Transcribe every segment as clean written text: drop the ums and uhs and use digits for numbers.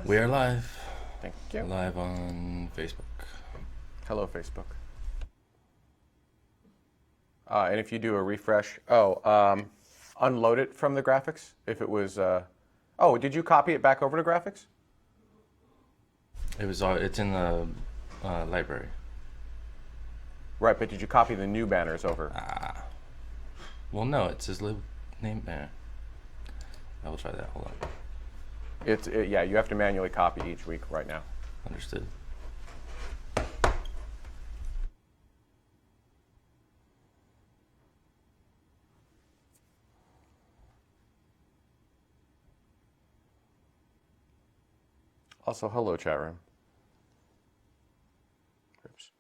We are live. Thank you. Live on Facebook. Hello, Facebook. And if you do a refresh, unload it from the graphics. If it was, did you copy it back over to graphics? It's in the library. Right, but did you copy the new banners over? Well, no, it says name banner. I will try that. Hold on. Yeah, you have to manually copy each week right now. Understood. Also, hello, chat room. Oops.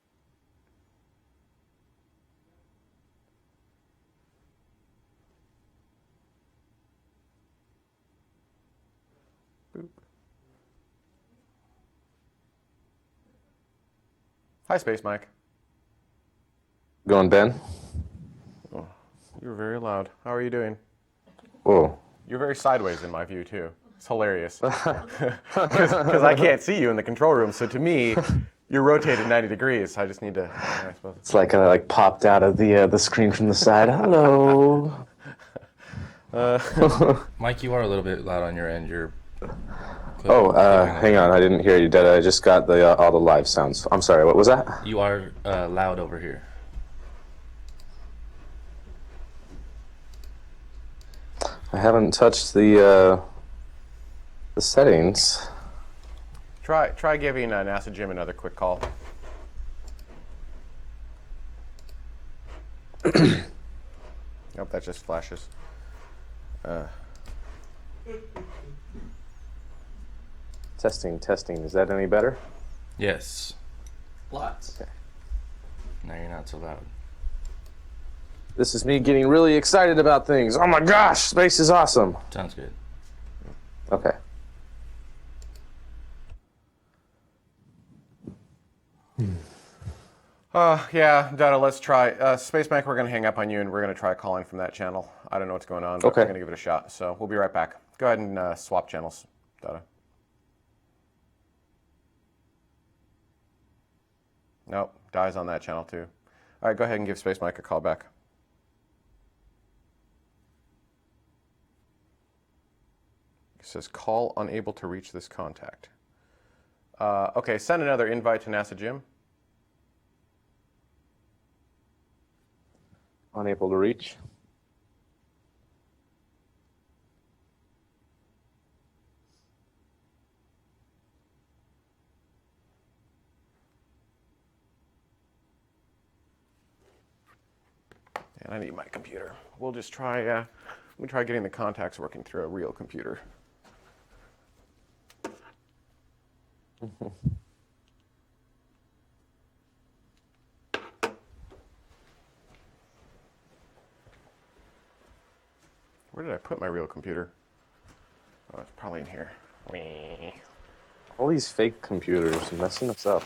Boop. Hi, Space Mike. Going, Ben? Oh, you're very loud. How are you doing? Whoa. You're very sideways in my view, too. It's hilarious. Because I can't see you in the control room, so to me, you're rotated 90 degrees. I just need to, I suppose. It's like I popped out of the screen from the side. Hello. Mike, you are a little bit loud on your end. You're hang on. I didn't hear you, Dad. I just got all the live sounds. I'm sorry. What was that? You are loud over here. I haven't touched the settings. Try giving NASA Jim another quick call. Nope, that just flashes. Testing. Is that any better? Yes. Lots. Okay. Now you're not so loud. This is me getting really excited about things. Oh my gosh, space is awesome. Sounds good. Okay. Yeah, Dada, let's try. Space Mike, we're going to hang up on you, and we're going to try calling from that channel. I don't know what's going on, but Okay. we're going to give it a shot. So we'll be right back. Go ahead and swap channels, Dada. Nope, Di's on that channel too. All right, go ahead and give Space Mike a call back. It says, call unable to reach this contact. Okay, send another invite to NASA Jim. Unable to reach. And I need my computer. We'll just try, we try getting the contacts working through a real computer. Where did I put my real computer? Oh, it's probably in here. All these fake computers messing us up.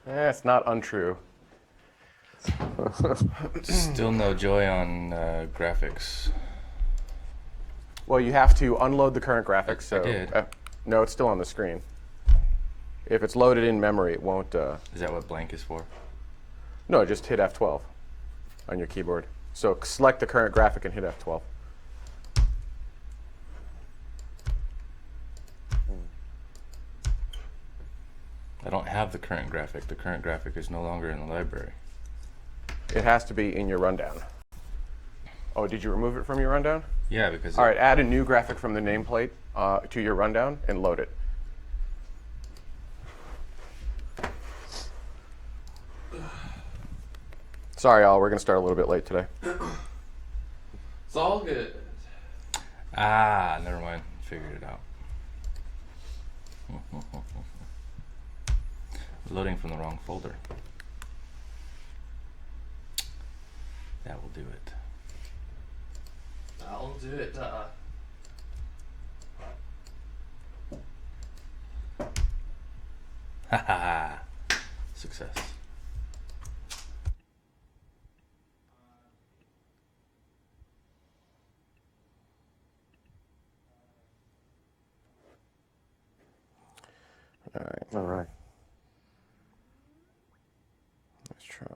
It's not untrue. Still no joy on graphics. Well, you have to unload the current graphics. So, I did. No, it's still on the screen. If it's loaded in memory, it won't. Is that what blank is for? No, just hit F12 on your keyboard. So select the current graphic and hit F12. I don't have the current graphic. The current graphic is no longer in the library. It has to be in your rundown. Oh, did you remove it from your rundown? Yeah, because... All right, add a new graphic from the nameplate to your rundown and load it. Sorry, all. We're going to start a little bit late today. It's all good. Never mind. Figured it out. Loading from the wrong folder. That will do it. I'll do it. Haha. Success. All right. Let's try.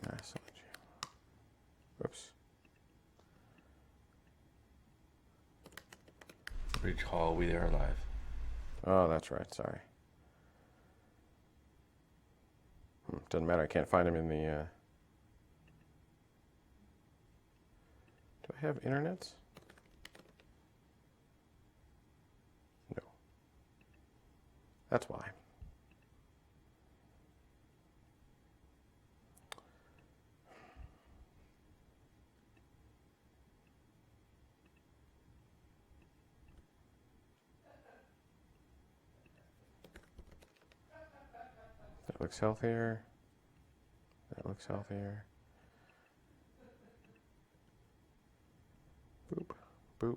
Massage. Whoops. Recall we are live. Oh, that's right. Sorry. Doesn't matter. I can't find him in the. Do I have internets? No. That's why. That looks healthier. That looks healthier. Boop, boop.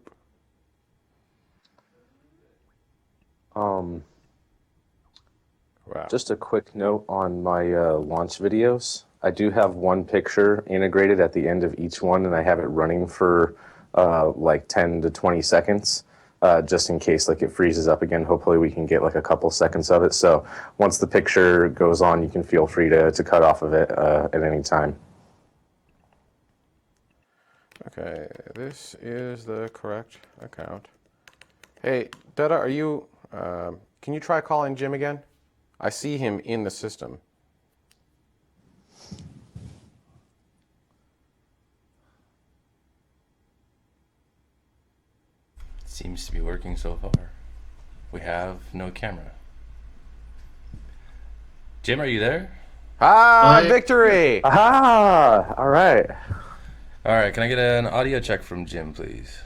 Wow. Just a quick note on my launch videos. I do have one picture integrated at the end of each one, and I have it running for like 10 to 20 seconds, just in case like it freezes up again. Hopefully we can get like a couple seconds of it. So once the picture goes on, you can feel free to cut off of it at any time. Okay, this is the correct account. Hey, Dada, are you? Can you try calling Jim again? I see him in the system. Seems to be working so far. We have no camera. Jim, are you there? Ah, victory! Aha! All right. All right, can I get an audio check from Jim, please?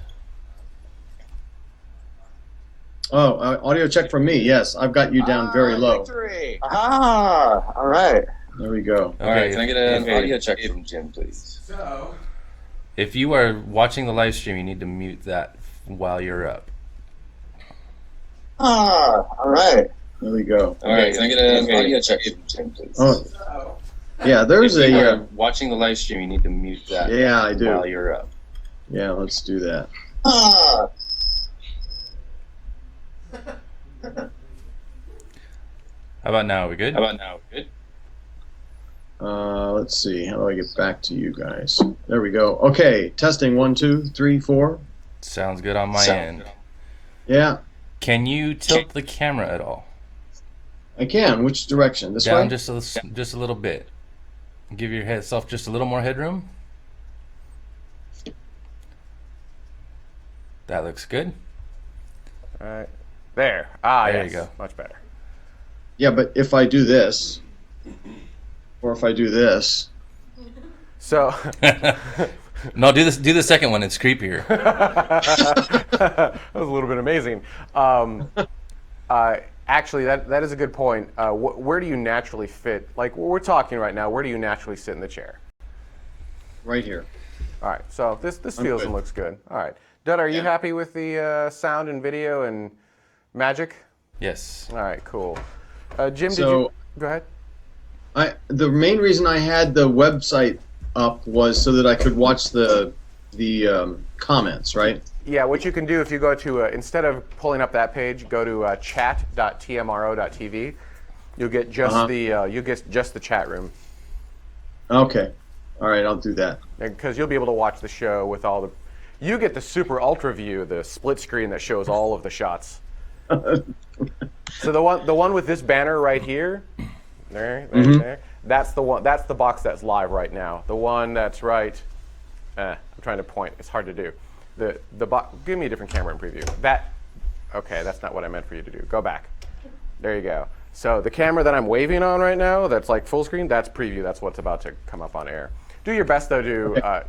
Oh, audio check from me. Yes, I've got you down very low. Victory! Ah! All right. There we go. Okay, all right, can I get an audio check from Jim, please? So, If you are watching the live stream, you need to mute that while you're up. Ah! All right. There we go. All right, can I get an audio check from Jim, please? Oh, yeah. There's If you a. are watching the live stream, you need to mute that Yeah, I do. while you're up. Yeah, let's do that. Ah! How about now? Are we good? Good? Let's see. How do I get back to you guys? There we go. Okay, testing 1, 2, 3, 4. Sounds good on my end. Yeah, Can you tilt the camera at all? I can. Which direction? This Down way? just a little bit. Give yourself just a little more headroom. That looks good. all right. There. Ah, There yes. you go. Much better. Yeah, but if I do this, or if I do this, So, No, do this. Do the second one. It's creepier. that was a little bit amazing. Actually, that is a good point. Where do you naturally fit? Like we're talking right now, where do you naturally sit in the chair? right here. All right. So this feels and good. looks good. All right. Dud, are you happy with the sound and video and magic? Yes. All right. Cool. Jim, did So- you go ahead? The main reason I had the website up was so that I could watch the comments, right? Yeah, what you can do if you go to, instead of pulling up that page, go to chat.tmro.tv. You'll get just the chat room, Okay. All right, I'll do that. because you'll be able to watch the show with all the. You get the super ultra view, the split screen that shows all of the shots. So the one with this banner right here, there. That's the one. That's the box that's live right now. The one that's right. I'm trying to point. It's hard to do. The box. Give me a different camera and preview. That. Okay, that's not what I meant for you to do. Go back. There you go. So the camera that I'm waving on right now, that's like full screen. That's preview. That's what's about to come up on air. Do your best though.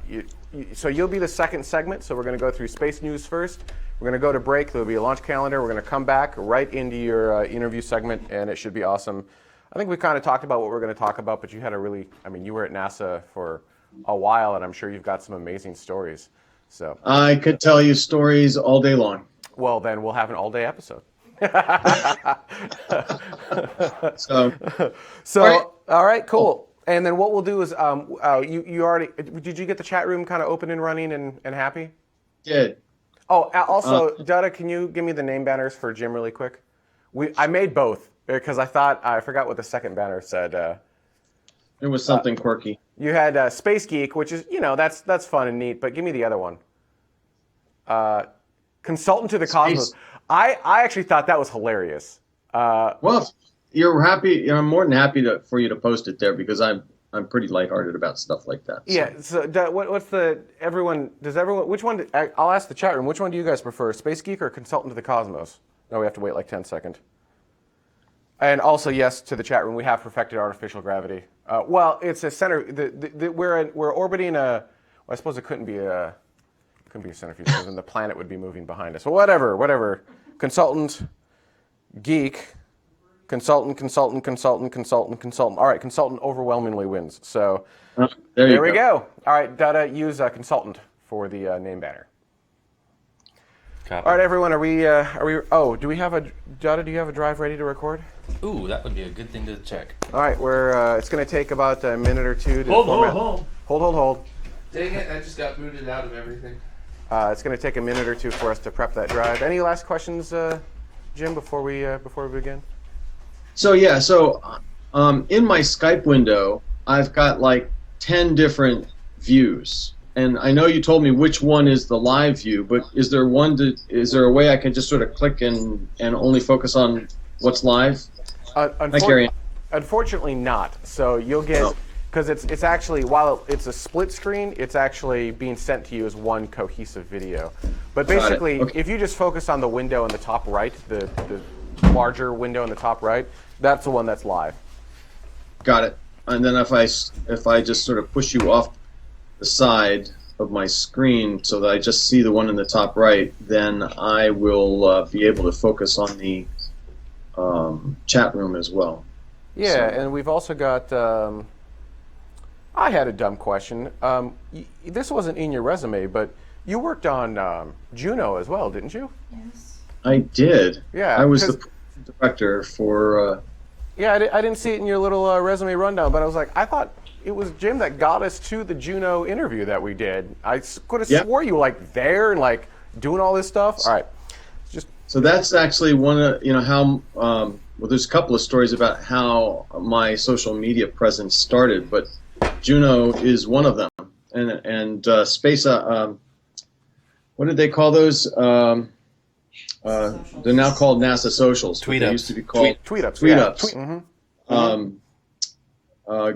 So you'll be the second segment. So we're going to go through space news first. We're going to go to break. There'll be a launch calendar. We're going to come back right into your interview segment, and it should be awesome. I think we kind of talked about what we're going to talk about, but you had a really, you were at NASA for a while, and I'm sure you've got some amazing stories. So, I could tell you stories all day long. well, then we'll have an all-day episode. So, So, all right, cool. And then what we'll do is, you already, did you get the chat room kind of open and running and happy? did. Oh, also, Dutta, can you give me the name banners for Jim really quick? I made both because I forgot what the second banner said. It was something quirky. You had Space Geek, which is that's fun and neat. But give me the other one. Consultant to the Cosmos. I actually thought that was hilarious. Well, you're happy. I'm more than happy for you to post it there because I'm pretty lighthearted about stuff like that. So. Yeah. So what's the everyone? Does everyone? Which one? I'll ask the chat room. Which one do you guys prefer, Space Geek or Consultant to the Cosmos? No, we have to wait like 10 seconds. And also, yes, to the chat room, we have perfected artificial gravity. Well, it's a center. We're orbiting a. Well, I suppose it couldn't be a centrifuge because then the planet would be moving behind us. Well, whatever. Consultant, geek, consultant. All right, consultant overwhelmingly wins. So there we go. All right, Dutta, use consultant for the name banner. Copy. All right, everyone, are we? Oh, do we have a Dutta? Do you have a drive ready to record? Ooh, that would be a good thing to check. All right, it's going to take about a minute or two to Hold. Hold. Dang it, I just got booted out of everything. It's going to take a minute or two for us to prep that drive. Any last questions, Jim, before we begin? So in my Skype window, I've got like 10 different views, and I know you told me which one is the live view, but is there a way I can just sort of click and only focus on what's live? Unfortunately not. So you'll get, because it's actually, while it's a split screen, it's actually being sent to you as one cohesive video. But basically, if you just focus on the window in the top right, the larger window in the top right, that's the one that's live. Got it. And then if I just sort of push you off the side of my screen so that I just see the one in the top right, then I will be able to focus on the chat room as well. Yeah, and we've also got. I had a dumb question. This wasn't in your resume, but you worked on Juno as well, didn't you? Yes. I did. Yeah, I was the director for. Yeah, I didn't see it in your little resume rundown, but I was like, I thought it was Jim that got us to the Juno interview that we did. I could have swore you were like there and like doing all this stuff. All right, So that's actually one of how. Well, there's a couple of stories about how my social media presence started, but Juno is one of them. And space. What did they call those? They're now called NASA Socials. Tweet They ups. used to be called tweet ups. Tweet Yeah. ups.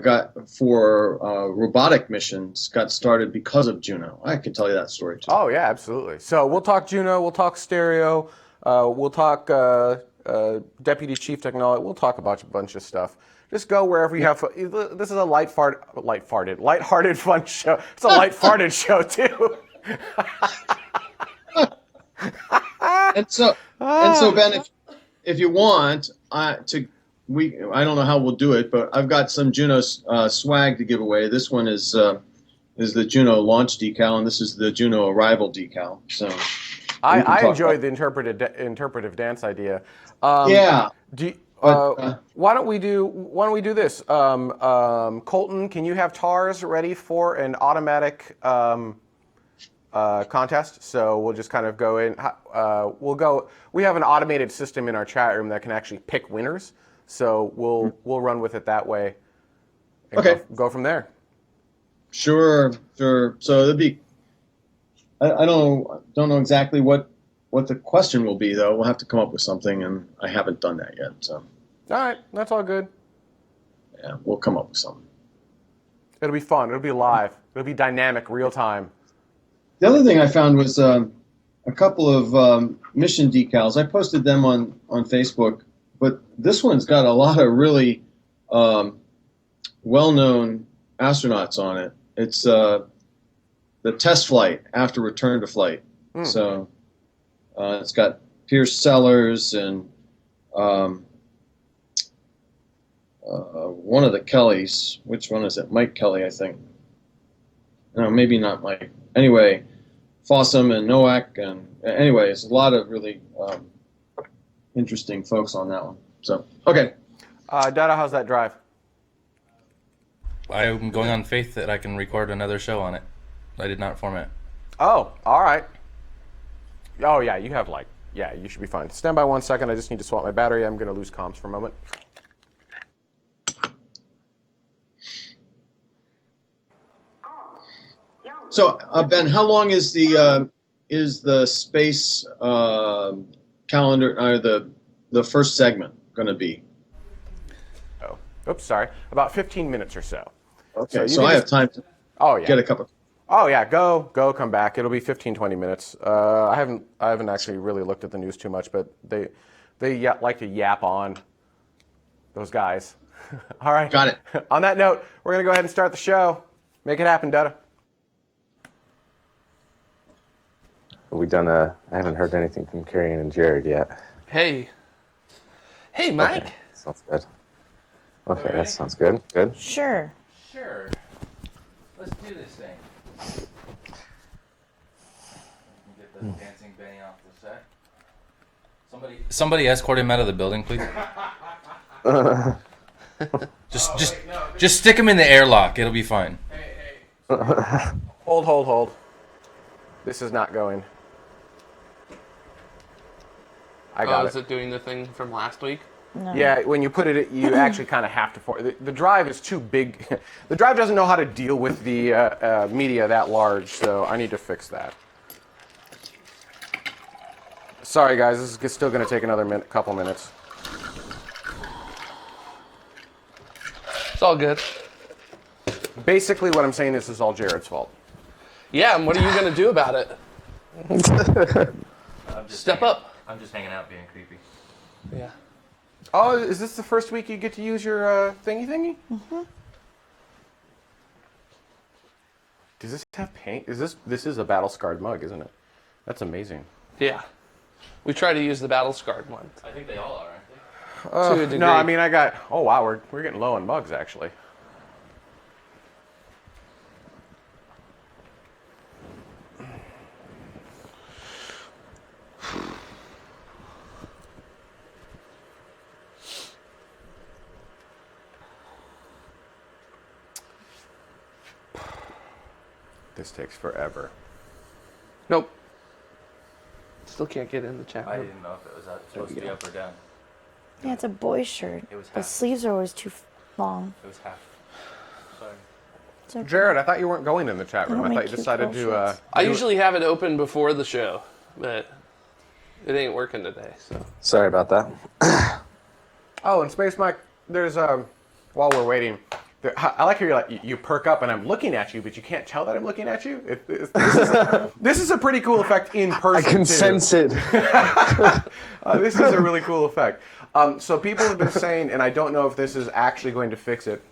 Got for robotic missions got started because of Juno. I can tell you that story too. Oh yeah, absolutely. So we'll talk Juno. We'll talk stereo. We'll talk Deputy Chief Technology. We'll talk about a bunch of stuff. Just go wherever you have. This is a lighthearted, fun show. It's a light-farted show too. And so Ben, if you want, I don't know how we'll do it, but I've got some Juno swag to give away. This one is the Juno launch decal, and this is the Juno arrival decal. So I enjoyed the interpretive dance idea. Yeah. Why don't we do this? Colton, can you have TARS ready for an automatic contest? So we'll just kind of go in. We have an automated system in our chat room that can actually pick winners. So we'll run with it that way. And go from there. Sure. So it'll be. I don't know exactly what the question will be, though. We'll have to come up with something, and I haven't done that yet. So. All right, that's all good. Yeah, we'll come up with something. It'll be fun. It'll be live. It'll be dynamic, real time. The other thing I found was a couple of mission decals. I posted them on Facebook, but this one's got a lot of really well-known astronauts on it. It's the test flight after return to flight. So it's got Pierce Sellers and one of the Kellys. Which one is it? Mike Kelly, I think. No, maybe not Mike. Anyway, Fossum and Nowak, and anyway, it's a lot of really interesting folks on that one. So, okay. Dada, how's that drive? I'm going on faith that I can record another show on it. I did not format. Oh, all right. Oh yeah, you have you should be fine. Stand by 1 second. I just need to swap my battery. I'm going to lose comms for a moment. So, Ben, how long is the space calendar or the first segment going to be? Oh, oops, sorry. About 15 minutes or so. Okay, so I have time to get a cup of. Oh yeah, go, come back. It'll be 15, 20 minutes. I haven't actually really looked at the news too much, but they like to yap on. Those guys. All right. Got it. On that note, we're gonna go ahead and start the show. Make it happen, Dutta. Have we done I haven't heard anything from Carrie and Jared yet. Hey, Mike. Okay, sounds good. Okay, that sounds good. Good. Sure. Let's do this thing. Get the dancing Benny off the set. Somebody escort him out of the building, please. Just stick him in the airlock. It'll be fine. Hold. This is not going. I got Is it doing the thing from last week? No. Yeah, when you put it, you actually kind of have to. The drive is too big. The drive doesn't know how to deal with the media that large, so I need to fix that. Sorry, guys. This is still going to take another couple minutes. It's all good. Basically, what I'm saying is, this is all Jared's fault. Yeah, and what are you going to do about it? Step up. I'm just hanging out being creepy. Yeah. Oh, is this the first week you get to use your thingy? Mm-hmm. Does this have paint? This is a battle-scarred mug, isn't it? That's amazing. Yeah. We try to use the battle-scarred one. I think they all are, aren't they? To a degree. No, I mean oh wow, we're getting low on mugs actually. This takes forever. Nope. Still can't get in the chat I room. didn't know if it was supposed to be up or down. Yeah, it's a boy shirt. It was The half. sleeves are always too long. It was half. Sorry. It's okay. Jared, I thought you weren't going in the chat They room. don't I thought make you cute decided little to. shirts. I usually have it open before the show, but it ain't working today. So Sorry about that. Oh, and Space Mike, there's while we're waiting, I like how you're you perk up and I'm looking at you, but you can't tell that I'm looking at you. This is a pretty cool effect in person. I can too. sense it. This is a really cool effect. So people have been saying, and I don't know if this is actually going to fix it,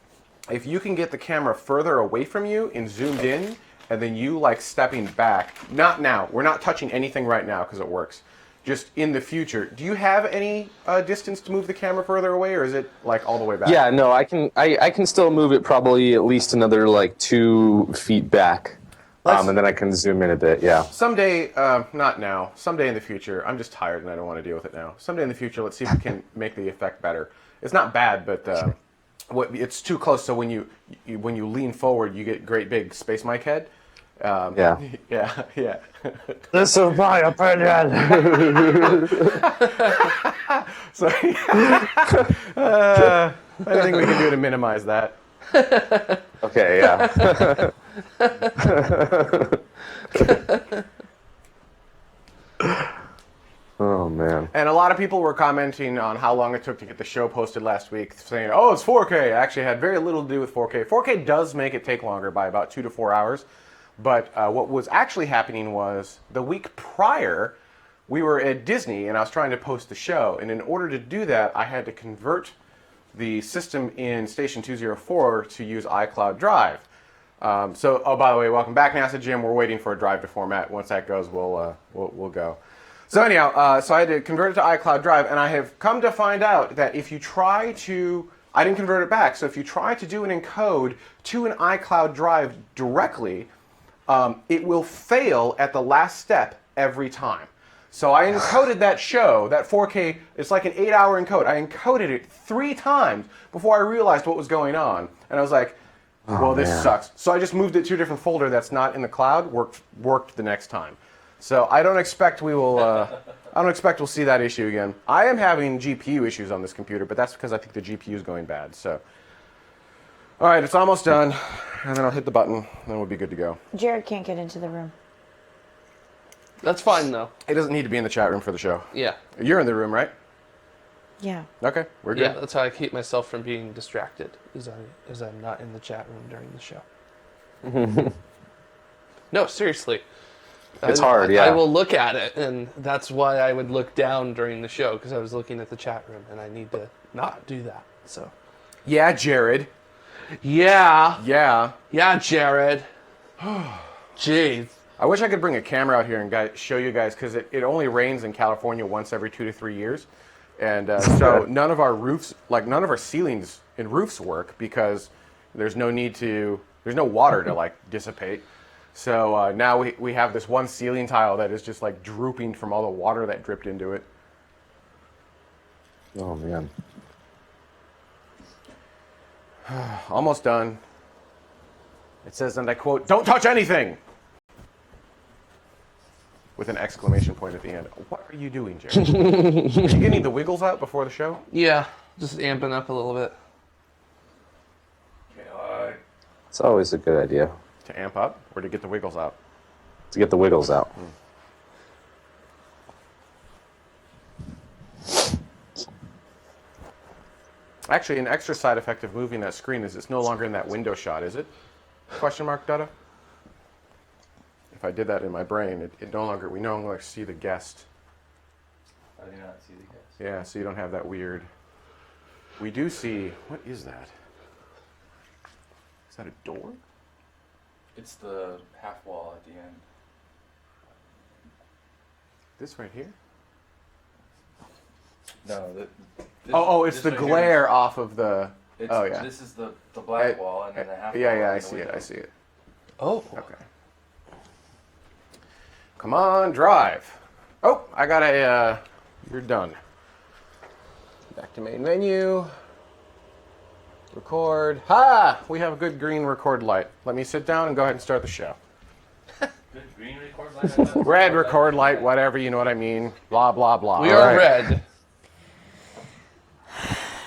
if you can get the camera further away from you and zoomed in, and then you stepping back, not now, we're not touching anything right now because it works, just in the future, do you have any distance to move the camera further away, or is it all the way back? Yeah, no, I can still move it probably at least another 2 feet back. And then I can zoom in a bit, yeah. Someday, not now, someday in the future, I'm just tired and I don't want to deal with it now. Someday in the future, let's see if we can make the effect better. It's not bad, but it's too close, so when you lean forward, you get great big Space Mike head. Yeah. Yeah. This is my opinion. So, anything we can do to minimize that. Okay, yeah. Oh, man. And a lot of people were commenting on how long it took to get the show posted last week, saying, oh, it's 4K. Actually, it had very little to do with 4K. 4K does make it take longer by about 2 to 4 hours. But what was actually happening was the week prior, we were at Disney, and I was trying to post the show. And in order to do that, I had to convert the system in Station 204 to use iCloud Drive. Oh, by the way, welcome back, NASA Jim. We're waiting for a drive to format. Once that goes, we'll go. So anyhow, so I had to convert it to iCloud Drive, and I have come to find out that if you try to, I didn't convert it back, so if you try to do an encode to an iCloud Drive directly, it will fail at the last step every time. So I encoded that show, that 4K, it's like an 8-hour encode. I encoded it 3 times before I realized what was going on. And I was like, well, this sucks. So I just moved it to a different folder that's not in the cloud, worked the next time. So I don't expect we will. I don't expect we'll see that issue again. I am having GPU issues on this computer, but that's because I think the GPU is going bad. So, all right, it's almost done, and then I'll hit the button, and then we'll be good to go. Jared can't get into the room. That's fine though. It doesn't need to be in the chat room for the show. Yeah. You're in the room, right? Yeah. Okay, we're good. Yeah, that's how I keep myself from being distracted. Is I'm not in the chat room during the show. No, seriously. It's hard, yeah. I will look at it, and that's why I would look down during the show, because I was looking at the chat room, and I need to not do that. So. Yeah, Jared. Yeah. Yeah. Yeah, Jared. Jeez. I wish I could bring a camera out here and show you guys, because it only rains in California once every 2 to 3 years. And so none of our roofs, like none of our ceilings in roofs work because there's no water to like dissipate. So now we have this one ceiling tile that is just like drooping from all the water that dripped into it. Oh man. Almost done. It says, and I quote, "Don't touch anything!" With an exclamation point at the end. What are you doing, Jared? Are you getting the wiggles out before the show? Yeah, just amping up a little bit. It's always a good idea To amp up or to get the wiggles out? to get the wiggles out. Actually, an extra side effect of moving that screen is it's no longer in that window shot, is it? Question mark, Dada? If I did that in my brain, we no longer see the guest. I do not see the guest. Yeah, so you don't have that weird. We do see, what is that? Is that a door? It's the half wall at the end. This right here? No, this, It's this the right here glare off of the. is- Oh yeah. This is the black wall, and then the half wall. Yeah, I is the see it. window. I see it. Oh. Okay. Come on, drive. Oh, I got a. You're done. Back to main menu. Record. Ha! We have a good green record light. Let me sit down and go ahead and start the show. Good green record light. I thought- Red record light, whatever, you know what I mean. Blah, blah, blah. We All are right. red.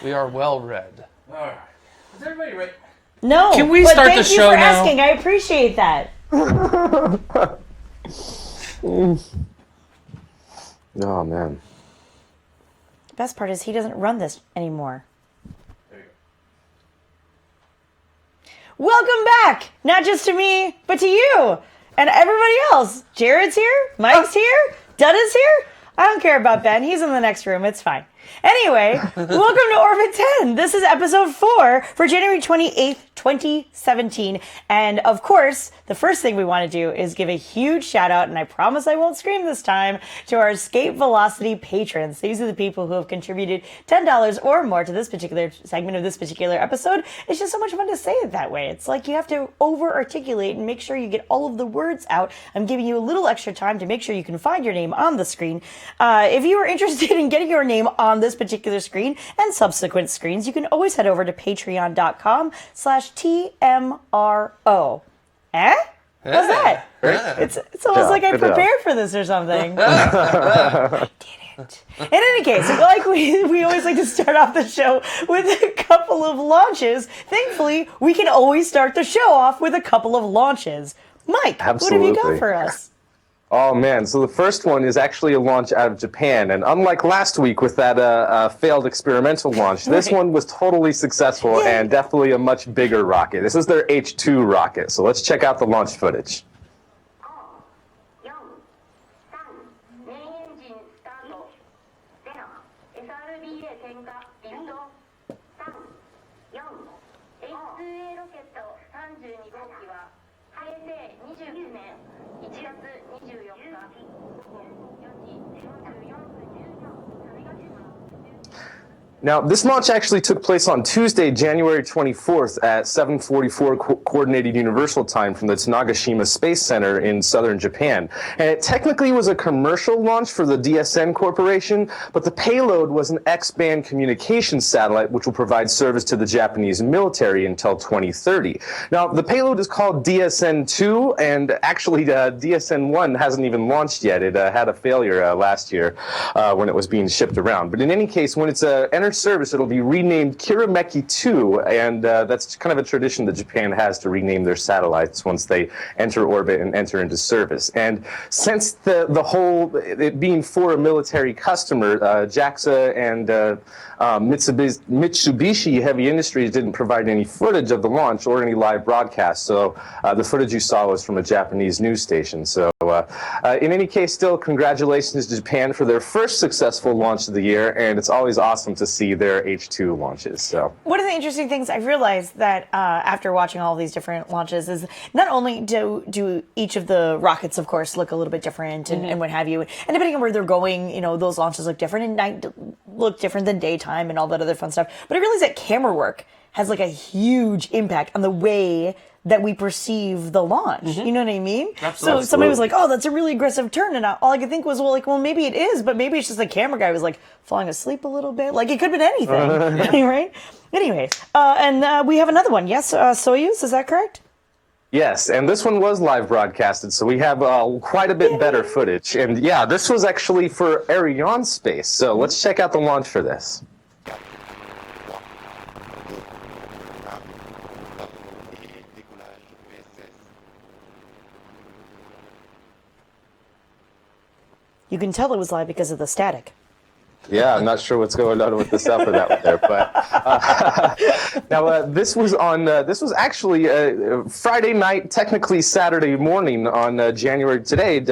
We are well read. All right. Is everybody ready? No. Can we but start thank the you show for now? asking. I appreciate that. Oh man. The best part is he doesn't run this anymore. There you go. Welcome back! Not just to me, but to you and everybody else. Jared's here, Mike's here, Dudda's here. I don't care about Ben. He's in the next room. It's fine. Anyway, welcome to Orbit 10. This is episode 4 for January 28th, 2017. And of course, the first thing we want to do is give a huge shout out, and I promise I won't scream this time, to our Escape Velocity patrons. These are the people who have contributed $10 or more to this particular segment of this particular episode. It's just so much fun to say it that way. It's like you have to over-articulate and make sure you get all of the words out. I'm giving you a little extra time to make sure you can find your name on the screen. If you are interested in getting your name on this particular screen and subsequent screens, you can always head over to patreon.com/TMRO. Eh? What's that? It's almost like I good job. prepared for this or something. I didn't. In any case, like we always like to start off the show with a couple of launches. Thankfully, we can always start the show off with a couple of launches. Mike, what have you got Absolutely. for us? Oh man, so the first one is actually a launch out of Japan, and unlike last week with that failed experimental launch, this Right. one was totally successful Yay. and definitely a much bigger rocket. This is their H2 rocket, so let's check out the launch footage. 4、4、3、メインエンジンスタート。0、SRBA 点火、リフト。3、4、H2A ロケット32号機は、平成29年1月24日、午後4時44分10秒、種子島。Now, this launch actually took place on Tuesday, January 24th at 7:44 Coordinated Universal Time from the Tanegashima Space Center in southern Japan. And it technically was a commercial launch for the DSN Corporation, but the payload was an X-band communications satellite which will provide service to the Japanese military until 2030. Now, the payload is called DSN-2, and actually DSN-1 hasn't even launched yet. It had a failure last year when it was being shipped around. But in any case, when it's entered service, it'll be renamed Kirameki 2, and that's kind of a tradition that Japan has to rename their satellites once they enter orbit and enter into service. And since the whole, it being for a military customer, JAXA and Mitsubishi Heavy Industries didn't provide any footage of the launch or any live broadcast, so the footage you saw was from a Japanese news station. So in any case, still congratulations to Japan for their first successful launch of the year, and it's always awesome to see their H2 launches. So one of the interesting things I've realized that after watching all these different launches is not only do each of the rockets, of course, look a little bit different and what have you, and depending on where they're going, you know, those launches look different, and night look different than daytime and all that other fun stuff. But I realized that camera work has like a huge impact on the way that we perceive the launch. You know what I mean? Absolutely. So somebody was like, "Oh, that's a really aggressive turn," and all I could think was, well, maybe it is, but maybe it's just the camera guy was like falling asleep a little bit. Like it could have been anything, right? Anyway, and we have another one. Yes, Soyuz, is that correct? yes, and this one was live broadcasted, so we have quite a bit better footage. And yeah, this was actually for Arianespace. So let's check out the launch for this. You can tell it was live because of the static. Yeah, I'm not sure what's going on with the sound for that one there, but now this was actually Friday night, technically Saturday morning on January 28th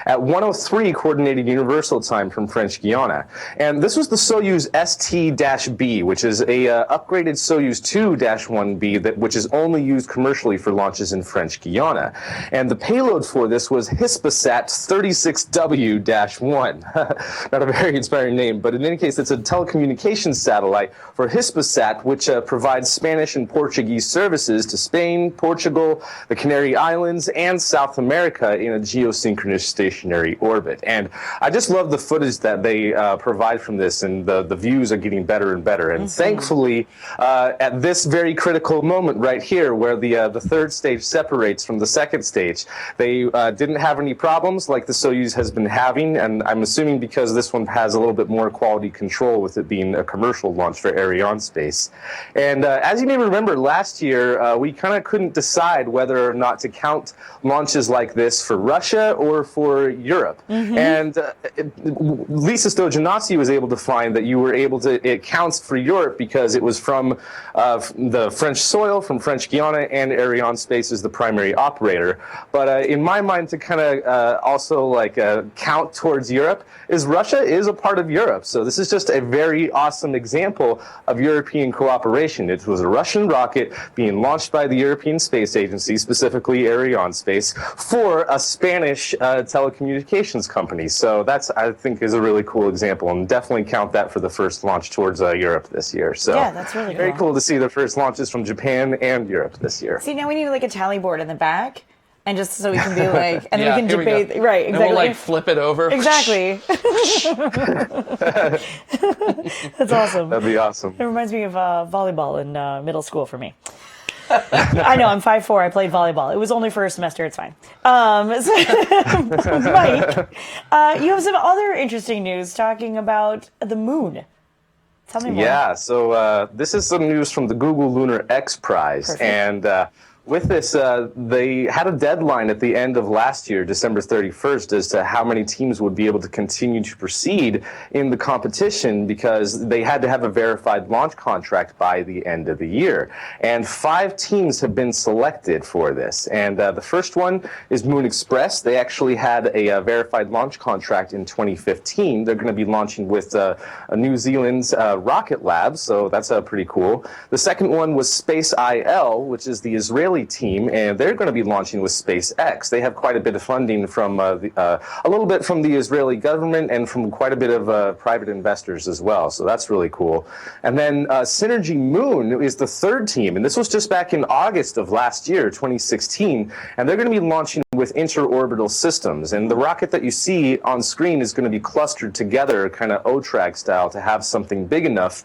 at 1:03 Coordinated Universal Time from French Guiana, and this was the Soyuz ST-B, which is a upgraded Soyuz 2-1B which is only used commercially for launches in French Guiana, and the payload for this was Hispasat 36W-1. Not a very inspiring name, but in any case, it's a telecommunications satellite for Hispasat, which provides Spanish and Portuguese services to Spain, Portugal, the Canary Islands, and South America in a geosynchronous stationary orbit. And I just love the footage that they provide from this, and the views are getting better and better. And thankfully, at this very critical moment right here, where the third stage separates from the second stage, they didn't have any problems like the Soyuz has been having, and I'm assuming because this one has a little bit more quality control with it being a commercial launch for Arianespace. And as you may remember, last year we kind of couldn't decide whether or not to count launches like this for Russia or for Europe. And Lisa Stojanowski was able to find that it counts for Europe because it was from the French soil, from French Guiana, and Arianespace is the primary operator. But in my mind, to kind of also like count towards Europe, is Russia is a part of Europe. So this is just a very awesome example of European cooperation. It was a Russian rocket being launched by the European Space Agency, specifically Arianespace, for a Spanish telecommunications company. So that's, I think, is a really cool example, and definitely count that for the first launch towards Europe this year. So Yeah, that's really very cool. cool to see the first launches from Japan and Europe this year. See, now we need like a tally board in the back, and just so we can be like, and then we can here we go. debate. Right, And exactly. we'll like flip it over. Exactly. That's awesome. That'd be awesome. It reminds me of volleyball in middle school for me. I know, I'm 5'4". I played volleyball. It was only for a semester. It's fine. Mike, you have some other interesting news talking about the moon. Tell me more. Yeah, so this is some news from the Google Lunar X Prize. Perfect. And with this, they had a deadline at the end of last year, December 31st, as to how many teams would be able to continue to proceed in the competition because they had to have a verified launch contract by the end of the year. And 5 teams have been selected for this. And the first one is Moon Express. They actually had a verified launch contract in 2015. They're going to be launching with New Zealand's Rocket Lab, so that's pretty cool. The second one was Space IL, which is the Israeli Israeli team, and they're going to be launching with SpaceX. They have quite a bit of funding from a little bit from the Israeli government and from quite a bit of private investors as well. So that's really cool. And then Synergy Moon is the third team, and this was just back in August of last year, 2016, and they're going to be launching with interorbital systems. And the rocket that you see on screen is going to be clustered together, kind of OTRAG style, to have something big enough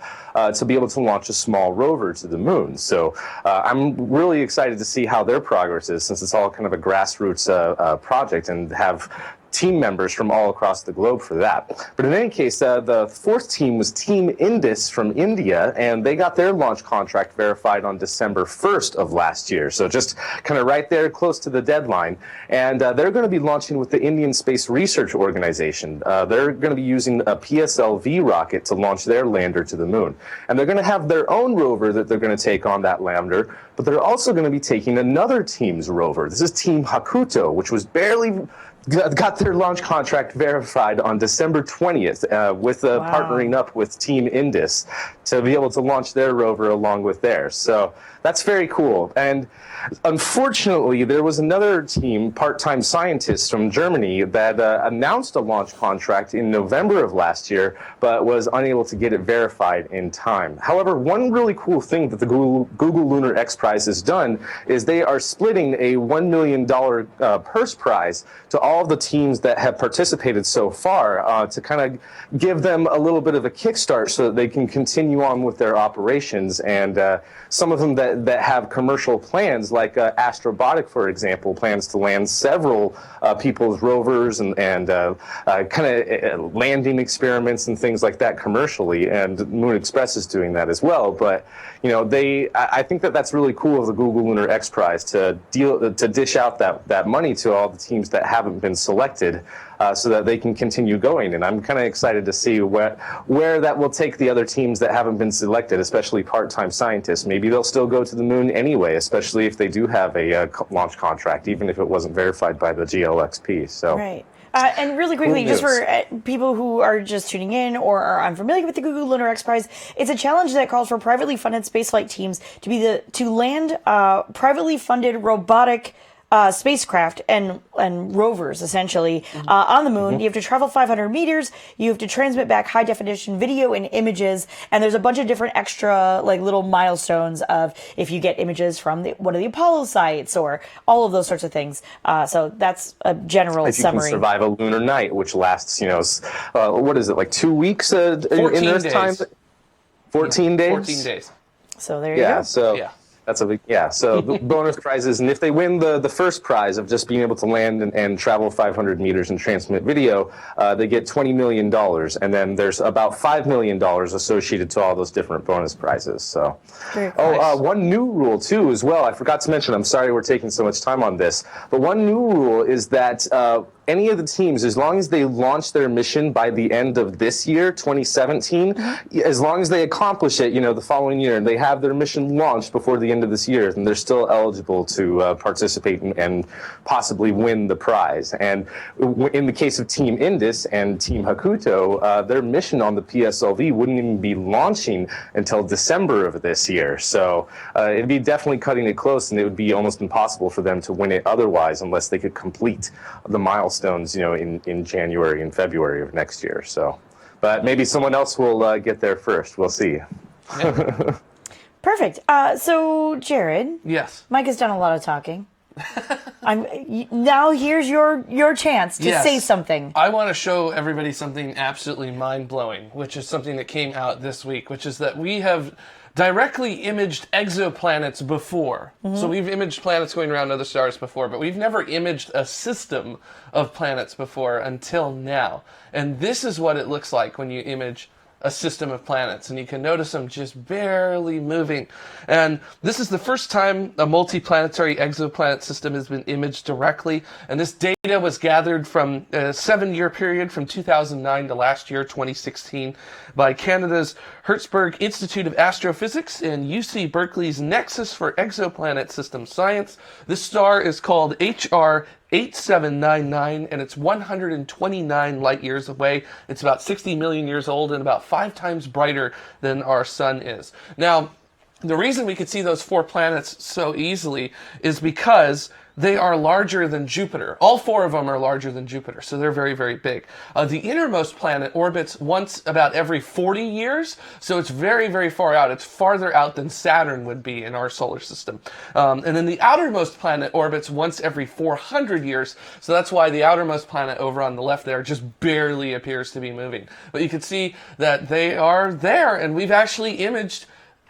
to be able to launch a small rover to the moon. So I'm really excited to see how their progress is, since it's all kind of a grassroots project, and have team members from all across the globe for that. But in any case, the fourth team was Team Indus from India, and they got their launch contract verified on December 1st of last year. So just kind of right there, close to the deadline. And they're going to be launching with the Indian Space Research Organization. They're going to be using a PSLV rocket to launch their lander to the moon. And they're going to have their own rover that they're going to take on that lander, but they're also going to be taking another team's rover. This is Team Hakuto, which was barely got their launch contract verified on December 20th with partnering up with Team Indus to be able to launch their rover along with theirs. So that's very cool. And unfortunately, there was another team, part-time scientists from Germany, that announced a launch contract in November of last year, but was unable to get it verified in time. However, one really cool thing that the Google Lunar X Prize has done is they are splitting a $1 million purse prize to all of the teams that have participated so far to kind of give them a little bit of a kickstart so that they can continue on with their operations. And some of them that have commercial plans, like Astrobotic, for example, plans to land several people's rovers and kind of landing experiments and things like that commercially. And Moon Express is doing that as well. But you know, I think that that's really cool of the Google Lunar X Prize to dish out that money to all the teams that haven't been selected, so that they can continue going. And I'm kind of excited to see where that will take the other teams that haven't been selected, especially part-time scientists. Maybe they'll still go to the moon anyway, especially if they do have a launch contract, even if it wasn't verified by the GLXP. So. Right. And really quickly, just for people who are just tuning in or are unfamiliar with the Google Lunar X Prize, it's a challenge that calls for privately funded spaceflight teams to land privately funded robotic spacecraft and rovers, essentially, on the moon. You have to travel 500 meters. You have to transmit back high definition video and images. And there's a bunch of different extra, like, little milestones of if you get images from one of the Apollo sites or all of those sorts of things. So that's a general if you summary. can survive a lunar night, which lasts, what is it, like 2 weeks in 14 Earth days. time? 14 days? 14 days. So there you go. So that's a big, so the bonus prizes, and if they win the first prize of just being able to land and travel 500 meters and transmit video, they get $20 million, and then there's about $5 million associated to all those different bonus prizes. So, one new rule too as well, I forgot to mention, I'm sorry we're taking so much time on this, but one new rule is that any of the teams, as long as they launch their mission by the end of this year, 2017, as long as they accomplish it, the following year, and they have their mission launched before the end of this year, then they're still eligible to participate and possibly win the prize. And in the case of Team Indus and Team Hakuto, their mission on the PSLV wouldn't even be launching until December of this year. So it'd be definitely cutting it close, and it would be almost impossible for them to win it otherwise, unless they could complete the milestones, in January and February of next year. So, but maybe someone else will get there first. We'll see. Perfect. So, Jared. Yes. Mike has done a lot of talking. Now here's your chance to say something. I want to show everybody something absolutely mind-blowing, which is something that came out this week, which is that we have directly imaged exoplanets before. So we've imaged planets going around other stars before, but we've never imaged a system of planets before until now. And this is what it looks like when you image a system of planets, and you can notice them just barely moving. And this is the first time a multi-planetary exoplanet system has been imaged directly, and this data was gathered from a 7-year period from 2009 to last year, 2016, by Canada's Hertzberg Institute of Astrophysics and UC Berkeley's Nexus for Exoplanet System Science. This star is called HR 8799, and it's 129 light years away. It's about 60 million years old and about 5 times brighter than our sun is. Now, The reason we could see those 4 planets so easily is because they are larger than Jupiter. All 4 of them are larger than Jupiter, so they're very, very big. The innermost planet orbits once about every 40 years, so it's very, very far out. It's farther out than Saturn would be in our solar system. And then the outermost planet orbits once every 400 years, so that's why the outermost planet over on the left there just barely appears to be moving. But you can see that they are there, and we've actually imaged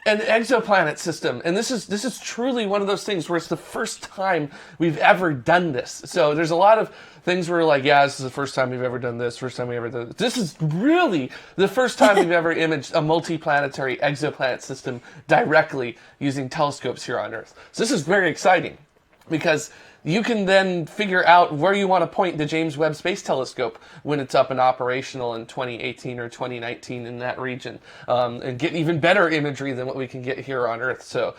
an exoplanet system, and this is truly one of those things where it's the first time we've ever done this. So there's a lot of things where like, yeah, this is the first time we've ever done this, first time we ever done this. This is really the first time we've ever imaged a multiplanetary exoplanet system directly using telescopes here on Earth. So this is very exciting because you can then figure out where you want to point the James Webb Space Telescope when it's up and operational in 2018 or 2019 in that region, and get even better imagery than what we can get here on Earth. So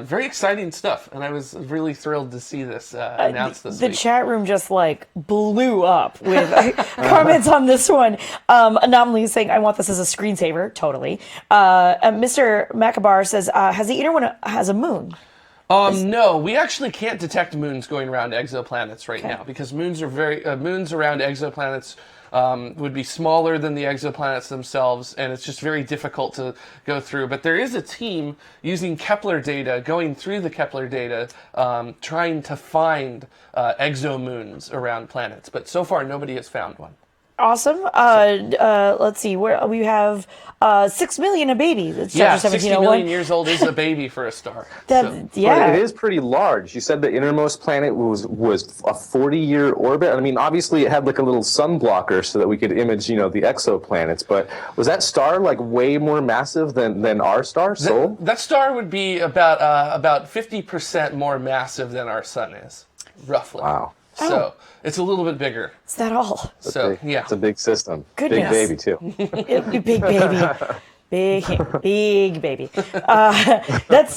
very exciting stuff, and I was really thrilled to see this announced this week. The chat room just like blew up with comments on this one. Anomaly saying, I want this as a screensaver. Totally. Mr. Macabar says, has the inner one has a moon? No, we actually can't detect moons going around exoplanets right now because moons are moons around exoplanets would be smaller than the exoplanets themselves, and it's just very difficult to go through. But there is a team using Kepler data, going through the Kepler data, trying to find exomoons around planets. But so far, nobody has found one. Awesome. Let's see. Where we have 6 million a baby. That's Yeah, chapter 60 million years old is a baby for a star. Yeah. But it is pretty large. You said the innermost planet was a 40-year orbit. I mean, obviously it had like a little sun blocker so that we could image, the exoplanets. But was that star like way more massive than our star, Sol? That star would be about 50% more massive than our sun is, roughly. Wow. So it's a little bit bigger. Is that all? So yeah, It's a big system. Goodness. Big baby, too. Big baby. Big baby. That's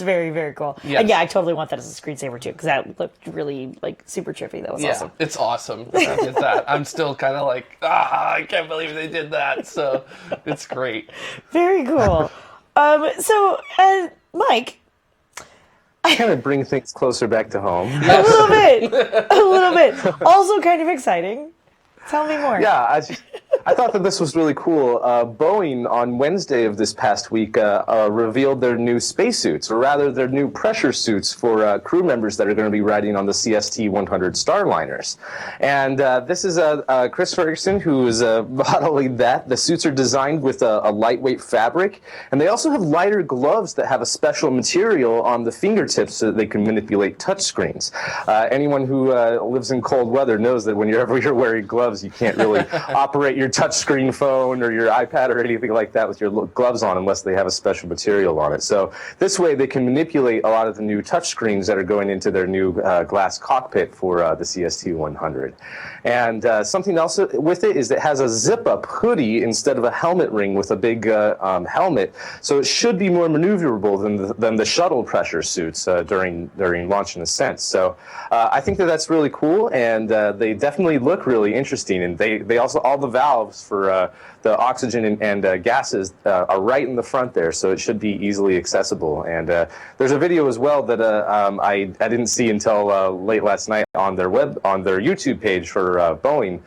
very, very cool. Yes. And yeah, I totally want that as a screensaver too, because that looked really like super trippy. That was awesome. It's awesome that they did that. I'm still kind of like, I can't believe they did that. So it's great. Very cool. Mike, Kind of bring things closer back to home. a little bit. Also kind of exciting. Tell me more. Yeah, I thought that this was really cool. Boeing on Wednesday of this past week revealed their new spacesuits, or rather their new pressure suits for crew members that are going to be riding on the CST-100 Starliners. And this is Chris Ferguson who is modeling that. The suits are designed with a lightweight fabric, and they also have lighter gloves that have a special material on the fingertips so that they can manipulate touchscreens. Anyone who lives in cold weather knows that whenever you're wearing gloves, you can't really operate your touchscreen phone or your iPad or anything like that with your gloves on unless they have a special material on it. So this way they can manipulate a lot of the new touchscreens that are going into their new glass cockpit for the CST-100. And something else with it is it has a zip-up hoodie instead of a helmet ring with a big helmet. So it should be more maneuverable than the shuttle pressure suits during launch and ascent. So I think that's really cool, and they definitely look really interesting. And they also, all the valves for the oxygen and gases are right in the front there, so it should be easily accessible. And there's a video as well that I didn't see until late last night on their YouTube page for Boeing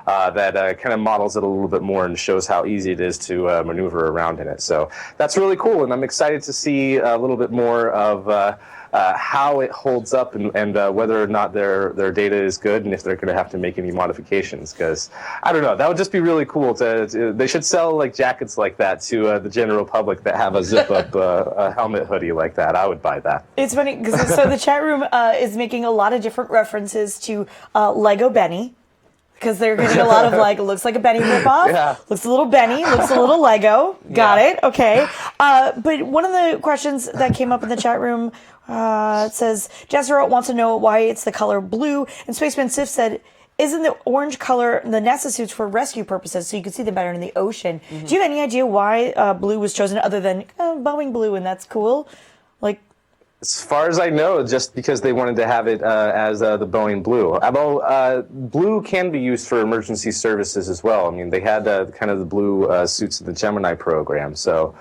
that kind of models it a little bit more and shows how easy it is to maneuver around in it. So that's really cool, and I'm excited to see a little bit more of how it holds up and whether or not their data is good and if they're going to have to make any modifications, because I don't know, that would just be really cool. They should sell like jackets like that to the general public that have a zip up helmet hoodie like that. I would buy that. It's funny because the chat room is making a lot of different references to Lego Benny. Because they're getting a lot of like, looks like a Benny ripoff, looks a little Benny, looks a little Lego. Got it, okay. But one of the questions that came up in the chat room says, Jezero wants to know why it's the color blue. And Spaceman Sif said, isn't the orange color the NASA suits for rescue purposes so you can see them better in the ocean? Do you have any idea why blue was chosen other than Boeing blue and that's cool? Like, as far as I know, just because they wanted to have it as the Boeing blue. Although blue can be used for emergency services as well. I mean, they had kind of the blue suits in the Gemini program. So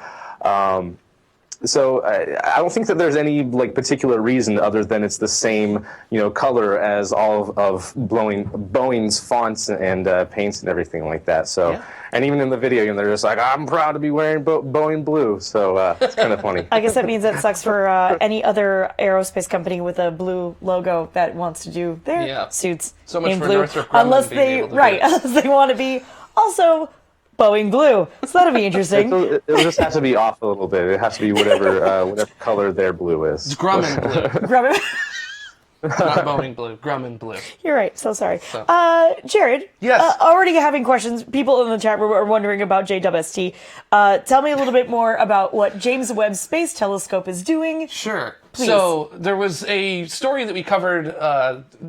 So I don't think that there's any like particular reason other than it's the same, color as all of Boeing's fonts and paints and everything like that. So, Yeah. and even in the video, they're just like, I'm proud to be wearing Boeing blue. So it's kind of funny. I guess that means it sucks for any other aerospace company with a blue logo that wants to do their suits So much in for blue, Northrop Grumman unless being they able to do it. unless they want to be also Boeing blue. So that'll be interesting. It'll just have to be off a little bit. It has to be whatever color their blue is. It's Grumman blue, Grumman- not Boeing blue. Grumman blue. You're right. So sorry. So. Jared. Yes. Already having questions. People in the chat room are wondering about JWST. Tell me a little bit more about what James Webb Space Telescope is doing. Sure. Please. So there was a story that we covered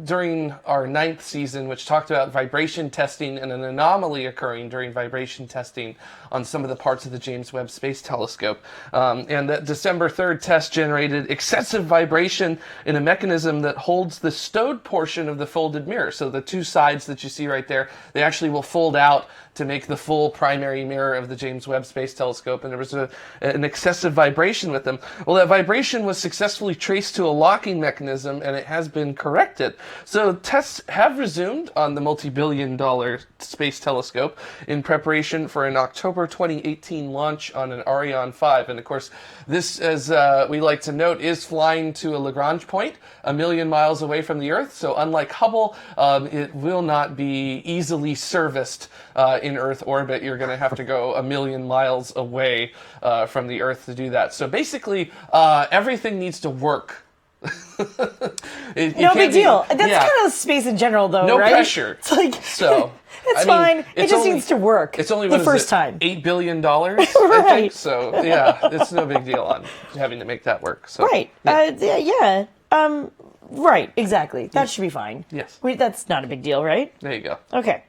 during our 9th season, which talked about vibration testing and an anomaly occurring during vibration testing on some of the parts of the James Webb Space Telescope. And that December 3rd test generated excessive vibration in a mechanism that holds the stowed portion of the folded mirror. So the two sides that you see right there, they actually will fold out to make the full primary mirror of the James Webb Space Telescope, and there was an excessive vibration with them. Well, that vibration was successfully traced to a locking mechanism, and it has been corrected. So tests have resumed on the multi-billion-dollar Space Telescope in preparation for an October 2018 launch on an Ariane 5. And of course, this, as we like to note, is flying to a Lagrange point, 1 million miles away from the Earth. So unlike Hubble, it will not be easily serviced in Earth orbit. You're going to have to go 1 million miles away from the Earth to do that. So basically, everything needs to work. No big deal. That's kind of space in general, though, no right? pressure. It's like So it's fine. It just needs to work. It's only the first time. $8 billion. Right. I think. So yeah, it's no big deal on having to make that work. So Right. Right. Exactly. That should be fine. Yes. That's not a big deal, right? There you go. Okay.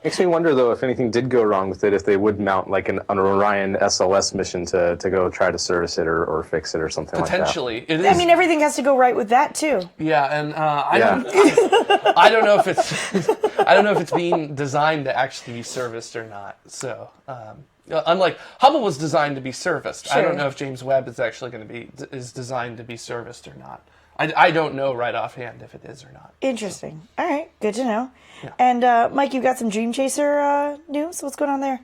Makes me wonder, though, if anything did go wrong with it, if they would mount like an Orion SLS mission to go try to service it or fix it or something like that. Potentially, it is. I mean, everything has to go right with that too. Yeah, and I don't know if it's being designed to actually be serviced or not. So. Unlike Hubble was designed to be serviced, I don't know if James Webb is actually going to be designed to be serviced or not. I don't know right offhand if it is or not. Interesting. All right, good to know. Yeah. And Mike, you've got some Dream Chaser news. What's going on there?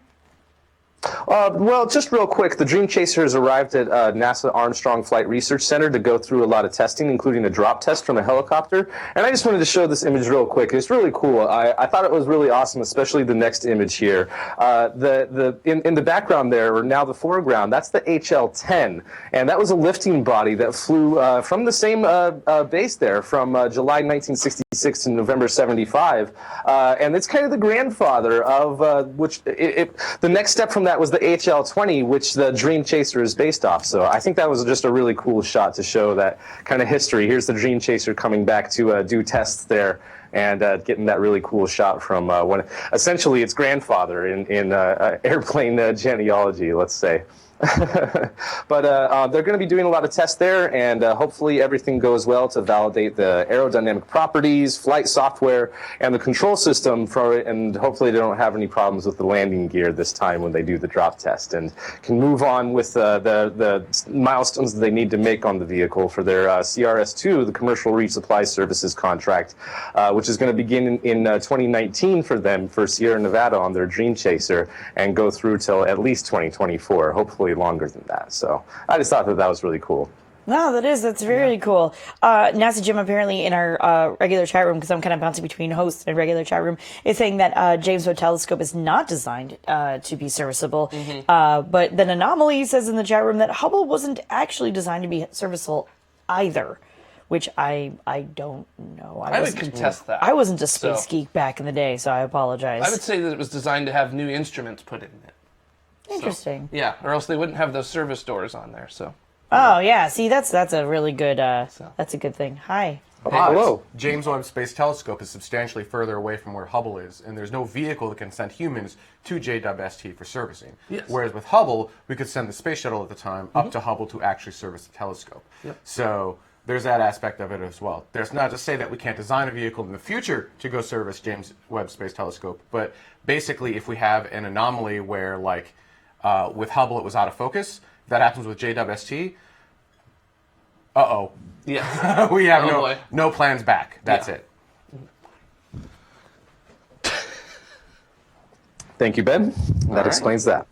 Well, just real quick, the Dream Chasers arrived at NASA Armstrong Flight Research Center to go through a lot of testing, including a drop test from a helicopter. And I just wanted to show this image real quick. It's really cool. I thought it was really awesome, especially the next image here. In the background there, or now the foreground, that's the HL-10. And that was a lifting body that flew from the same base there from July 1966 to November 75. And it's kind of the grandfather of the next step from that was the HL-20, which the Dream Chaser is based off. So I think that was just a really cool shot to show that kind of history. Here's the Dream Chaser coming back to do tests there and getting that really cool shot from essentially its grandfather in airplane genealogy, let's say. But they're going to be doing a lot of tests there, and hopefully everything goes well to validate the aerodynamic properties, flight software, and the control system for it, and hopefully they don't have any problems with the landing gear this time when they do the drop test, and can move on with the milestones that they need to make on the vehicle for their CRS-2, the Commercial Resupply Services contract, which is going to begin in 2019 for them for Sierra Nevada on their Dream Chaser, and go through till at least 2024, hopefully longer than that. So I just thought that was really cool. No, that's very cool. NASA Jim, apparently in our regular chat room, because I'm kind of bouncing between hosts and regular chat room, is saying that James Webb Telescope is not designed to be serviceable. But then Anomaly says in the chat room that Hubble wasn't actually designed to be serviceable either, which I don't know. I would contest that. I wasn't a space geek back in the day, so I apologize. I would say that it was designed to have new instruments put in it. Interesting. So, yeah, or else they wouldn't have those service doors on there. So. Oh yeah, see that's a really good that's a good thing. Hi. Hello. James Webb Space Telescope is substantially further away from where Hubble is, and there's no vehicle that can send humans to JWST for servicing. Yes. Whereas with Hubble, we could send the space shuttle at the time up to Hubble to actually service the telescope. Yep. So there's that aspect of it as well. There's not to say that we can't design a vehicle in the future to go service James Webb Space Telescope, but basically if we have an anomaly where, like, With Hubble, it was out of focus. If that happens with JWST, uh-oh. Yeah. We have Oh, boy. no plans back. That's Yeah. it. Thank you, Ben. That right. explains that.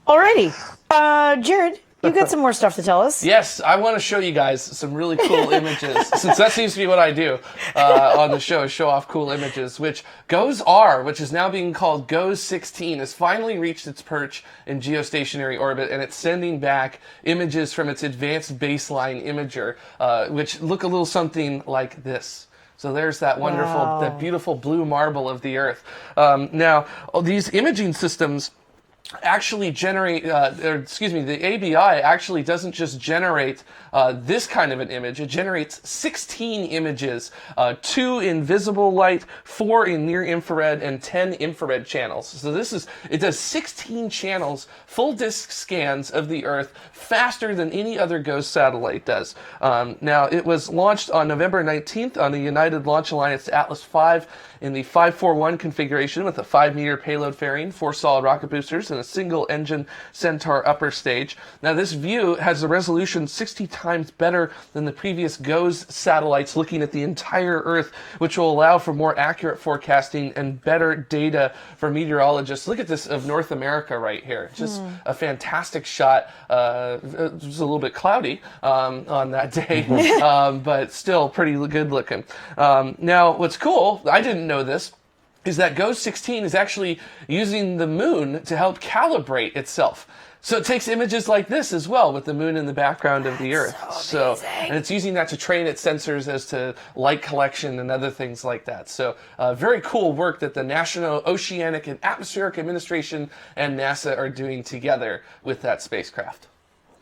Alrighty. Jared, you got some more stuff to tell us. Yes, I want to show you guys some really cool images, since that seems to be what I do on the show, show off cool images, which GOES-R, which is now being called GOES-16, has finally reached its perch in geostationary orbit, and it's sending back images from its advanced baseline imager, which look a little something like this. So there's that wonderful, Wow. that beautiful blue marble of the Earth. Now, these imaging systems actually generate, the ABI actually doesn't just generate this kind of an image. It generates 16 images, 2 in visible light, 4 in near infrared, and 10 infrared channels. So it does 16 channels, full disk scans of the Earth faster than any other GOES satellite does. Now, it was launched on November 19th on the United Launch Alliance Atlas V in the 541 configuration with a 5-meter payload fairing, 4 solid rocket boosters, and a single-engine Centaur upper stage. Now, this view has a resolution 60 times better than the previous GOES satellites looking at the entire Earth, which will allow for more accurate forecasting and better data for meteorologists. Look at this of North America right here. Just a fantastic shot. It was a little bit cloudy on that day, but still pretty good looking. Now, what's cool, I didn't know this, is that GOES-16 is actually using the moon to help calibrate itself. So it takes images like this as well, with the moon in the background of the Earth. So, and it's using that to train its sensors as to light collection and other things like that. So very cool work that the National Oceanic and Atmospheric Administration and NASA are doing together with that spacecraft.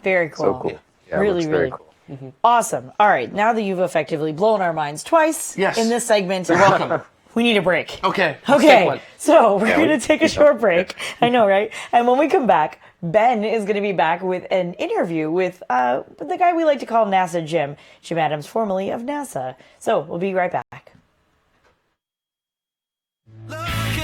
Very cool. So cool. Yeah, Really, looks very really cool. awesome. All right, now that you've effectively blown our minds twice Yes. in this segment, You're welcome. we need a break. Okay. Let's take Okay, one. so we're going to take a short break. I know, right? And when we come back, Ben is going to be back with an interview with the guy we like to call NASA Jim Adams, formerly of NASA. So we'll be right back. Look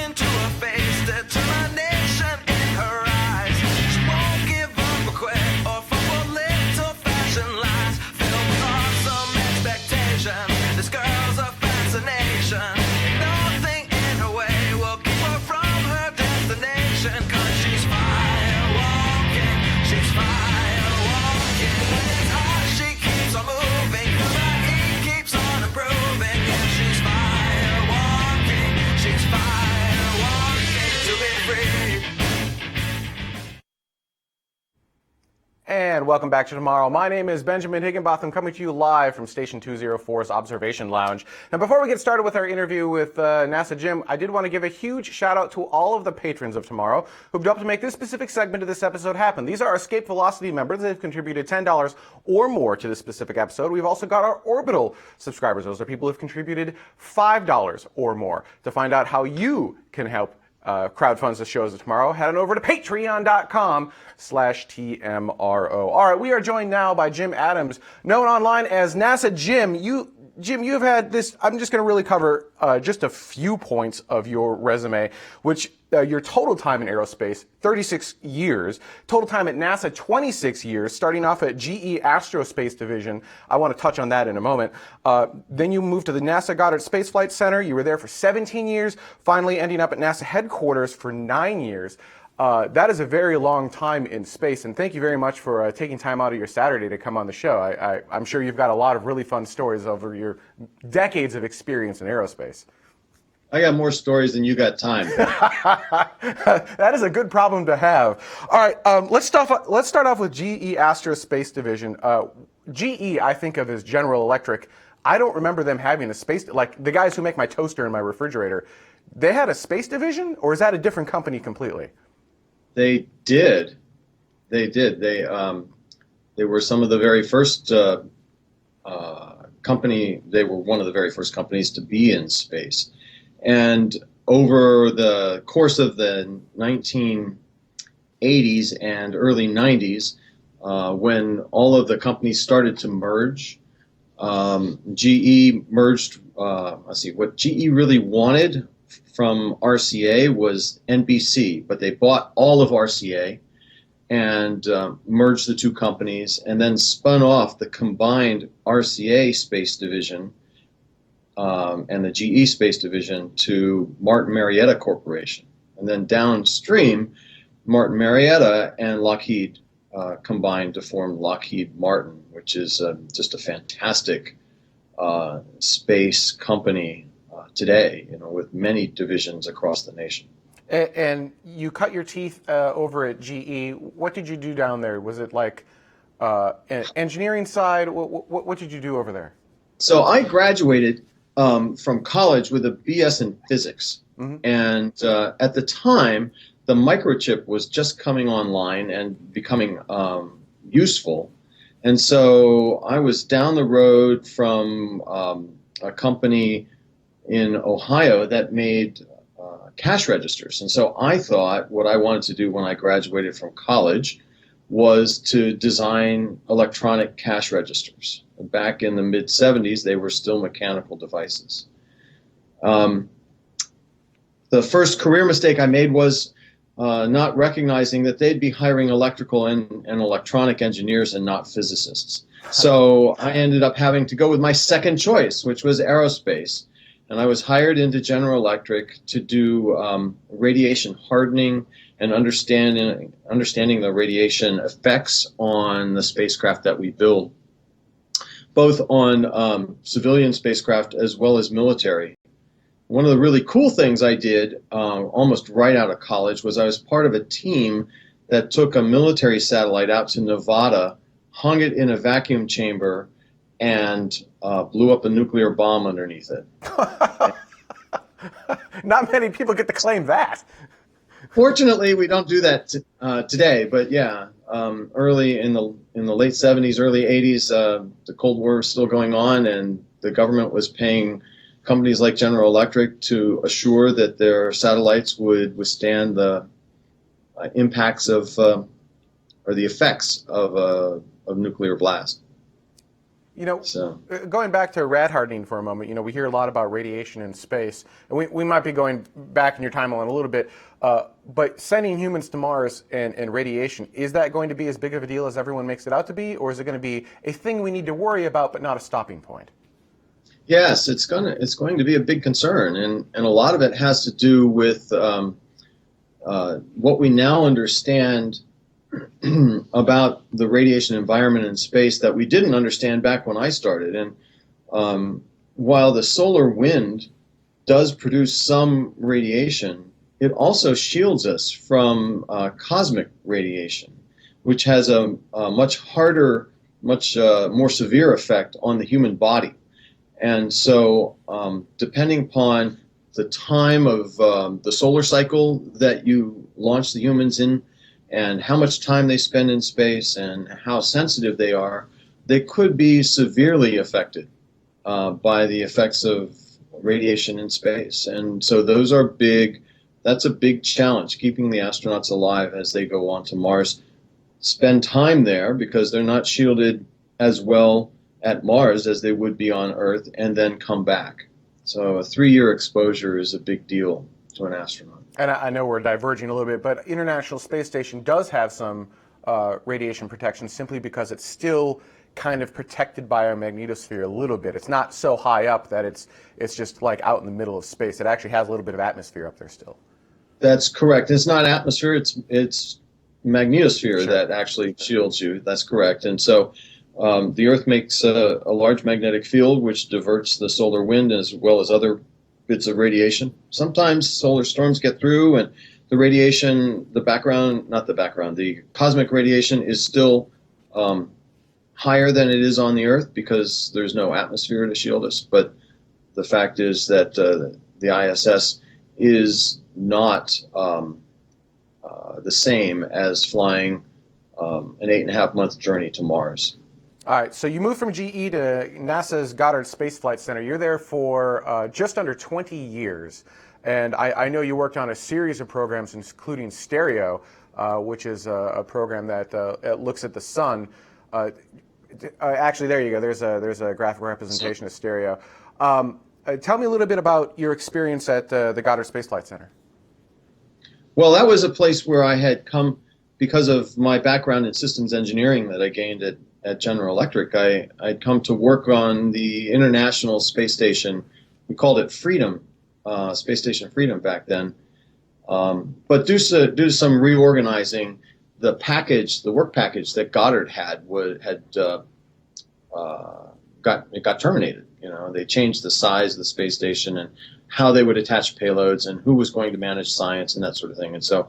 into her face, determination in her eyes. She won't give up or quit or fall for little fashion lies. Filled with awesome expectation, this girl's a fascination. Nothing in her way will keep her from her destination. 'Cause she's fire walking, she's fire walking. It's hard, she keeps on moving, 'cause her heat keeps on improving. Yeah, she's fire walking, she's fire walking to be free. And welcome back to Tomorrow. My name is Benjamin Higginbotham, coming to you live from Station 204's Observation Lounge. Now, before we get started with our interview with NASA Jim, I did want to give a huge shout out to all of the patrons of Tomorrow who've helped to make this specific segment of this episode happen. These are our Escape Velocity members. They've contributed $10 or more to this specific episode. We've also got our Orbital subscribers. Those are people who've contributed $5 or more. To find out how you can help crowdfunds the shows of Tomorrow, head on over to patreon.com/TMRO. All right, we are joined now by Jim Adams, known online as NASA Jim. Jim, you've had this, I'm just going to really cover just a few points of your resume, which your total time in aerospace, 36 years. Total time at NASA, 26 years, starting off at GE Aerospace Division. I want to touch on that in a moment. Then you moved to the NASA Goddard Space Flight Center. You were there for 17 years, finally ending up at NASA headquarters for 9 years. That is a very long time in space, and thank you very much for taking time out of your Saturday to come on the show. I'm sure you've got a lot of really fun stories over your decades of experience in aerospace. I got more stories than you got time. That is a good problem to have. All right, let's start off with GE Aerospace Division. GE, I think of as General Electric. I don't remember them having a space, like the guys who make my toaster and my refrigerator. They had a space division, or is that a different company completely? They did. They were some of the very first company. They were one of the very first companies to be in space. And over the course of the 1980s and early 90s, when all of the companies started to merge, GE merged. What GE really wanted from RCA was NBC, but they bought all of RCA and merged the two companies, and then spun off the combined RCA space division and the GE space division to Martin Marietta Corporation. And then downstream, Martin Marietta and Lockheed combined to form Lockheed Martin, which is just a fantastic space company today, with many divisions across the nation. And you cut your teeth over at GE. What did you do down there? Was it like an engineering side? What did you do over there? So I graduated from college with a BS in physics. And at the time, the microchip was just coming online and becoming useful. And so I was down the road from a company in Ohio that made cash registers. And so I thought what I wanted to do when I graduated from college was to design electronic cash registers. Back in the mid-'70s, they were still mechanical devices. The first career mistake I made was not recognizing that they'd be hiring electrical and electronic engineers and not physicists. So I ended up having to go with my second choice, which was aerospace. And I was hired into General Electric to do radiation hardening and understanding the radiation effects on the spacecraft that we build, both on civilian spacecraft as well as military. One of the really cool things I did almost right out of college was I was part of a team that took a military satellite out to Nevada, hung it in a vacuum chamber, and blew up a nuclear bomb underneath it. Not many people get to claim that. Fortunately, we don't do that today. But yeah, early in the late '70s, early '80s, the Cold War was still going on, and the government was paying companies like General Electric to assure that their satellites would withstand the impacts of or the effects of nuclear blast. Going back to rad hardening for a moment, we hear a lot about radiation in space, and we might be going back in your timeline a little bit, but sending humans to Mars and radiation, is that going to be as big of a deal as everyone makes it out to be, or is it going to be a thing we need to worry about but not a stopping point? Yes, it's going to be a big concern, and a lot of it has to do with what we now understand about the radiation environment in space that we didn't understand back when I started. And while the solar wind does produce some radiation, it also shields us from cosmic radiation, which has a much harder, much more severe effect on the human body. And so depending upon the time of the solar cycle that you launch the humans in, and how much time they spend in space and how sensitive they are, they could be severely affected by the effects of radiation in space. And so that's a big challenge, keeping the astronauts alive as they go on to Mars, spend time there because they're not shielded as well at Mars as they would be on Earth, and then come back. So a 3-year exposure is a big deal to an astronaut. And I know we're diverging a little bit, but International Space Station does have some radiation protection simply because it's still kind of protected by our magnetosphere a little bit. It's not so high up that it's just like out in the middle of space. It actually has a little bit of atmosphere up there still. That's correct. It's not atmosphere, it's magnetosphere that actually shields you. That's correct. And so the Earth makes a large magnetic field which diverts the solar wind as well as other bits of radiation. Sometimes solar storms get through and the radiation, the cosmic radiation is still higher than it is on the Earth because there's no atmosphere to shield us. But the fact is that the ISS is not the same as flying an 8.5-month journey to Mars. All right, so you moved from GE to NASA's Goddard Space Flight Center. You're there for just under 20 years. And I know you worked on a series of programs, including Stereo, which is a program that looks at the sun. Actually, there you go. There's a graphic representation of Stereo. Tell me a little bit about your experience at the Goddard Space Flight Center. Well, that was a place where I had come because of my background in systems engineering that I gained at General Electric. I'd come to work on the International Space Station. We called it Freedom, Space Station Freedom back then. But due to some reorganizing, the work package that Goddard had got terminated. They changed the size of the space station and how they would attach payloads and who was going to manage science and that sort of thing. And so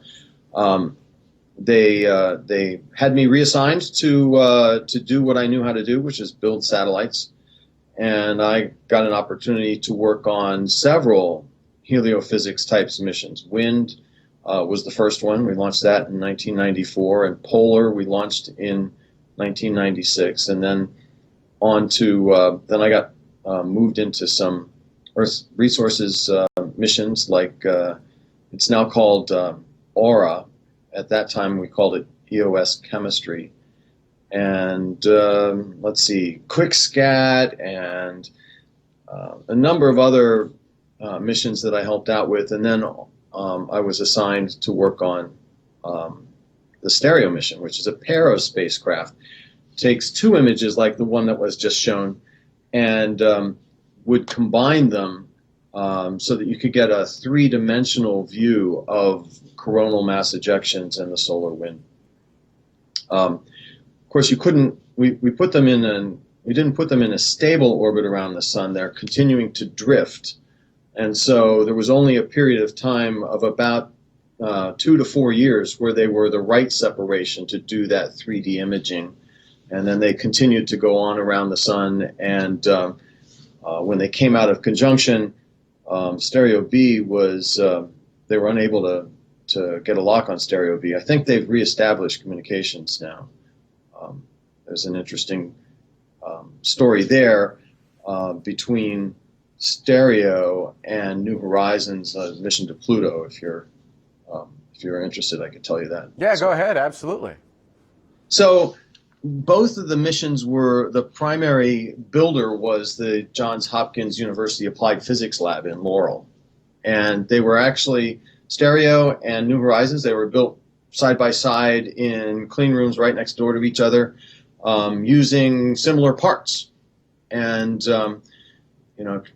they had me reassigned to do what I knew how to do, which is build satellites. And I got an opportunity to work on several heliophysics types missions. Wind was the first one. We launched that in 1994, and Polar we launched in 1996, and then then I got moved into some Earth resources missions, like it's now called Aura. At that time, we called it EOS Chemistry, and QuickScat, and a number of other missions that I helped out with, and then I was assigned to work on the Stereo mission, which is a pair of spacecraft. Takes two images like the one that was just shown, and would combine them so that you could get a three-dimensional view of coronal mass ejections and the solar wind. Of course, you couldn't. We put them in we didn't put them in a stable orbit around the sun. They're continuing to drift, and so there was only a period of time of about 2 to 4 years where they were the right separation to do that 3D imaging. And then they continued to go on around the sun, and when they came out of conjunction, Stereo B was, they were unable to get a lock on Stereo B. I think they've reestablished communications now. There's an interesting story there between Stereo and New Horizons' mission to Pluto. If you're interested, I could tell you that. Yeah, go ahead, absolutely. So both of the missions the primary builder was the Johns Hopkins University Applied Physics Lab in Laurel. And they were actually, Stereo and New Horizons, they were built side by side in clean rooms right next door to each other, using similar parts. And,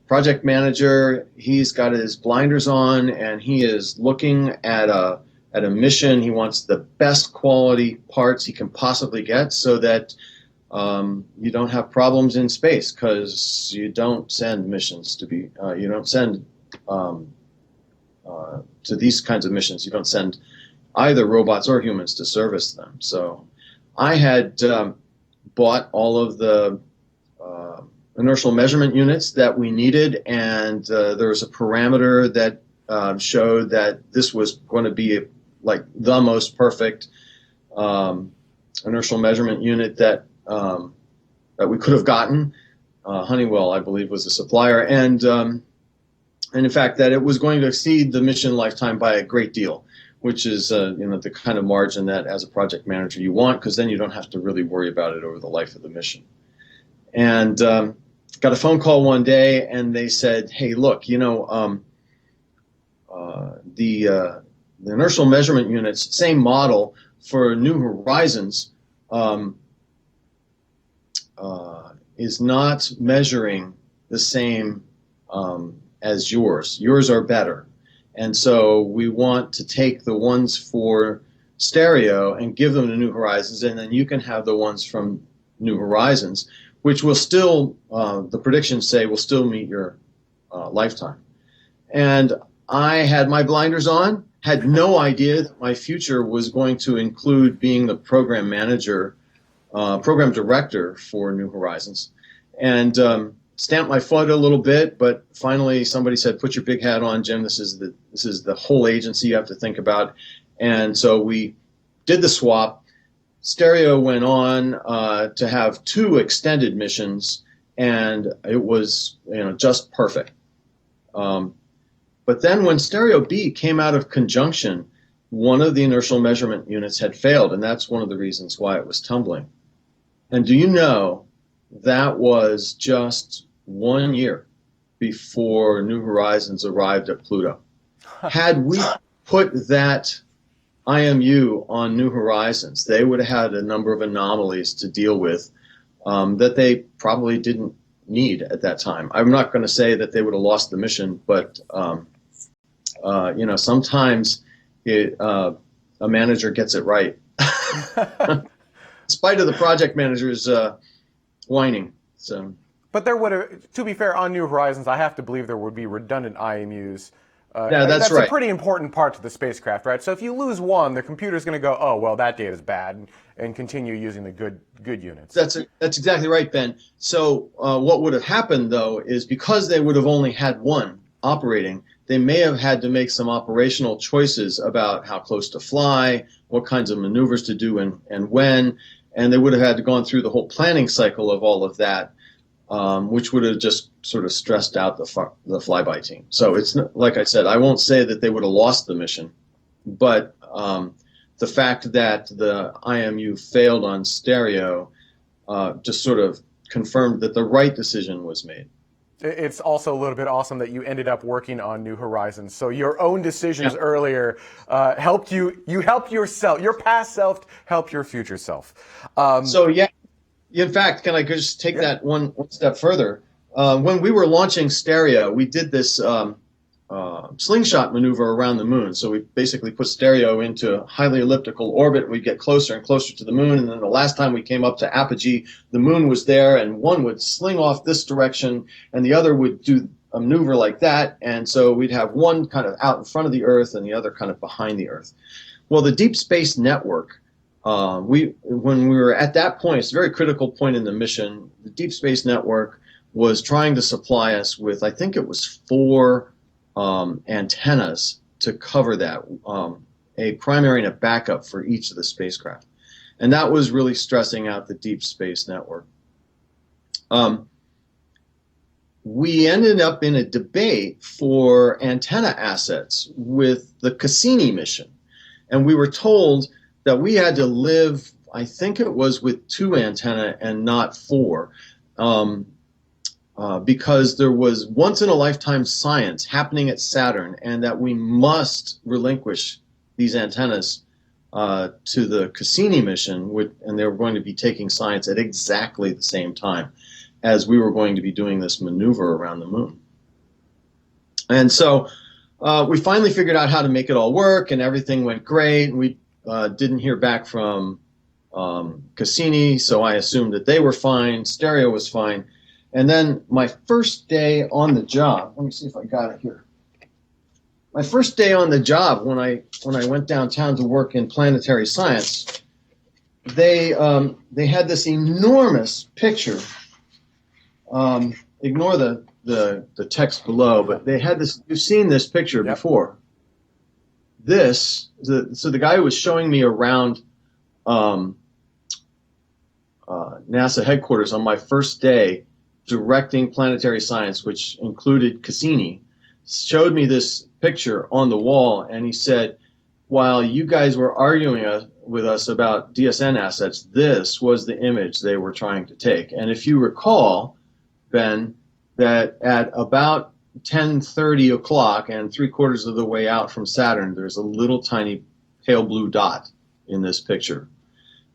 project manager, he's got his blinders on and he is looking at a mission. He wants the best quality parts he can possibly get so that you don't have problems in space, because you don't send missions you don't send to these kinds of missions, you don't send either robots or humans to service them. So I had bought all of the inertial measurement units that we needed, and there was a parameter that showed that this was going to be like the most perfect inertial measurement unit that we could have gotten. Honeywell, I believe, was the supplier, and in fact that it was going to exceed the mission lifetime by a great deal, which is the kind of margin that as a project manager you want, because then you don't have to really worry about it over the life of the mission. And got a phone call one day, and they said, "Hey, look, the inertial measurement units, same model for New Horizons, is not measuring the same as yours. Yours are better. And so we want to take the ones for Stereo and give them to New Horizons, and then you can have the ones from New Horizons, which will still, the predictions say, will still meet your lifetime." And I had my blinders on, had no idea that my future was going to include being the program manager, program director for New Horizons, and stamped my foot a little bit. But finally, somebody said, "Put your big hat on, Jim. This is the whole agency you have to think about." And so we did the swap. Stereo went on to have 2 extended missions, and it was just perfect. But then when Stereo B came out of conjunction, one of the inertial measurement units had failed, and that's one of the reasons why it was tumbling. And do you know that was just 1 year before New Horizons arrived at Pluto. Had we put that IMU on New Horizons, they would have had a number of anomalies to deal with that they probably didn't need at that time. I'm not going to say that they would have lost the mission, but sometimes a manager gets it right, in spite of the project manager's whining. So, but there would have, to be fair, on New Horizons, I have to believe there would be redundant IMUs. Yeah, that's right. A pretty important part to the spacecraft, right? So if you lose one, the computer's going to go, oh, well, that data's bad, and continue using the good units. That's exactly right, Ben. So what would have happened, though, is because they would have only had one operating, they may have had to make some operational choices about how close to fly, what kinds of maneuvers to do and when, and they would have had to gone through the whole planning cycle of all of that, which would have just sort of stressed out the flyby team. So it's not, like I said, I won't say that they would have lost the mission, but the fact that the IMU failed on stereo just sort of confirmed that the right decision was made. It's also a little bit awesome that you ended up working on New Horizons. So your own decisions earlier helped you. You helped yourself. Your past self helped your future self. So yeah. In fact, can I just take that one step further? When we were launching stereo, we did this slingshot maneuver around the moon. So we basically put stereo into a highly elliptical orbit. We'd get closer and closer to the moon. And then the last time we came up to apogee, the moon was there, and one would sling off this direction, and the other would do a maneuver like that. And so we'd have one kind of out in front of the Earth and the other kind of behind the Earth. Well, the Deep Space Network, when we were at that point, it's a very critical point in the mission, the Deep Space Network was trying to supply us with, I think it was 4 antennas to cover that, a primary and a backup for each of the spacecraft. And that was really stressing out the Deep Space Network. We ended up in a debate for antenna assets with the Cassini mission. And we were told that we had to live, I think it was with 2 antennae and not 4, because there was once-in-a-lifetime science happening at Saturn, and that we must relinquish these antennas to the Cassini mission, and they were going to be taking science at exactly the same time as we were going to be doing this maneuver around the moon. And so we finally figured out how to make it all work, and everything went great. We didn't hear back from Cassini, so I assumed that they were fine, stereo was fine. And then my first day on the job, let me see if I got it here. My first day on the job, when I went downtown to work in planetary science, they had this enormous picture. Ignore the text below, but they had this. You've seen this picture before. So the guy who was showing me around NASA headquarters on my first day directing planetary science, which included Cassini, showed me this picture on the wall, and he said, while you guys were arguing with us about DSN assets, this was the image they were trying to take. And if you recall, Ben, that at about 10:30 o'clock and 3/4 of the way out from Saturn, there's a little tiny pale blue dot in this picture.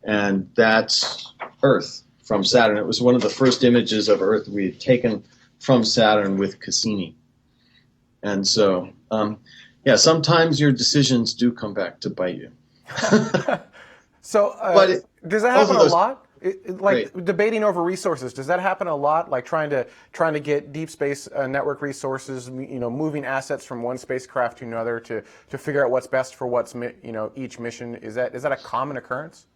And that's Earth from Saturn. It was one of the first images of Earth we had taken from Saturn with Cassini. And so, sometimes your decisions do come back to bite you. So, does that happen a lot? Debating over resources, does that happen a lot? Like trying to get deep space network resources, moving assets from one spacecraft to another to figure out what's best for each mission. Is that a common occurrence?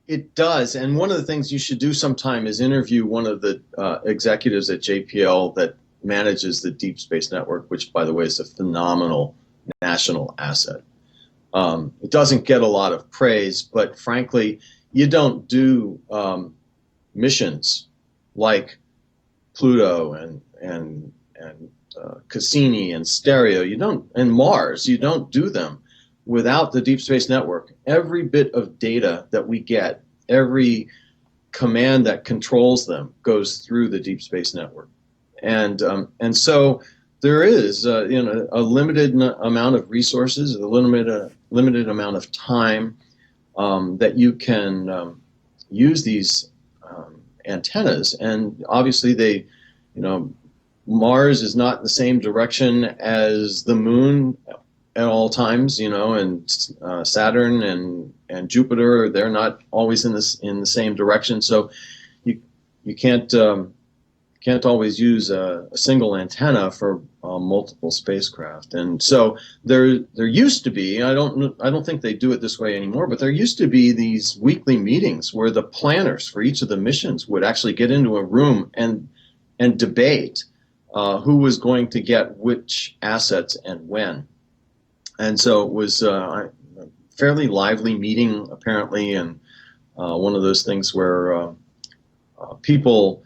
It does, and one of the things you should do sometime is interview one of the executives at JPL that manages the Deep Space Network, which, by the way, is a phenomenal national asset. It doesn't get a lot of praise, but frankly, you don't do missions like Pluto and Cassini and Stereo. You don't, and Mars. You don't do them without the Deep Space Network. Every bit of data that we get, every command that controls them, goes through the Deep Space Network. And so there is a limited amount of resources, a limited amount of time that you can use these antennas, and obviously Mars is not in the same direction as the moon at all times, and Saturn and Jupiter, they're not always in the same direction. So you can't always use a single antenna for multiple spacecraft. And so there used to be, I don't think they do it this way anymore, but there used to be these weekly meetings where the planners for each of the missions would actually get into a room and debate who was going to get which assets and when. And so it was a fairly lively meeting, apparently, and one of those things where people,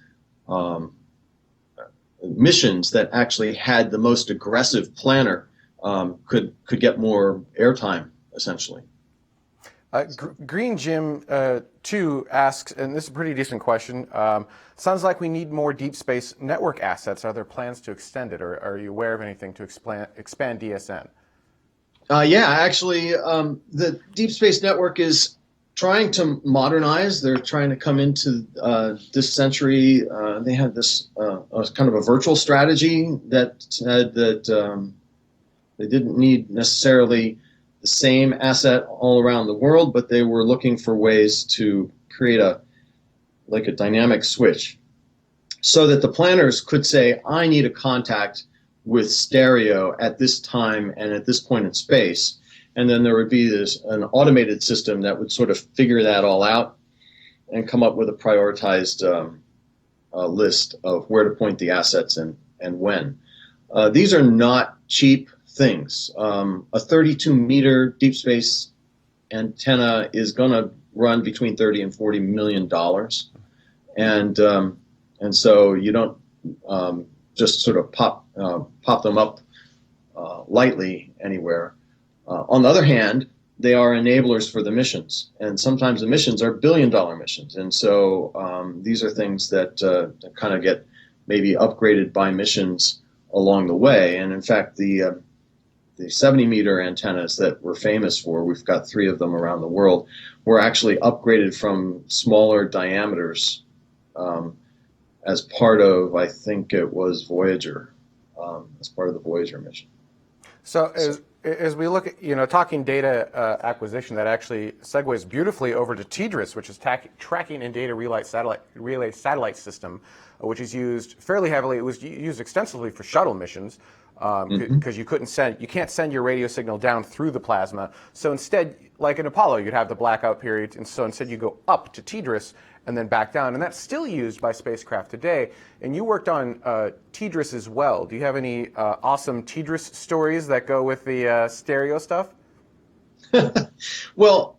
missions that actually had the most aggressive planner could get more airtime, essentially. Green Jim 2 asks, and this is a pretty decent question, sounds like we need more deep space network assets. Are there plans to extend it, or are you aware of anything to expand DSN? Yeah, actually, the Deep Space Network is trying to modernize. They're trying to come into this century. They had this kind of a virtual strategy that said that they didn't need necessarily the same asset all around the world, but they were looking for ways to create a dynamic switch so that the planners could say, I need a contact with stereo at this time and at this point in space. And then there would be an automated system that would sort of figure that all out and come up with a prioritized list of where to point the assets and when. These are not cheap things. A 32-meter deep space antenna is going to run between $30 and $40 million, and so you don't just sort of pop them up lightly anywhere. On the other hand, they are enablers for the missions, and sometimes the missions are billion-dollar missions, and so these are things that kind of get maybe upgraded by missions along the way. And in fact, the 70-meter antennas that we're famous for, we've got 3 of them around the world, were actually upgraded from smaller diameters as part of, I think it was Voyager, as part of the Voyager mission. So as we look at, talking data acquisition, that actually segues beautifully over to TDRS, which is Tracking and Data Relay Satellite System, which is used fairly heavily. It was used extensively for shuttle missions because you can't send your radio signal down through the plasma. So instead, like in Apollo, you'd have the blackout period, and so instead you go up to TDRS and then back down, and that's still used by spacecraft today. And you worked on TDRS as well. Do you have any awesome TDRS stories that go with the stereo stuff? Well,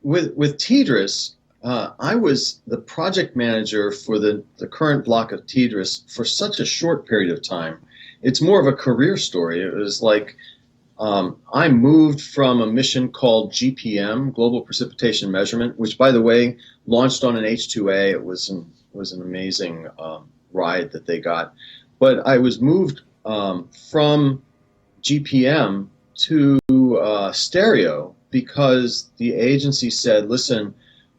with TDRS, I was the project manager for the current block of TDRS for such a short period of time. It's more of a career story. It was like I moved from a mission called GPM, Global Precipitation Measurement, which, by the way, launched on an H-2A. It was an amazing ride that they got. But I was moved from GPM to stereo because the agency said, listen,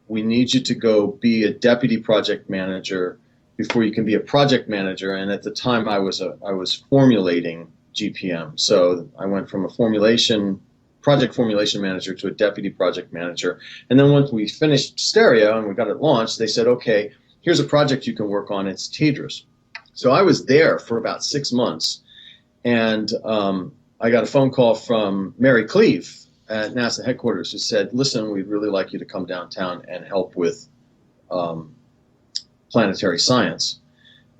we need you to go be a deputy project manager before you can be a project manager. And at the time I was formulating GPM. So I went from a project formulation manager to a deputy project manager. And then once we finished stereo and we got it launched, they said, okay, here's a project you can work on. It's TDRS. So I was there for about 6 months. And I got a phone call from Mary Cleave at NASA headquarters who said, listen, we'd really like you to come downtown and help with planetary science.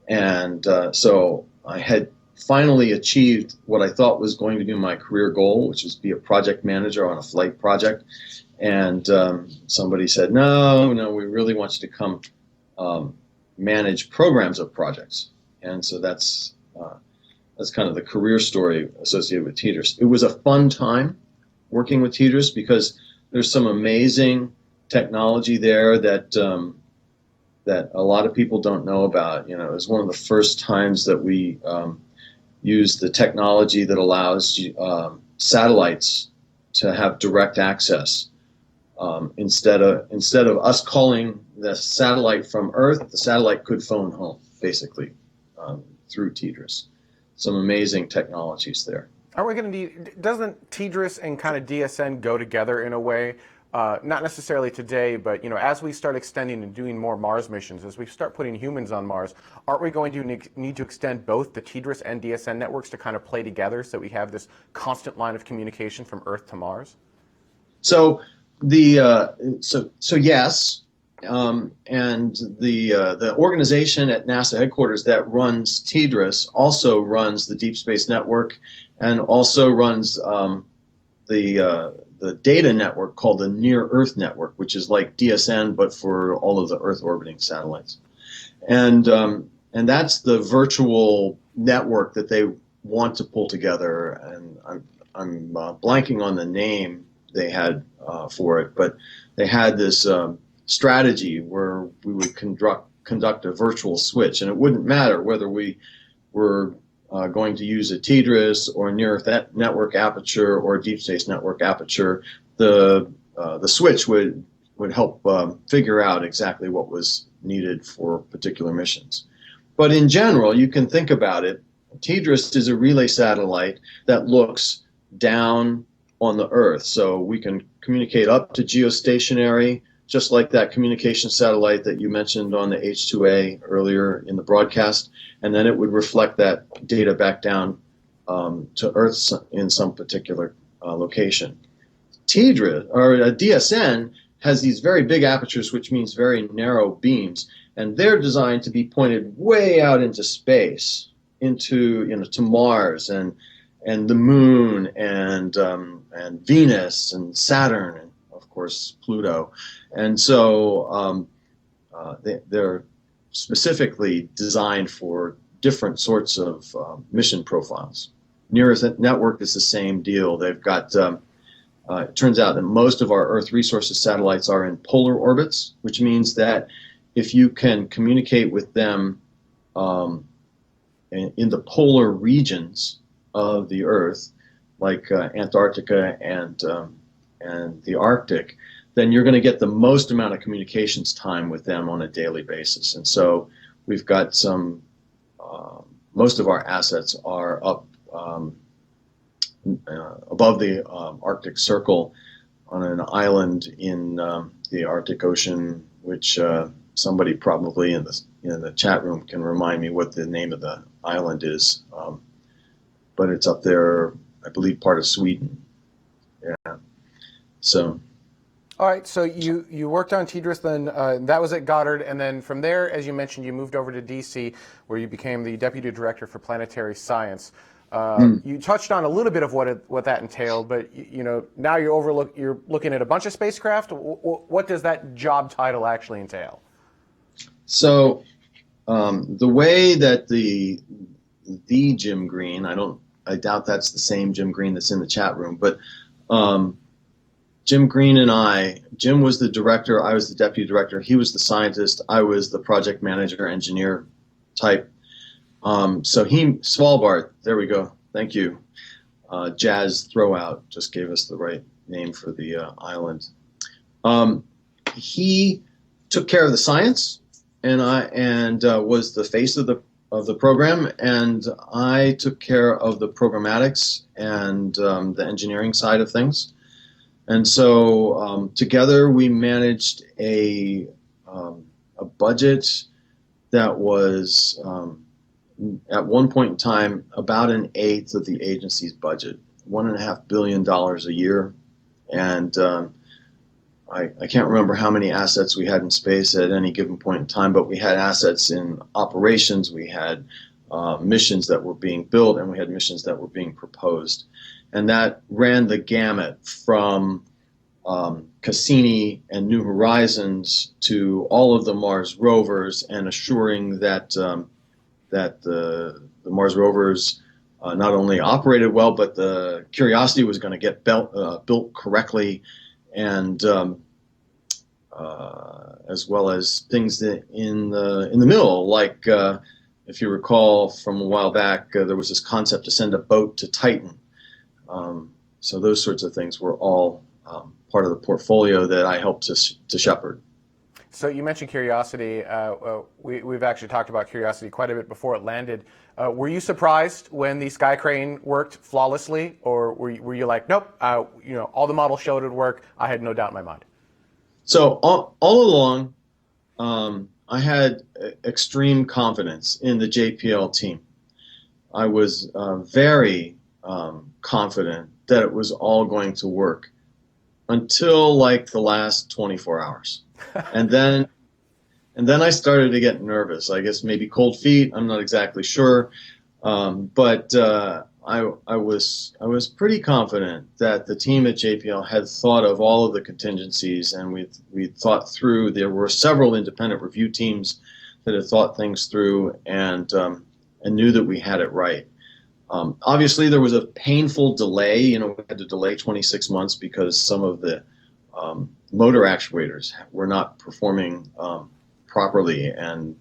And so I had finally achieved what I thought was going to be my career goal, which was be a project manager on a flight project. And somebody said, no, we really want you to come manage programs of projects. And so that's kind of the career story associated with TDRS. It was a fun time working with TDRS because there's some amazing technology there that that a lot of people don't know about. It was one of the first times that we used the technology that allows satellites to have direct access. Instead of us calling the satellite from Earth, the satellite could phone home, basically, through TDRS. Some amazing technologies there. Are we going to need? Doesn't TDRS and kind of DSN go together in a way? Not necessarily today, but as we start extending and doing more Mars missions, as we start putting humans on Mars, aren't we going to need to extend both the TDRS and DSN networks to kind of play together so we have this constant line of communication from Earth to Mars? So yes, and the organization at NASA headquarters that runs TDRS also runs the Deep Space Network, and also runs the data network called the Near Earth Network, which is like DSN but for all of the Earth orbiting satellites, and that's the virtual network that they want to pull together. And I'm blanking on the name they had for it, but they had this strategy where we would conduct a virtual switch, and it wouldn't matter whether we were going to use a TDRS or Near Earth Network aperture or Deep Space Network aperture. The switch would help figure out exactly what was needed for particular missions. But in general, you can think about it. TDRS is a relay satellite that looks down on the Earth, so we can communicate up to geostationary, just like that communication satellite that you mentioned on the H2A earlier in the broadcast, and then it would reflect that data back down to Earth in some particular location. TDRS, or DSN, has these very big apertures, which means very narrow beams, and they're designed to be pointed way out into space, into to Mars and the Moon and Venus and Saturn and of course Pluto, and so they're specifically designed for different sorts of mission profiles. Near Earth Network is the same deal. They've got it turns out that most of our Earth resources satellites are in polar orbits, which means that if you can communicate with them in the polar regions of the Earth, like Antarctica and the Arctic, then you're going to get the most amount of communications time with them on a daily basis. And so we've got some, most of our assets are up above the Arctic Circle on an island in the Arctic Ocean, which somebody probably in the chat room can remind me what the name of the island is. But it's up there, I believe, part of Sweden. Yeah. So. All right. So you worked on TDRS, then that was at Goddard, and then from there, as you mentioned, you moved over to DC, where you became the deputy director for planetary science. You touched on a little bit of what that entailed, but now you're looking at a bunch of spacecraft. What does that job title actually entail? So the way that the Jim Green, I doubt that's the same Jim Green that's in the chat room, but Jim Green and Jim was the director, I was the deputy director, he was the scientist, I was the project manager, engineer type. So Svalbard, there we go, thank you. Jazz Throwout just gave us the right name for the island. He took care of the science and was the face of the program, and I took care of the programmatics and the engineering side of things. And so together we managed a budget that was at one point in time about an eighth of the agency's budget, $1.5 billion a year. And I can't remember how many assets we had in space at any given point in time, but we had assets in operations, we had missions that were being built, and we had missions that were being proposed. And that ran the gamut from Cassini and New Horizons to all of the Mars rovers, and assuring that the Mars rovers not only operated well, but the Curiosity was going to get built correctly, and as well as things that in the middle, like if you recall from a while back, there was this concept to send a boat to Titan. So those sorts of things were all part of the portfolio that I helped to shepherd. So you mentioned Curiosity. We've actually talked about Curiosity quite a bit before it landed. Were you surprised when the sky crane worked flawlessly, or were you like, nope, all the models showed it would work. I had no doubt in my mind. So all along, I had extreme confidence in the JPL team. I was very confident that it was all going to work until like the last 24 hours. And then I started to get nervous. I guess maybe cold feet. I'm not exactly sure. But I was pretty confident that the team at JPL had thought of all of the contingencies, and we thought through. There were several independent review teams that had thought things through and knew that we had it right. Obviously, there was a painful delay. We had to delay 26 months because some of the motor actuators were not performing properly, and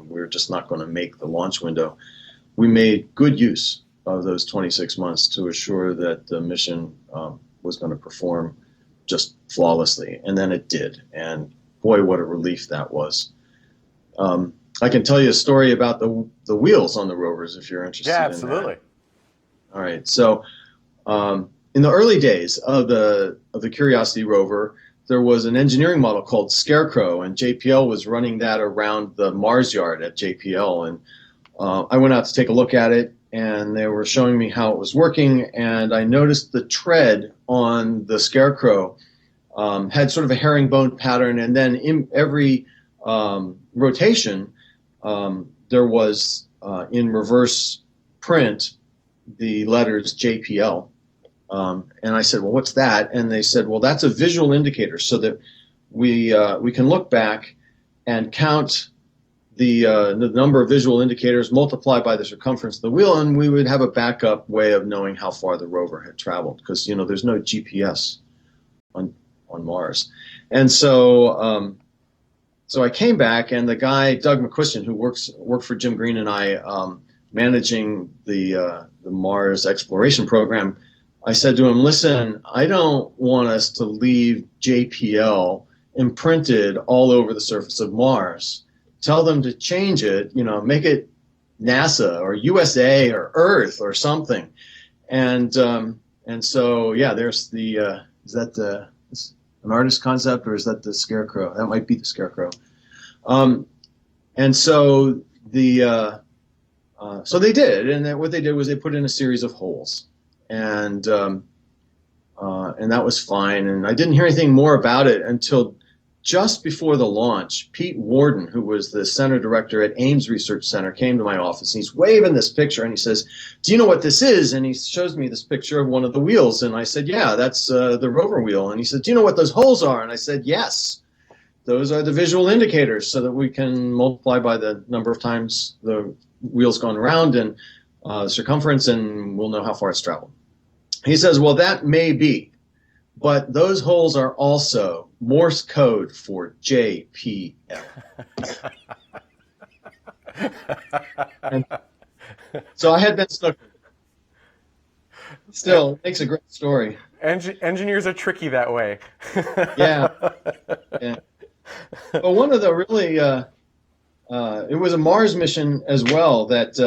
we were just not going to make the launch window. We made good use of those 26 months to assure that the mission was going to perform just flawlessly, and then it did. And boy, what a relief that was. I can tell you a story about the wheels on the rovers if you're interested. Yeah, absolutely. In that. All right. So in the early days of the Curiosity rover, there was an engineering model called Scarecrow, and JPL was running that around the Mars yard at JPL. And I went out to take a look at it, and they were showing me how it was working, and I noticed the tread on the Scarecrow had sort of a herringbone pattern, and then in every rotation, there was in reverse print the letters JPL. And I said, well, what's that? And they said, well, that's a visual indicator so that we can look back and count the number of visual indicators multiplied by the circumference of the wheel, and we would have a backup way of knowing how far the rover had traveled, because there's no GPS on Mars. And so so I came back, and the guy Doug McQuiston, who worked for Jim Green and I, managing the Mars exploration program, I said to him, listen, I don't want us to leave JPL imprinted all over the surface of Mars. Tell them to change it, make it NASA or USA or Earth or something. And so, yeah, there's the, is that an artist concept, or is that the Scarecrow? That might be the Scarecrow. And so so they did, and what they did was they put in a series of holes, and that was fine. And I didn't hear anything more about it until just before the launch. Pete Warden, who was the center director at Ames Research Center, came to my office, and he's waving this picture, and he says, do you know what this is? And he shows me this picture of one of the wheels, and I said, yeah, that's the rover wheel. And he said, do you know what those holes are? And I said, yes, those are the visual indicators, so that we can multiply by the number of times the wheel's gone around and circumference, and we'll know how far it's traveled. He says, well, that may be, but those holes are also Morse code for JPL. And so I had been stuck. Still, it makes a great story. Engineers are tricky that way. Yeah. But one of the really, it was a Mars mission as well that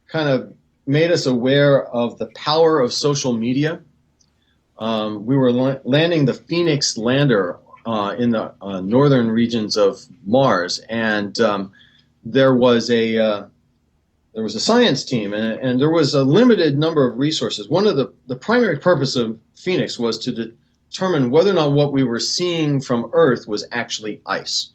kind of made us aware of the power of social media. We were landing the Phoenix lander in the northern regions of Mars, and there was a science team, and there was a limited number of resources. One of the primary purpose of Phoenix was to determine whether or not what we were seeing from Earth was actually ice.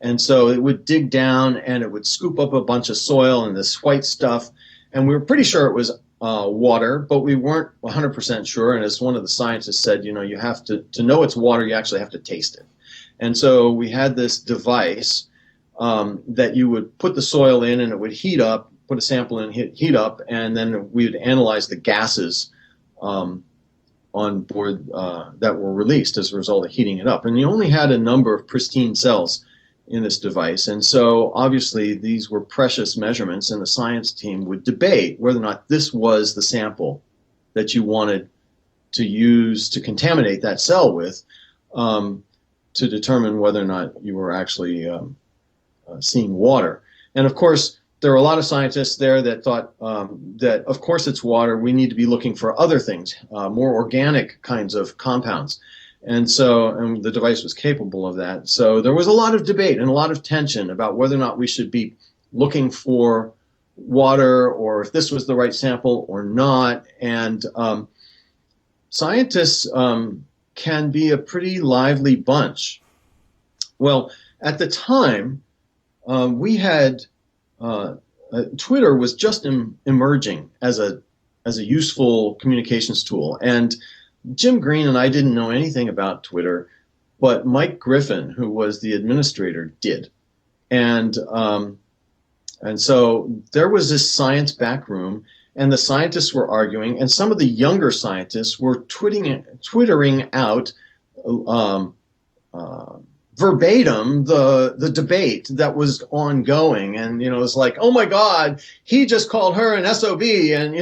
And so it would dig down, and it would scoop up a bunch of soil and this white stuff, and we were pretty sure it was water, but we weren't 100% sure. And as one of the scientists said, you have to know it's water, you actually have to taste it. And so we had this device that you would put the soil in, and it would heat up, put a sample in, heat up, and then we would analyze the gases on on board that were released as a result of heating it up. And you only had a number of pristine cells in this device. And so obviously these were precious measurements, and the science team would debate whether or not this was the sample that you wanted to use to contaminate that cell with, to determine whether or not you were actually seeing water. And of course, there were a lot of scientists there that thought that, of course, it's water. We need to be looking for other things, more organic kinds of compounds. And the device was capable of that. So there was a lot of debate and a lot of tension about whether or not we should be looking for water, or if this was the right sample or not. And scientists can be a pretty lively bunch. Well, at the time, we had Twitter was just emerging as a useful communications tool, and Jim Green and I didn't know anything about Twitter, but Mike Griffin, who was the administrator, did. And so there was this science back room, and the scientists were arguing, and some of the younger scientists were twittering out verbatim the debate that was ongoing. And it's like, oh my God, he just called her an SOB, and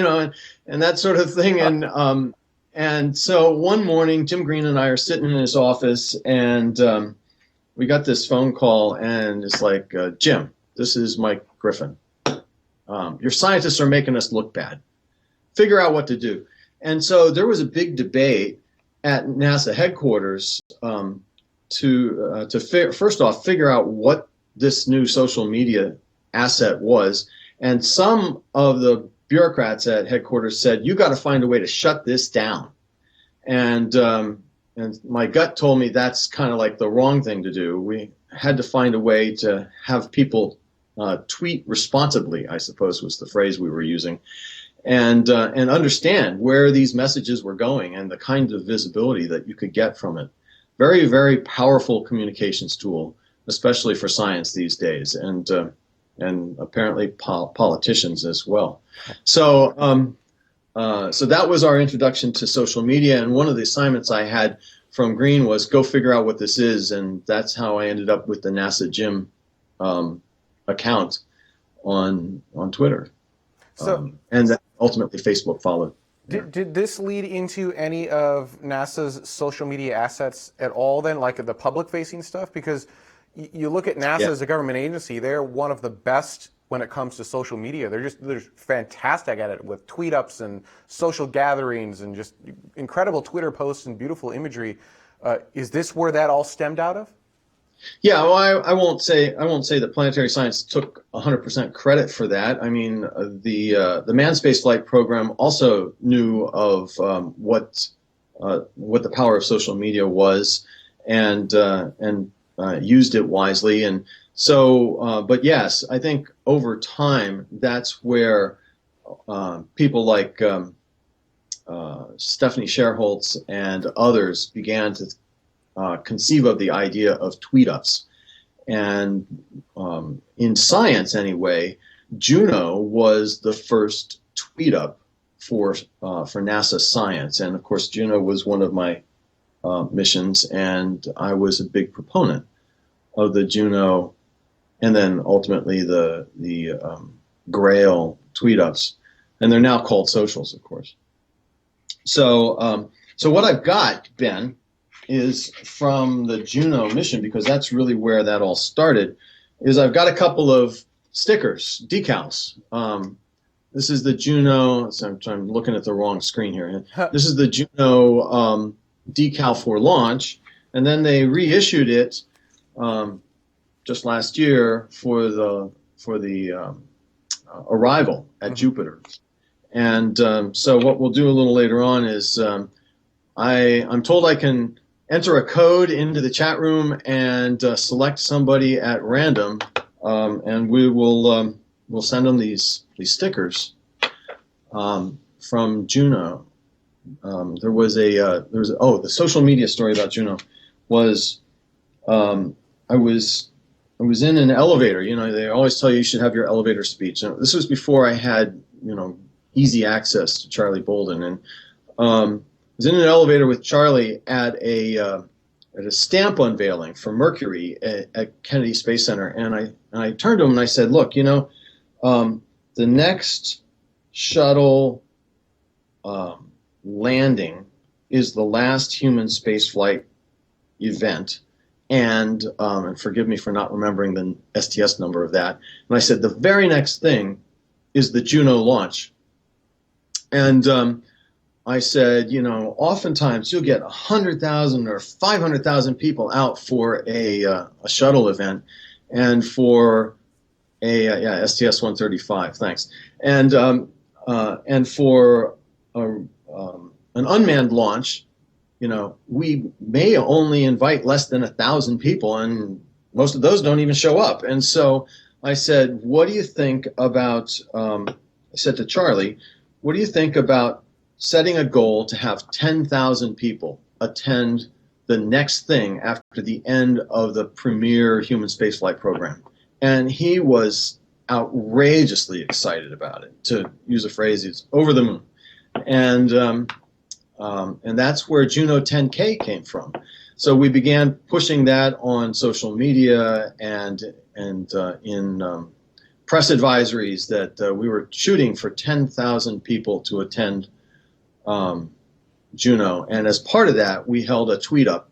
and that sort of thing. And so one morning, Jim Green and I are sitting in his office, and we got this phone call, and it's like, Jim, this is Mike Griffin. Your scientists are making us look bad. Figure out what to do. And so there was a big debate at NASA headquarters to first off figure out what this new social media asset was. And some of the bureaucrats at headquarters said, you got to find a way to shut this down. And my gut told me that's kind of like the wrong thing to do. We had to find a way to have people tweet responsibly, I suppose was the phrase we were using, and understand where these messages were going and the kind of visibility that you could get from it. Very, very powerful communications tool, especially for science these days, and apparently politicians as well. So that was our introduction to social media, and one of the assignments I had from Green was go figure out what this is, and that's how I ended up with the NASA Jim account on Twitter. And then ultimately Facebook followed. Did this lead into any of NASA's social media assets at all then, like the public-facing stuff? Because you look at NASA as a government agency, they're one of the best when it comes to social media. They're fantastic at it with tweet-ups and social gatherings and just incredible Twitter posts and beautiful imagery. Is this where that all stemmed out of? Yeah, well, I won't say that Planetary Science took 100% credit for that. I mean, the manned spaceflight program also knew of what the power of social media was, and used it wisely. And so, but yes, I think over time that's where people like Stephanie Sherholtz and others began to conceive of the idea of tweet-ups. And in science anyway, Juno was the first tweet-up for NASA science. And of course, Juno was one of my missions, and I was a big proponent of the Juno, and then ultimately the Grail tweet-ups. And they're now called socials, of course. So what I've got, Ben, is from the Juno mission, because that's really where that all started, is I've got a couple of stickers, decals. This is the Juno, so I'm looking at the wrong screen here. This is the Juno decal for launch, and then they reissued it just last year for the arrival at Jupiter. And so what we'll do a little later on is I'm told I can enter a code into the chat room and select somebody at random, and we'll send them these stickers from Juno. There was the social media story about Juno was I was in an elevator. They always tell you should have your elevator speech. This was before I had easy access to Charlie Bolden, and I was in an elevator with Charlie at a stamp unveiling for Mercury at Kennedy Space Center, and I turned to him and I said, "Look, the next shuttle landing is the last human spaceflight event, and forgive me for not remembering the STS number of that." And I said, "The very next thing is the Juno launch." And I said, oftentimes you'll get 100,000 or 500,000 people out for a shuttle event, and for STS 135, thanks, and for an unmanned launch, we may only invite less than 1,000 people, and most of those don't even show up. And so I said, "What do you think about?" I said to Charlie, "What do you think about setting a goal to have 10,000 people attend the next thing after the end of the premier human spaceflight program?" And he was outrageously excited about it. To use a phrase, he's over the moon. And that's where Juno 10K came from. So we began pushing that on social media and in press advisories that we were shooting for 10,000 people to attend Juno. And as part of that, we held a tweet up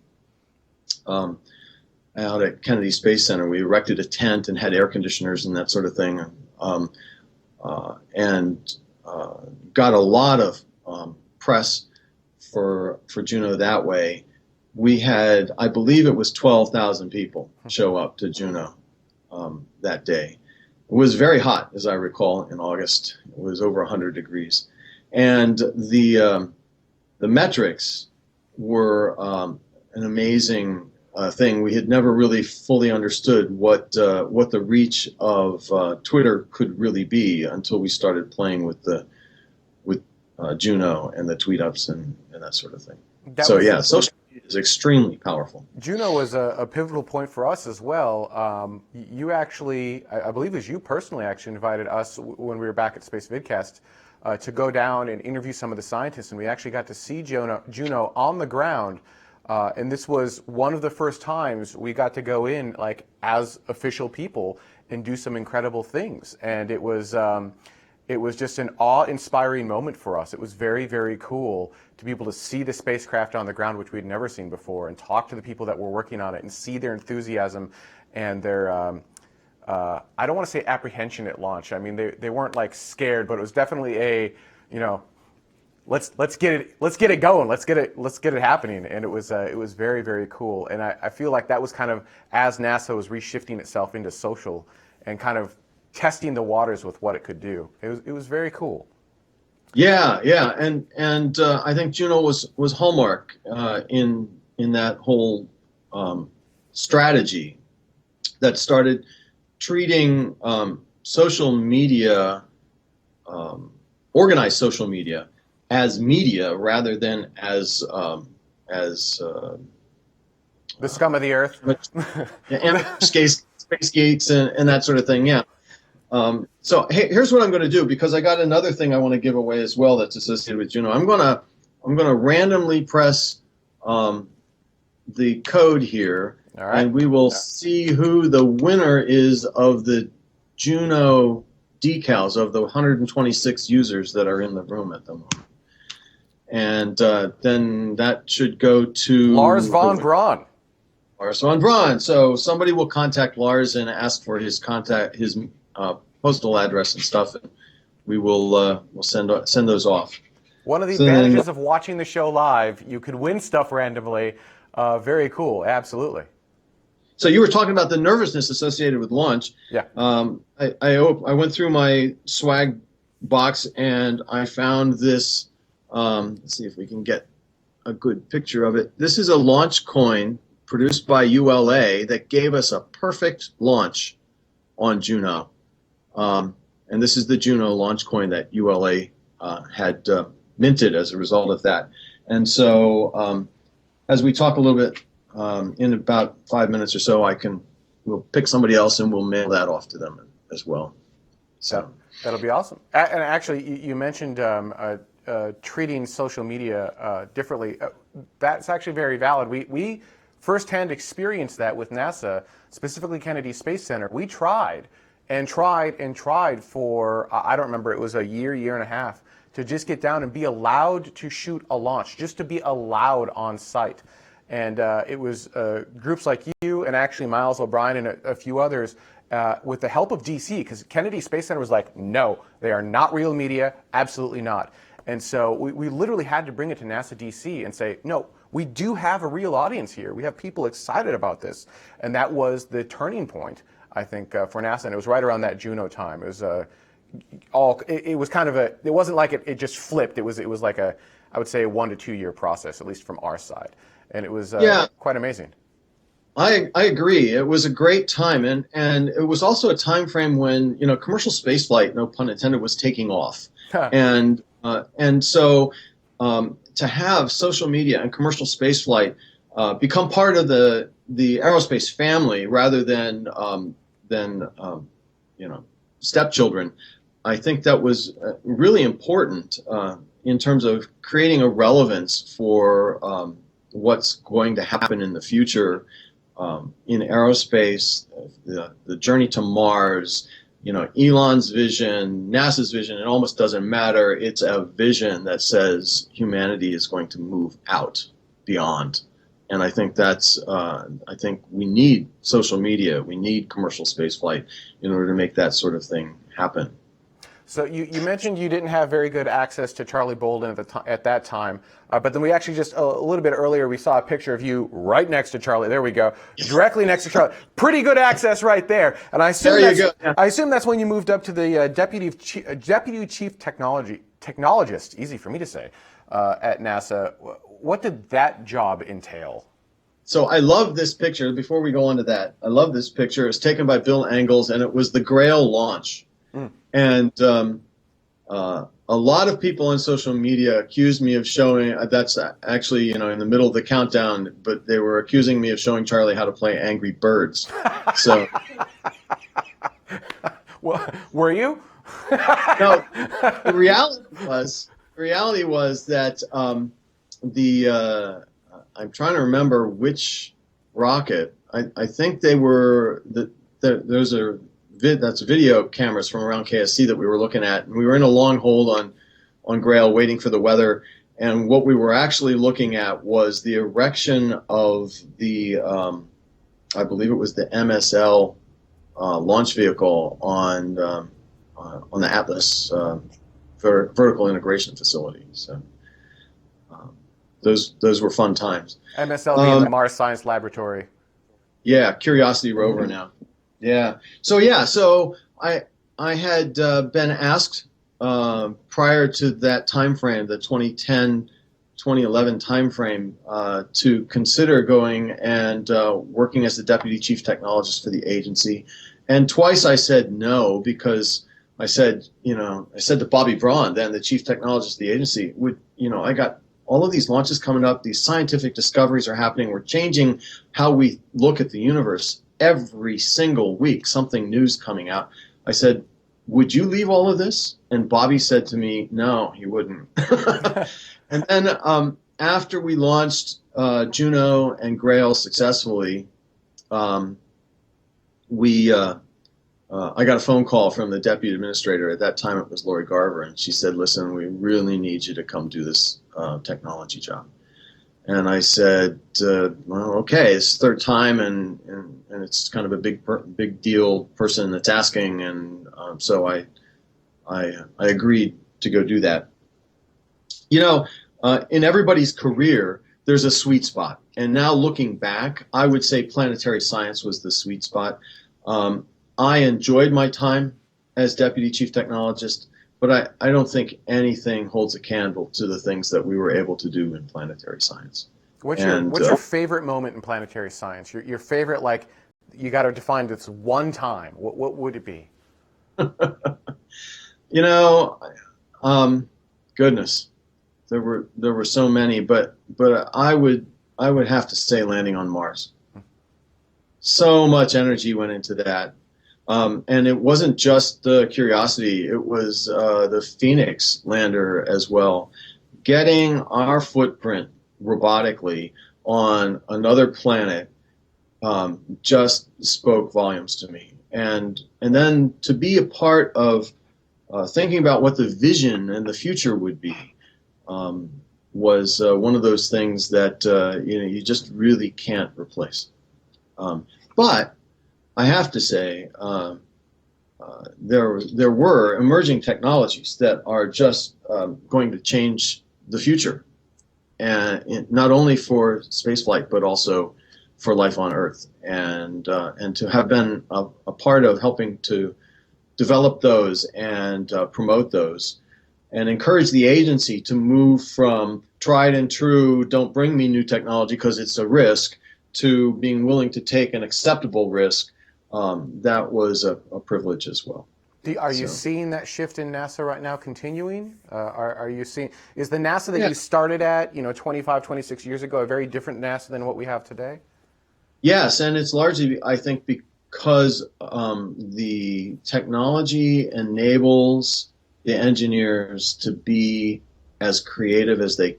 out at Kennedy Space Center. We erected a tent and had air conditioners and that sort of thing, and got a lot of press for Juno that way. We had, I believe it was 12,000 people show up to Juno that day. It was very hot, as I recall, in August. It was over 100 degrees. And the metrics were an amazing thing. We had never really fully understood what the reach of Twitter could really be until we started playing with Juno and the tweet ups and that sort of thing. Social media is extremely powerful. Juno was a pivotal point for us as well. You actually, I believe it was you personally actually invited us when we were back at Space Vidcast to go down and interview some of the scientists, and we actually got to see Juno on the ground. And this was one of the first times we got to go in like as official people and do some incredible things. And it was just an awe-inspiring moment for us. It was very, very cool to be able to see the spacecraft on the ground, which we'd never seen before, and talk to the people that were working on it and see their enthusiasm and their, I don't want to say apprehension at launch. I mean, they weren't like scared, but it was definitely a, let's get it going, let's get it happening. And it was very, very cool. And I feel like that was kind of as NASA was reshifting itself into social and kind of testing the waters with what it could do. It was very cool. Yeah, and I think Juno was hallmark in that whole strategy that started treating social media, organized social media, as media rather than as the scum of the earth, space geeks and that sort of thing. Yeah. So here's what I'm going to do, because I got another thing I want to give away as well that's associated with Juno. I'm going to randomly press the code here, all right, and we will see who the winner is of the Juno decals of the 126 users that are in the room at the moment. And then that should go to Lars von Braun. Lars von Braun. So somebody will contact Lars and ask for his postal address and stuff, and we will we'll send those off. One of the advantages of watching the show live, you could win stuff randomly. Very cool, absolutely. So you were talking about the nervousness associated with launch. Yeah. I went through my swag box and I found this. Let's see if we can get a good picture of it. This is a launch coin produced by ULA that gave us a perfect launch on Juno. And this is the Juno launch coin that ULA had minted as a result of that. And so as we talk a little bit in about 5 minutes or so, we'll pick somebody else and we'll mail that off to them as well. So that'll be awesome. And actually, you mentioned treating social media differently. That's actually very valid. We firsthand experienced that with NASA, specifically Kennedy Space Center. We tried and tried and tried for, I don't remember, it was a year and a half, to just get down and be allowed to shoot a launch, just to be allowed on site. And it was groups like you and actually Miles O'Brien and a few others with the help of DC, because Kennedy Space Center was like, no, they are not real media, absolutely not. And so we literally had to bring it to NASA DC and say, no, we do have a real audience here. We have people excited about this. And that was the turning point, I think, for NASA. And it was right around that Juno time. It was it was kind of it wasn't like it just flipped. It was like I would say a 1 to 2 year process, at least from our side. And it was quite amazing. I agree. It was a great time, and it was also a time frame when commercial spaceflight, no pun intended, was taking off, and so to have social media and commercial spaceflight become part of the aerospace family rather than stepchildren, I think that was really important in terms of creating a relevance for what's going to happen in the future in aerospace, the journey to Mars, Elon's vision, NASA's vision. It almost doesn't matter. It's a vision that says humanity is going to move out beyond. And I think I think we need social media. We need commercial spaceflight in order to make that sort of thing happen. So you mentioned you didn't have very good access to Charlie Bolden at that time, but then we actually just a little bit earlier we saw a picture of you right next to Charlie. There we go, directly next to Charlie. Pretty good access right there. And I assume that's when you moved up to the deputy chief technologist. Easy for me to say at NASA. What did that job entail? So I love this picture. Before we go on to that, I love this picture. It's taken by Bill Engels, and it was the Grail launch. And a lot of people on social media accused me of showing, that's actually, in the middle of the countdown, but they were accusing me of showing Charlie how to play Angry Birds. So, well, were you? No, the reality was that I'm trying to remember which rocket. I think they were, there's that's video cameras from around KSC that we were looking at, and we were in a long hold on Grail waiting for the weather, and what we were actually looking at was the erection of the I believe it was the MSL launch vehicle on the Atlas vertical integration facility. So those were fun times. MSL being the Mars Science Laboratory. Yeah, Curiosity rover now. Yeah. So I had been asked prior to that time frame, the 2010, 2011 time frame, to consider going and working as the deputy chief technologist for the agency. And twice I said no, because I said to Bobby Braun, then the chief technologist of the agency, I got all of these launches coming up, these scientific discoveries are happening, we're changing how we look at the universe. Every single week, something new's coming out. I said, would you leave all of this? And Bobby said to me, no, he wouldn't. And then after we launched Juno and Grail successfully, I got a phone call from the deputy administrator. At that time, it was Lori Garver. And she said, listen, we really need you to come do this technology job. And I said, well, okay, it's the third time, and it's kind of a big deal person that's asking, and so I agreed to go do that. In everybody's career, there's a sweet spot, and now looking back, I would say planetary science was the sweet spot. I enjoyed my time as deputy chief technologist, but I don't think anything holds a candle to the things that we were able to do in planetary science. What's your favorite moment in planetary science? Your favorite, like, you got to define this one time. What would it be? Goodness, there were so many, but I would have to say landing on Mars. So much energy went into that. And it wasn't just the Curiosity, it was the Phoenix lander as well. Getting our footprint robotically on another planet just spoke volumes to me. And then to be a part of thinking about what the vision and the future would be was one of those things that you just really can't replace. But I have to say, there were emerging technologies that are just going to change the future, and not only for spaceflight but also for life on Earth. And to have been a part of helping to develop those and promote those, and encourage the agency to move from tried and true, don't bring me new technology because it's a risk, to being willing to take an acceptable risk. That was a privilege as well. Are you seeing that shift in NASA right now continuing? Are you seeing, is the NASA that you started at, 25, 26 years ago, a very different NASA than what we have today? Yes, and it's largely, I think, because the technology enables the engineers to be as creative as they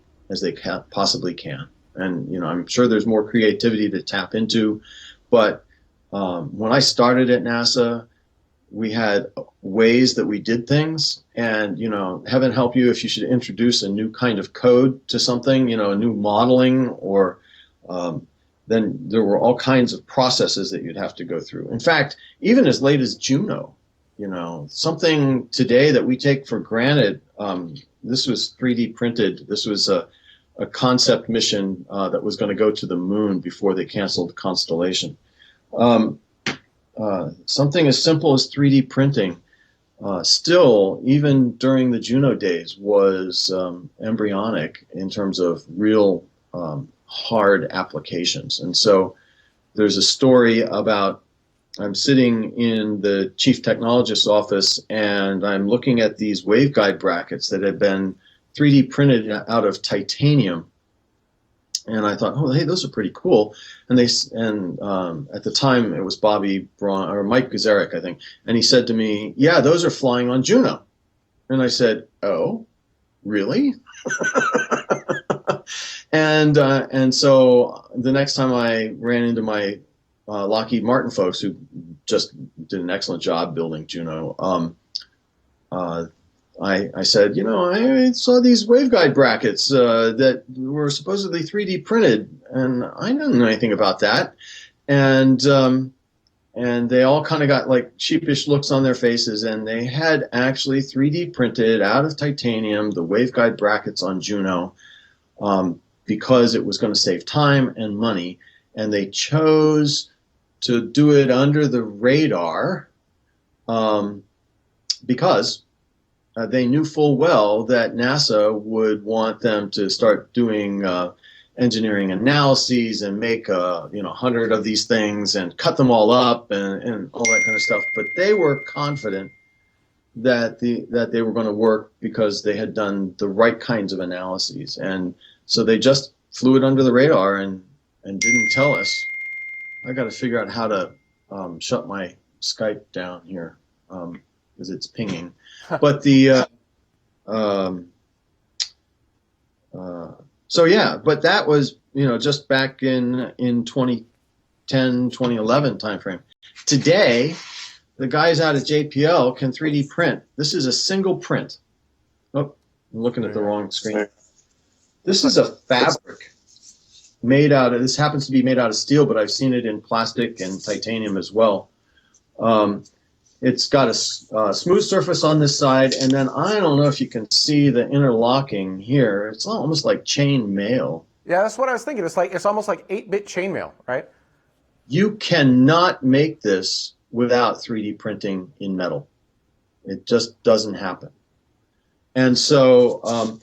possibly can. And I'm sure there's more creativity to tap into, but when I started at NASA, we had ways that we did things, and heaven help you if you should introduce a new kind of code to something, a new modeling, or then there were all kinds of processes that you'd have to go through. In fact, even as late as Juno, something today that we take for granted. This was 3D printed. This was a concept mission that was going to go to the moon before they canceled Constellation. Something as simple as 3D printing, still, even during the Juno days, was embryonic in terms of real hard applications. And so there's a story about, I'm sitting in the chief technologist's office and I'm looking at these waveguide brackets that had been 3D printed out of titanium. And I thought, oh, hey, those are pretty cool. And at the time it was Bobby Braun or Mike Guzarek, I think. And he said to me, yeah, those are flying on Juno. And I said, oh, really? And so the next time I ran into my Lockheed Martin folks, who just did an excellent job building Juno, I said, I saw these waveguide brackets that were supposedly 3D printed, and I didn't know anything about that. And they all kind of got like sheepish looks on their faces, and they had actually 3D printed out of titanium the waveguide brackets on Juno because it was going to save time and money, and they chose to do it under the radar because they knew full well that NASA would want them to start doing engineering analyses and make 100 of these things and cut them all up and all that kind of stuff. But they were confident that they were going to work because they had done the right kinds of analyses, and so they just flew it under the radar and didn't tell us. I got to figure out how to shut my Skype down here because it's pinging. But but that was just back in 2010, 2011 timeframe. Today, the guys out at JPL can 3D print. This is a single print. Oh, I'm looking at the wrong screen. This is a fabric this happens to be made out of steel, but I've seen it in plastic and titanium as well. It's got a smooth surface on this side, and then I don't know if you can see the interlocking here. It's almost like chain mail. Yeah, that's what I was thinking. It's almost like 8-bit chainmail, right? You cannot make this without 3D printing in metal. It just doesn't happen. And so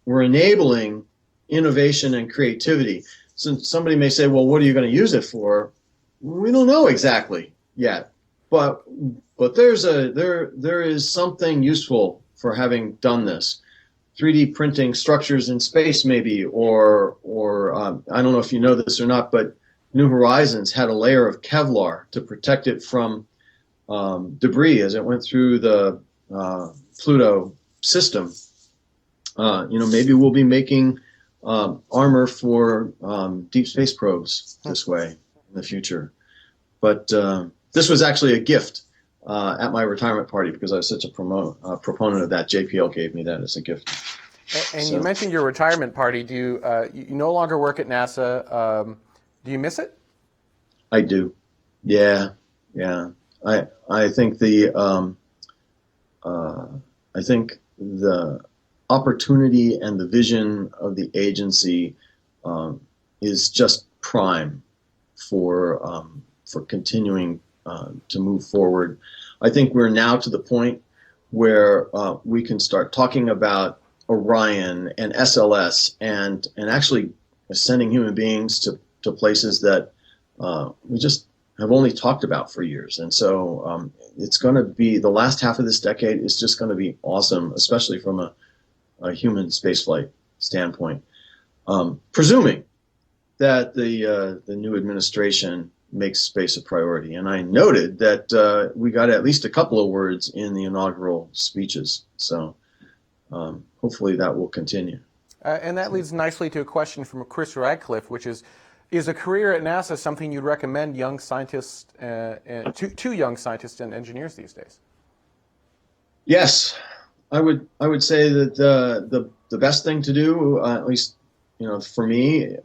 we're enabling innovation and creativity. Since somebody may say, well, what are you going to use it for? We don't know exactly yet, but there is something useful for having done this. 3D printing structures in space, maybe, or I don't know if you know this or not, but New Horizons had a layer of Kevlar to protect it from debris as it went through the Pluto system. Maybe we'll be making armor for deep space probes this way in the future. But this was actually a gift at my retirement party because I was such a proponent of that. JPL gave me that as a gift. And So- you mentioned your retirement party. Do you no longer work at NASA? Do you miss it? I do. Yeah. I think the opportunity and the vision of the agency is just prime for continuing to move forward. I think we're now to the point where we can start talking about Orion and SLS and actually sending human beings to places that we just have only talked about for years. And so it's going to be, the last half of this decade is just going to be awesome, especially from a human spaceflight standpoint. Presuming that the new administration makes space a priority. And I noted that we got at least a couple of words in the inaugural speeches. So hopefully that will continue. And that leads nicely to a question from Chris Radcliffe, which is a career at NASA something you'd recommend young scientists to young scientists and engineers these days? Yes, I would say that the best thing to do, at least for me,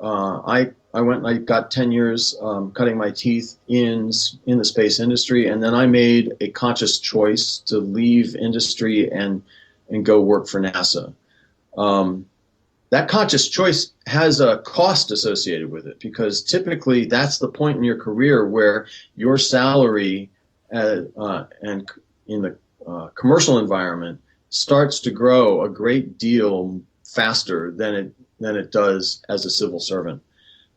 I went and I got 10 years cutting my teeth in the space industry, and then I made a conscious choice to leave industry and go work for NASA. That conscious choice has a cost associated with it because typically that's the point in your career where your salary and in the commercial environment starts to grow a great deal faster than it does as a civil servant.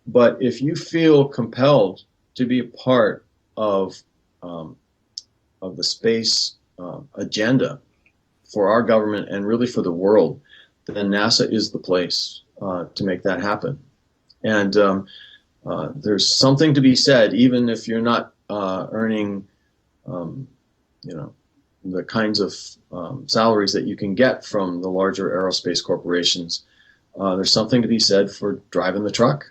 But if you feel compelled to be a part of the space agenda for our government and really for the world, then NASA is the place to make that happen. And there's something to be said, even if you're not earning, the kinds of salaries that you can get from the larger aerospace corporations. There's something to be said for driving the truck.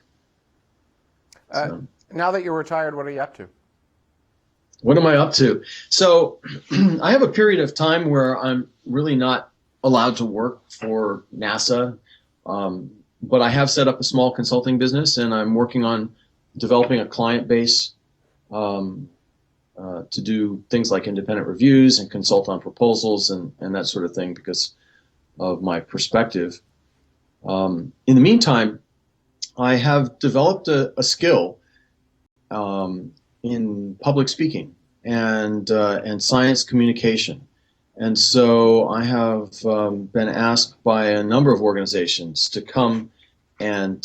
Now that you're retired, what are you up to? What am I up to? So I have a period of time where I'm really not allowed to work for NASA, but I have set up a small consulting business, and I'm working on developing a client base to do things like independent reviews and consult on proposals and that sort of thing because of my perspective. In the meantime, I have developed a skill in public speaking and science communication. And so I have been asked by a number of organizations to come and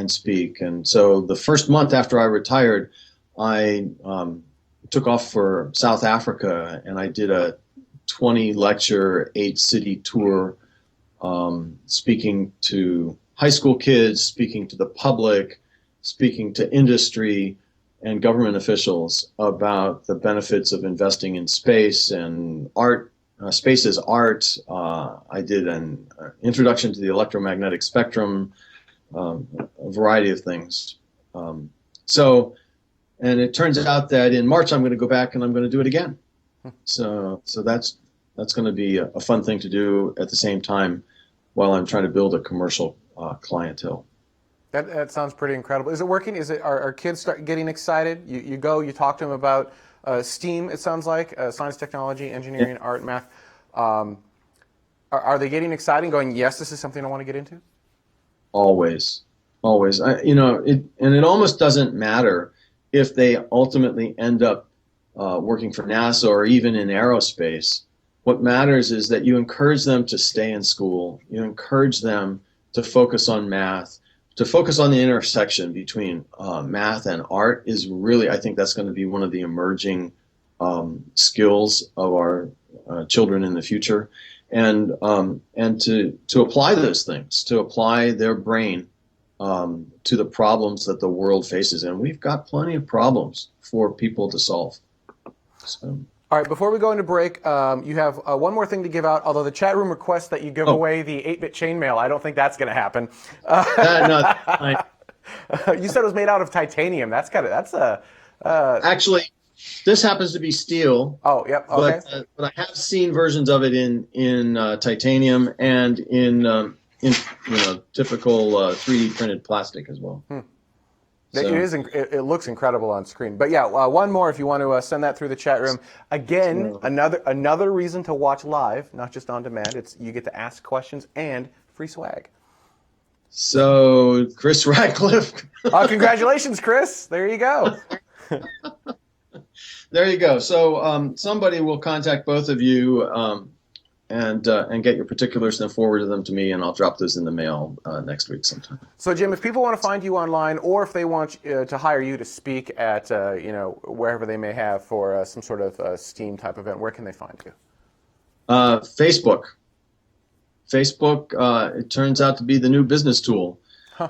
speak. And so the first month after I retired, I took off for South Africa, and I did a 20-lecture, 8-city tour, speaking to high school kids, speaking to the public, speaking to industry and government officials about the benefits of investing in space and art. Space as art. I did an introduction to the electromagnetic spectrum, a variety of things. And it turns out that in March I'm going to go back and I'm going to do it again. So that's going to be a fun thing to do at the same time while I'm trying to build a commercial clientele. That sounds pretty incredible. Is it working? Are kids getting excited? You go, you talk to them about STEAM, it sounds like, science, technology, engineering, art, math. Are they getting excited and going, yes, this is something I want to get into? Always. It almost doesn't matter if they ultimately end up working for NASA or even in aerospace. What matters is that you encourage them to stay in school. You encourage them to focus on math, to focus on the intersection between math and art is really, I think that's going to be one of the emerging skills of our children in the future. And to apply those things, to apply their brain to the problems that the world faces, and we've got plenty of problems for people to solve. So. All right, before we go into break, you have one more thing to give out, although the chat room requests that you give away the 8-bit chainmail. I don't think that's going to happen. You said it was made out of titanium. Actually, this happens to be steel. Oh, yep, okay. But I have seen versions of it in titanium and in typical 3D printed plastic as well. So. It looks incredible on screen. But yeah, one more if you want to send that through the chat room. Again, another reason to watch live, not just on demand. You get to ask questions and free swag. So, Chris Radcliffe. Congratulations, Chris. There you go. There you go. So somebody will contact both of you and get your particulars and forward them to me, and I'll drop those in the mail next week sometime. So, Jim, if people want to find you online, or if they want to hire you to speak at wherever they may have for some sort of STEAM type event, where can they find you? Facebook. It turns out to be the new business tool.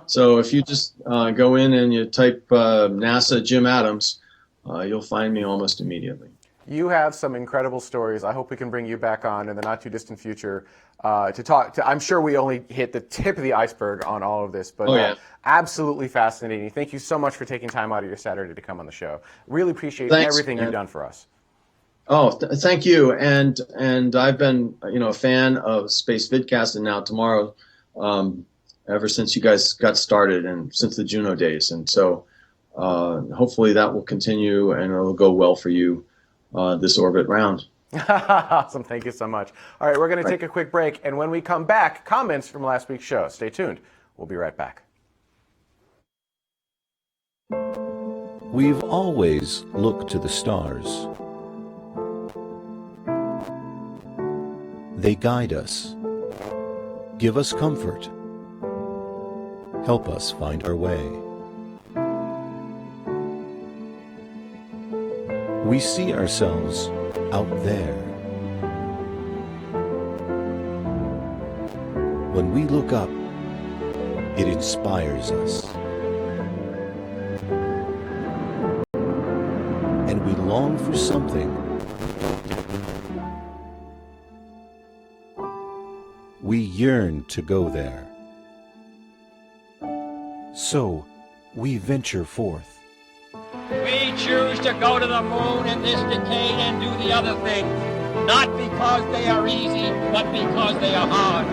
So if you just go in and you type NASA Jim Adams, you'll find me almost immediately. You have some incredible stories. I hope we can bring you back on in the not too distant future to talk. I'm sure we only hit the tip of the iceberg on all of this, but absolutely fascinating. Thank you so much for taking time out of your Saturday to come on the show. Really appreciate everything you've done for us. Oh, thank you. And I've been a fan of Space Vidcast and now Tomorrow ever since you guys got started and since the Juno days. And so hopefully that will continue and it'll go well for you this orbit round. Awesome. Thank you so much. All right, we're going to take a quick break. And when we come back, comments from last week's show. Stay tuned. We'll be right back. We've always looked to the stars. They guide us, give us comfort, help us find our way. We see ourselves out there. When we look up, it inspires us. And we long for something. We yearn to go there. So, we venture forth. We choose to go to the moon in this decade and do the other things, not because they are easy, but because they are hard.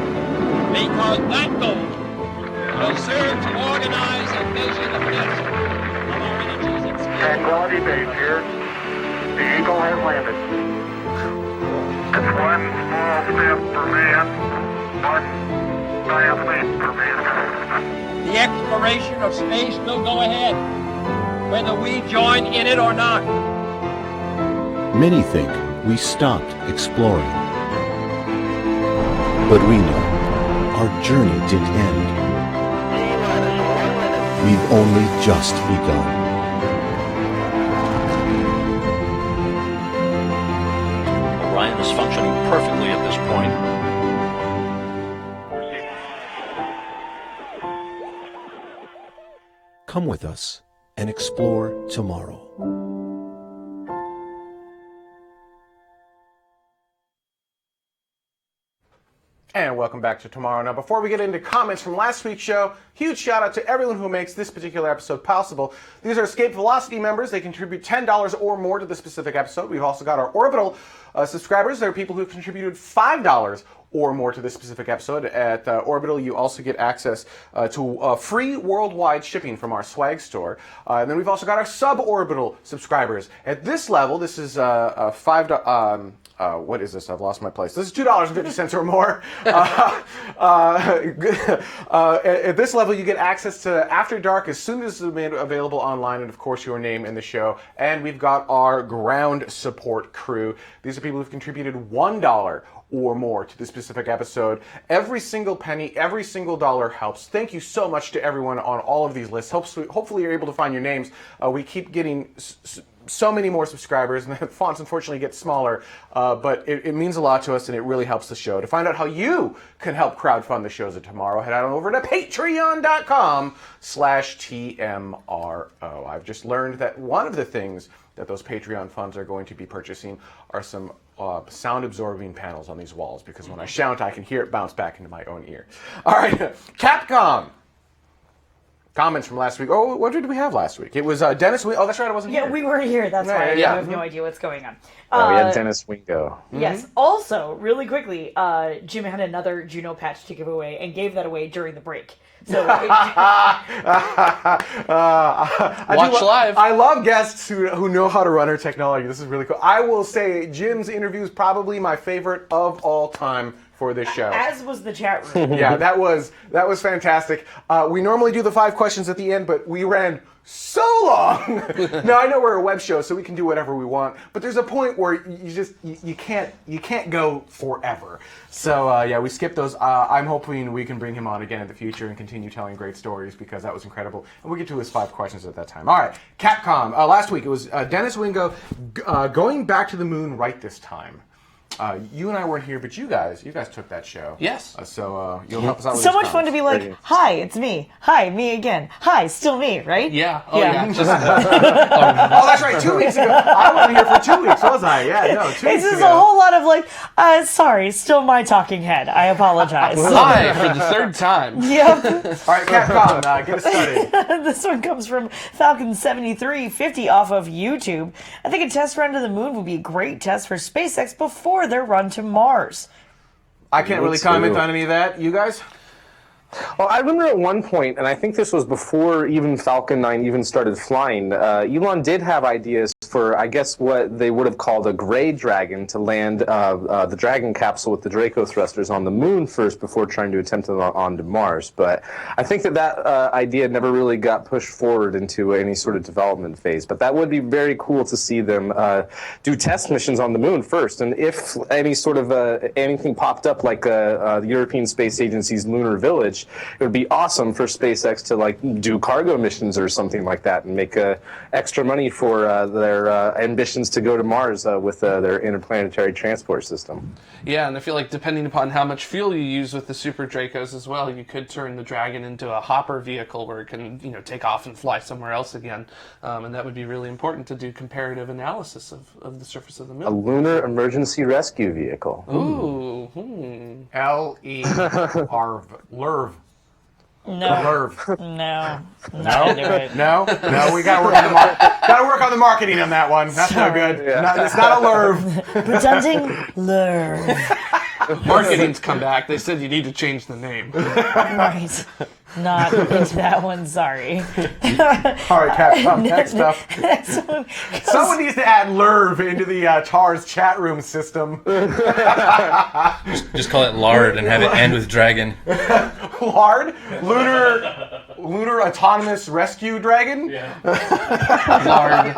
Because that goal will serve to organize and measure the best of our energies and skills. Tranquility Base here. The Eagle has landed. It's one small step for man. The exploration of space will go ahead, whether we join in it or not. Many think we stopped exploring. But we know our journey didn't end. We've only just begun. Orion is functioning perfectly at this point. Come with us and explore tomorrow. And welcome back to Tomorrow. Now, before we get into comments from last week's show, huge shout out to everyone who makes this particular episode possible. These are Escape Velocity members. They contribute $10 or more to the specific episode. We've also got our Orbital subscribers. There are people who contributed $5 or more to this specific episode. At Orbital, you also get access to free worldwide shipping from our swag store. And then we've also got our Suborbital subscribers. At this level, this is $5. What is this? I've lost my place. This is $2.50 or more. At this level, you get access to After Dark as soon as it's made available online, and of course your name in the show. And we've got our ground support crew. These are people who've contributed $1 or more to this specific episode. Every single penny, every single dollar helps. Thank you so much to everyone on all of these lists. Hopefully you're able to find your names. We keep getting so many more subscribers, and the fonts unfortunately get smaller, but it means a lot to us, and it really helps the show. To find out how you can help crowdfund the shows of tomorrow, head on over to patreon.com/TMRO. I've just learned that one of the things that those Patreon funds are going to be purchasing are some sound-absorbing panels on these walls, because when I shout, I can hear it bounce back into my own ear. All right, Capcom. Comments from last week. Oh, what did we have last week? It was Dennis. Oh, that's right. I wasn't here. Yeah, we weren't here. That's why yeah. I have no idea what's going on. We had Dennis Wingo. Yes. Also, really quickly, Jim had another Juno patch to give away and gave that away during the break. So Watch live. I love guests who know how to run our technology. This is really cool. I will say Jim's interview is probably my favorite of all time for this show. As was the chat room. Yeah, that was fantastic. We normally do the 5 questions at the end, but we ran so long. Now I know we're a web show, so we can do whatever we want, but there's a point where you can't go forever. So yeah, we skipped those. I'm hoping we can bring him on again in the future and continue telling great stories, because that was incredible. And we'll get to his 5 questions at that time. All right, Capcom. Last week it was Dennis Wingo going back to the moon right this time. You and I weren't here, but you guys took that show. Yes. So you'll help us out with So these much fun to be comments. like, hi, it's me. Hi, me again. Hi, still me, right? Yeah. Oh, Yeah. yeah. Just, Oh, that's right. 2 weeks ago. I wasn't here for 2 weeks, was I? Yeah, no, 2 It's weeks just ago. a whole lot of like, sorry, still my talking head. I apologize. Hi for the 3rd time. Yep. All right, Capcom, get us started. This one comes from Falcon7350 off of YouTube. I think a test run to the moon would be a great test for SpaceX before their run to Mars. I can't really comment on any of that. You guys? Well, I remember at one point, and I think this was before even Falcon 9 even started flying, Elon did have ideas for, I guess, what they would have called a gray dragon to land the Dragon capsule with the Draco thrusters on the moon first before trying to attempt it onto Mars. But I think that idea never really got pushed forward into any sort of development phase. But that would be very cool to see them do test missions on the moon first. And if any sort of anything popped up like the European Space Agency's Lunar Village, it would be awesome for SpaceX to do cargo missions or something like that and make extra money for their ambitions to go to Mars with their interplanetary transport system. Yeah, and I feel like depending upon how much fuel you use with the Super Dracos as well, you could turn the Dragon into a hopper vehicle where it can, take off and fly somewhere else again. And that would be really important to do comparative analysis of the surface of the moon. A lunar emergency rescue vehicle. Ooh. LERV. No. LERV. No. Not into it. No, we gotta work on the marketing on that one. That's no good. Yeah. It's not a LERV. Pretending lure. Marketing's come back. They said you need to change the name. Right. Not into that one, sorry. All right, Capcom, next up. Next one Someone needs to add LERV into the TARS chat room system. Just call it lard and have it end with dragon. LARD? Lunar Autonomous Rescue Dragon? Yeah. Lard.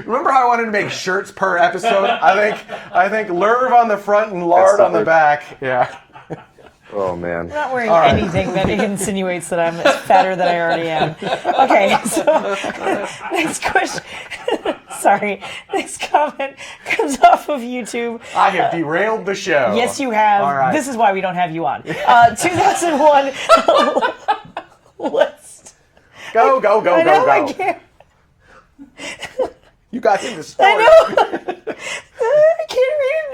Remember how I wanted to make shirts per episode? I think LERV on the front and lard on the back. Yeah. Oh, man. I'm not wearing anything that insinuates that I'm fatter than I already am. Okay, so next question. Sorry. Next comment comes off of YouTube. I have derailed the show. Yes, you have. All right. This is why we don't have you on. 2001. Let's Go. I know I can't. You got him the story. I know. I can't read it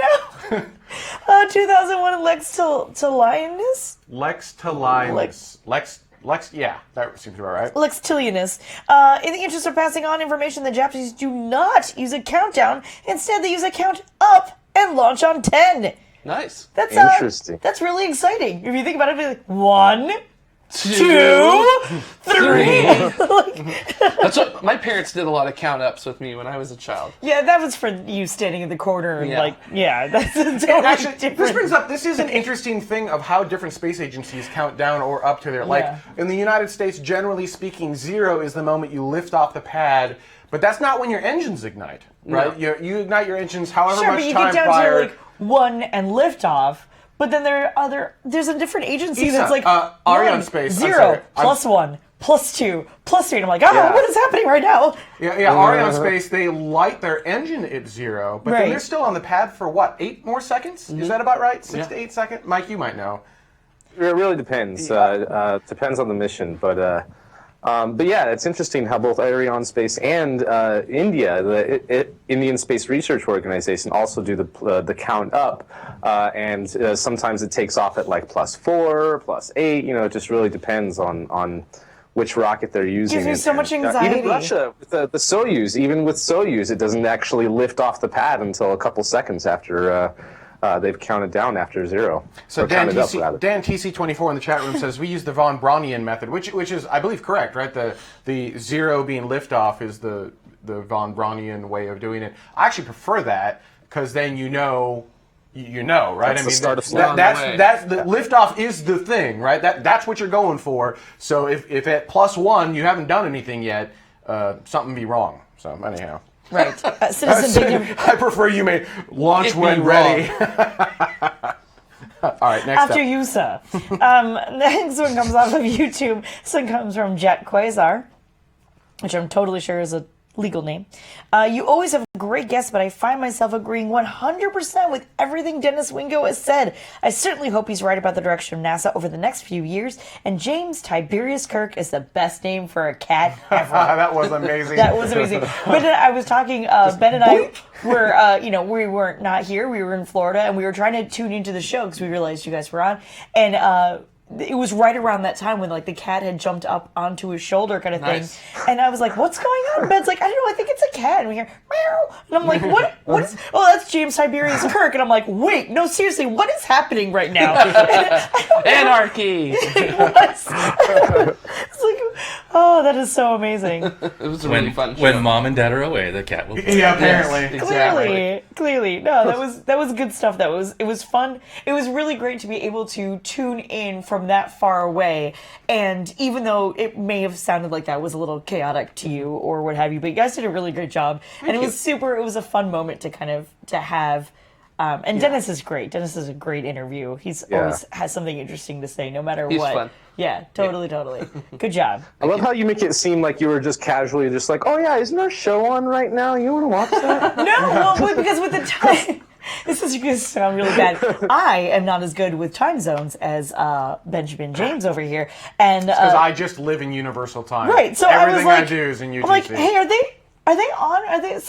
now. 2001 Lex to Lioness? Lex to Linus. Lex, yeah, that seems about right. Lextilionus. In the interest of passing on information, the Japanese do not use a countdown. Instead, they use a count up and launch on 10. Nice. That's Interesting. That's really exciting. If you think about it, it'd be like 1, 2, 3. That's what my parents did. A lot of count ups with me when I was a child. Yeah, that was for you standing in the corner and Yeah. that's a totally Actually, different. this brings up, this is an interesting thing of how different space agencies count down or up to their, in the United States, generally speaking, 0 is the moment you lift off the pad, but that's not when your engines ignite, right? No. You ignite your engines however Sure, much but you time get down prior. to 1 and lift off. But then there's a different agency ESA, that's like Ariane 1, Space, I'm 0, sorry. plus 1, +2, +3. And I'm like, oh, Yeah. what is happening right now? Yeah, Ariane Space, they light their engine at 0, but then Right. they're still on the pad for what, 8 more seconds? Is that about right? 6 to 8 seconds? Mike, you might know. It really depends. Depends on the mission, but yeah, it's interesting how both Ariane Space and India, the Indian Space Research Organization, also do the count up, and sometimes it takes off at like +4, +8. You know, it just really depends on which rocket they're using. Gives me so much anxiety. Even Russia, with the Soyuz, even with Soyuz, it doesn't actually lift off the pad until a couple seconds after. They've counted down after 0. So Or Dan, counted up, rather. Dan TC24 in the chat room says we use the von Braunian method, which is, I believe, correct, right? The 0 being liftoff is the von Braunian way of doing it. I actually prefer that because then you know, right? That's the start of flight. That's the liftoff is the thing, right? That's what you're going for. So if at +1 you haven't done anything yet, something be wrong. So anyhow. Right. Citizen Dignity. I prefer you may launch when ready. All right, next After up. you, sir. Next one comes off of YouTube. This one comes from Jet Quasar, which I'm totally sure is a legal name. You always have great guests, but I find myself agreeing 100% with everything Dennis Wingo has said. I certainly hope he's right about the direction of NASA over the next few years, and James Tiberius Kirk is the best name for a cat ever. That was amazing. That was amazing. But then I was talking, Ben and I were, we weren't not here. We were in Florida, and we were trying to tune into the show because we realized you guys were on. And it was right around that time when like the cat had jumped up onto his shoulder kind of thing. And I was like, what's going on? Ben's like, I don't know, I think it's a cat. And we hear, meow. And I'm like, what is, oh, that's James Tiberius Kirk. And I'm like, wait, no, seriously, what is happening right now? Anarchy! It was. It's like, oh, that is so amazing. It was a really fun show. When mom and dad are away, the cat will play. Yeah, apparently. Yes, clearly. No, that was good stuff. It was fun. It was really great to be able to tune in from that far away. And even though it may have sounded like that was a little chaotic to you or what have you, but you guys did a really great job. And it was a fun moment to have. And Dennis is great. Dennis is a great interview. He's always has something interesting to say, no matter He's what. fun. Yeah, totally. Good job. I love how you make it seem like you were just casually just like, oh yeah, isn't our show on right now? You want to watch that? No, well, because with the time, this is going to sound really bad. I am not as good with time zones as Benjamin James over here, and Because I just live in Universal Time. right. So everything I was like, do is in UTC. I'm like, hey, are they on? Are they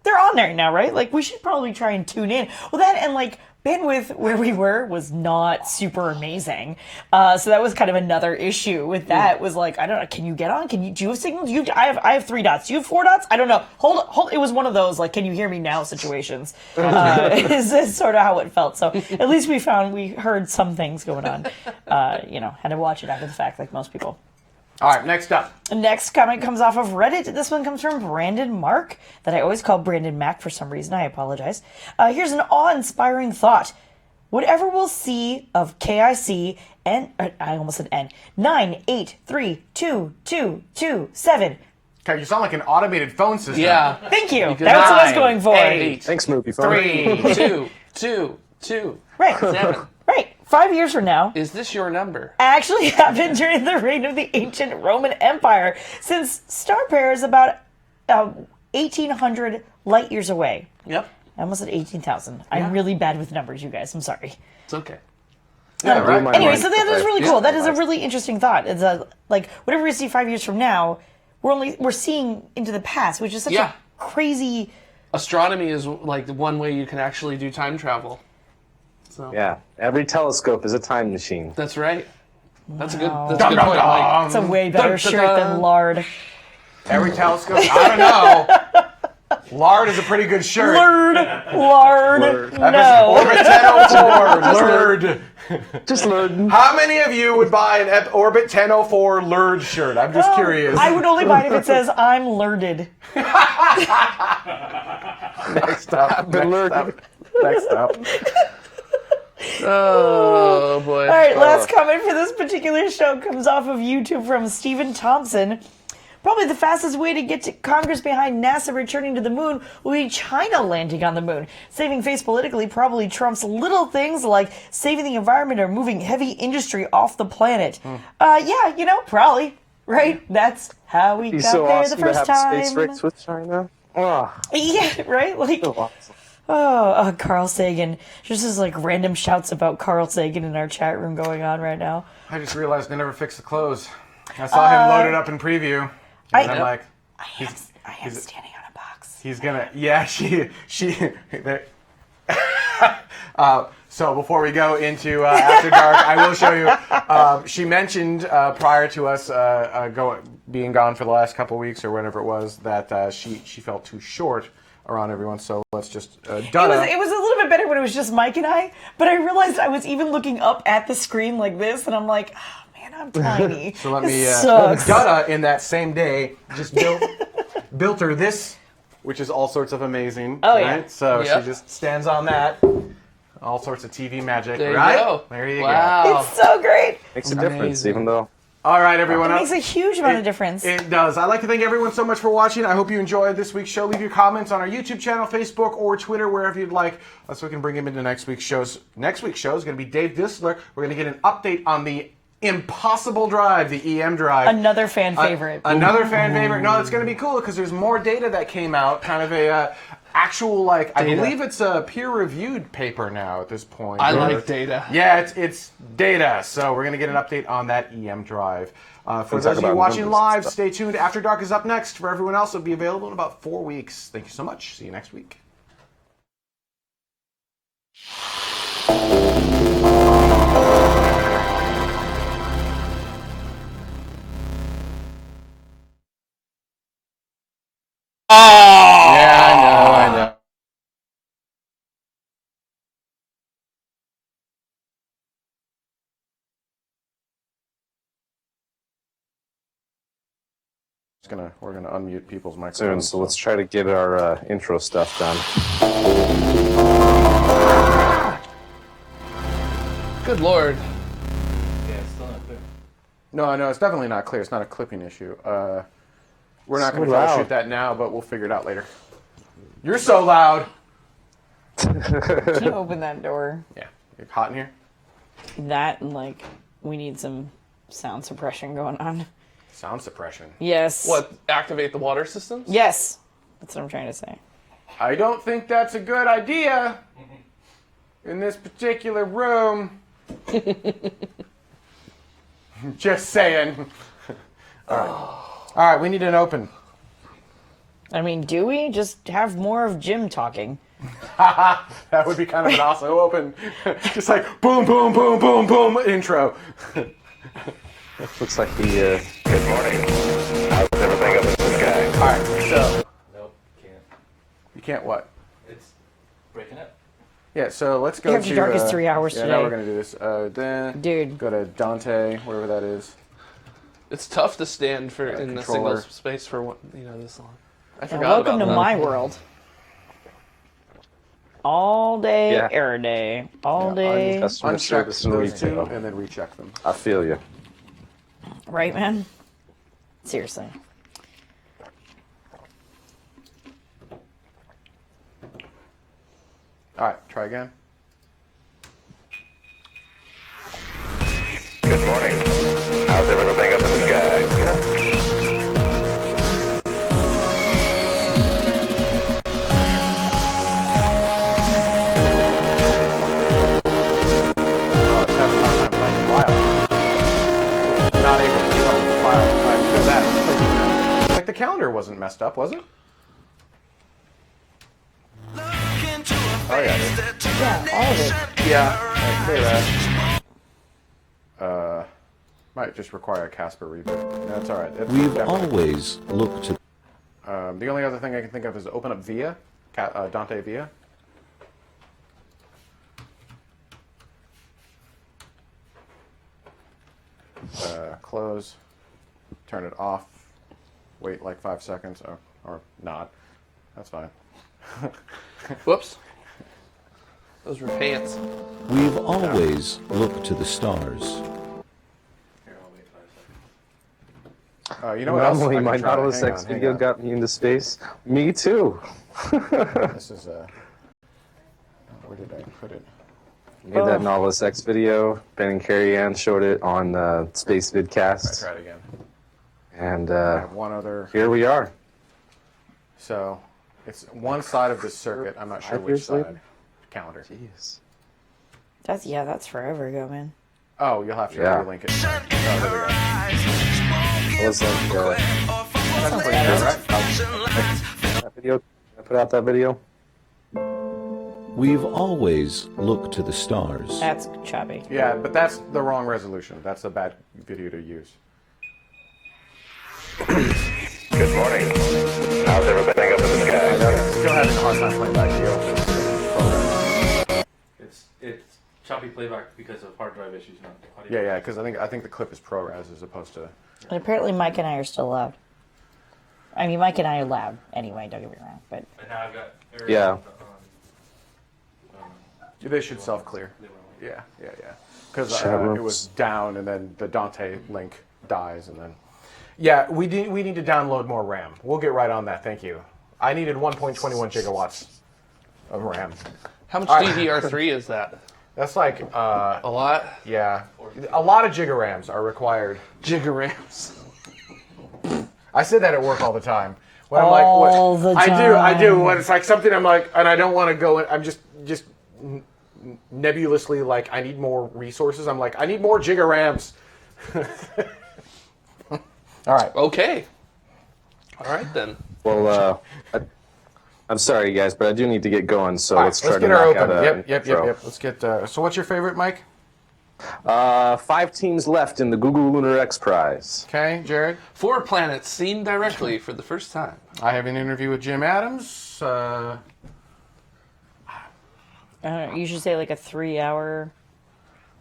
they're on there now, right? Like we should probably try and tune in. Well, that and like bandwidth where we were was not super amazing, so that was kind of another issue with that. Was like, I don't know, can you get on? Do you have signals? I have 3 dots. Do you have 4 dots? I don't know. Hold. It was one of those like, can you hear me now situations. Is sort of how it felt. So at least we heard some things going on. Had to watch it after the fact, like most people. All right, next up. Next comment comes off of Reddit. This one comes from Brandon Mark, that I always call Brandon Mac for some reason. I apologize. Here's an awe-inspiring thought. Whatever we'll see of KIC and I almost said N 9, 8, 3, 2, 2, 2, 7. Okay, you sound like an automated phone system. Yeah. Thank you. That's what I was going for. 8, Thanks, movie phone. 3, 2, 2, 2. Right. 7. Right. 5 years from now. Is this your number? Actually happened during the reign of the ancient Roman Empire, since Star Pair is about 1,800 light years away. Yep. I almost said 18,000. I'm really bad with numbers, you guys. I'm sorry. It's okay. Yeah, right. Anyway, so that is really cool. That is a really interesting thought. It's like whatever we see 5 years from now, we're seeing into the past, which is such a crazy. Astronomy is like the one way you can actually do time travel. So. Yeah, every telescope is a time machine. That's right. That's a good point, Mike. It's a way better shirt than lard. Every telescope? I don't know. Lard is a pretty good shirt. Lard. No. Orbit 1004, Lard. Just lard. How many of you would buy an Orbit 1004 Lard shirt? I'm just curious. I would only buy it if it says I'm larded. Next up. Next up. Oh, boy. All right, last comment for this particular show comes off of YouTube from Stephen Thompson. Probably the fastest way to get to Congress behind NASA returning to the moon will be China landing on the moon. Saving face politically probably trumps little things like saving the environment or moving heavy industry off the planet. Yeah, probably. right? That's how we He's got so there awesome the first to have time. space rigs with China. Oh, Yeah, right? Like, so awesome. Carl Sagan. Just as like random shouts about Carl Sagan in our chat room going on right now. I just realized they never fixed the clothes. I saw him loaded up in preview, and I'm like, I am standing on a box. he's gonna. Yeah, she. So before we go into After Dark, I will show you. She mentioned prior to us being gone for the last couple weeks or whatever it was that she felt too short around everyone. So let's just It was a little bit better when it was just Mike and I, but I realized I was even looking up at the screen like this, and I'm like, oh man, I'm tiny. So let me. This sucks. Dutta in that same day just built her this, which is all sorts of amazing. Oh, right? yeah. So Yep. she just stands on that. All sorts of TV magic, There right? you go. There you Wow. It's so great. Makes a difference, Amazing. even though. All right, everyone. It makes a huge amount of difference. It does. I'd like to thank everyone so much for watching. I hope you enjoyed this week's show. Leave your comments on our YouTube channel, Facebook, or Twitter, wherever you'd like, so we can bring him into next week's shows. Next week's show is going to be Dave Dissler. We're going to get an update on the Impossible Drive, the EM Drive. Another fan favorite. Another fan favorite. No, it's going to be cool because there's more data that came out. Kind of a actual, like, I believe it's a peer-reviewed paper now at this point. I like data. Yeah, it's data. So we're going to get an update on that EM Drive. For those of you watching live, stay tuned. After Dark is up next. For everyone else, it'll be available in about 4 weeks. Thank you so much. See you next week. Yeah, I know. We're gonna unmute people's Soon, microphones. so let's try to get our intro stuff done. Good lord. Yeah, it's still not clear. No, it's definitely not clear. It's not a clipping issue. We're not going to So try to loud. shoot that now, but we'll figure it out later. You're so loud. Can you open that door? Yeah, you're hot in here. That and like we need some sound suppression going on. Sound suppression. Yes. What, activate the water systems? Yes. That's what I'm trying to say. I don't think that's a good idea in this particular room. Just saying. All right, we need an open. I mean, do we just have more of Jim talking? That would be kind of an awesome open. Just like boom, boom, boom, boom, boom intro. Looks like the. Good morning. How's everything up in the sky? All right, so Nope, can't. you can't what? It's breaking up. Yeah, so let's go After to... Dark is 3 hours yeah, today. now we're going to do this. Then Dude. go to Dante, whatever that is. It's tough to stand for in a single controller. space for this long. I And forgot welcome to about that. my world. All day, Yeah. air day. All day. Customer Uncheck service and those two retail. and then recheck them. I feel you. Right, man? Seriously. All right, try again. Good morning. How's everything up in the sky? Oh, it's having a hard time finding the file. Not able to keep up with the file. All right, do that. Like the calendar wasn't messed up, was it? Oh, yeah, it is. Yeah, all of it. Yeah, clear that. Might just require a Casper reboot. That's all right. It's We've definitely- always looked to The only other thing I can think of is open up Via, Dante Via. Close, turn it off, wait like 5 seconds, or not. That's fine. Whoops. Those were pants. We've always looked to the stars. Here, I'll wait 5 seconds. You know what else? Normally, I my can try? Nautilus Hang X on, hang video on. got me into space. Me too. This is where did I put it? Made that Nautilus X video. Ben and Carrie Ann showed it on Space Try Vidcast. it again. And I have one other. here we are. So it's one side of the circuit. I'm not sure 5 which years side. later? Calendar. Jeez. That's forever ago, man. Oh, you'll have to Yeah. relink it. Oh, there we go. It was like That's pretty good, right? that video. I put out that video. We've always looked to the stars. That's choppy. Yeah, but that's the wrong resolution. That's a bad video to use. Good morning. How's everything up in the sky? Still having a hard time playing back the It's choppy playback because of hard drive issues, not audio. Yeah, because I think the clip is ProRes as opposed to. And apparently Mike and I are still loud. I mean, Mike and I are loud anyway, don't get me wrong. But And now I've got errors Yeah. They should self clear. Yeah. Because Chat it rooms. was down, and then the Dante link dies, and then. Yeah, we need to download more RAM. We'll get right on that. Thank you. I needed 1.21 gigawatts of RAM. How much All right. DDR3 is that? That's like A lot? yeah, a lot of gigarams are required. Gigarams. I say that at work all the time. When All I'm like, the I do. time. When it's like something I'm like, and I don't want to go. I'm just nebulously like, I need more resources. I'm like, I need more gigarams. All right. Okay. All right then. Well, I'm sorry, guys, but I do need to get going. So All right, let's try let's to get our knock open. out a Yep. intro. Let's get. So, what's your favorite, Mike? 5 teams left in the Google Lunar X Prize. Okay, Jared. 4 planets seen directly for the first time. I have an interview with Jim Adams. I don't know, you should say like a 3-hour.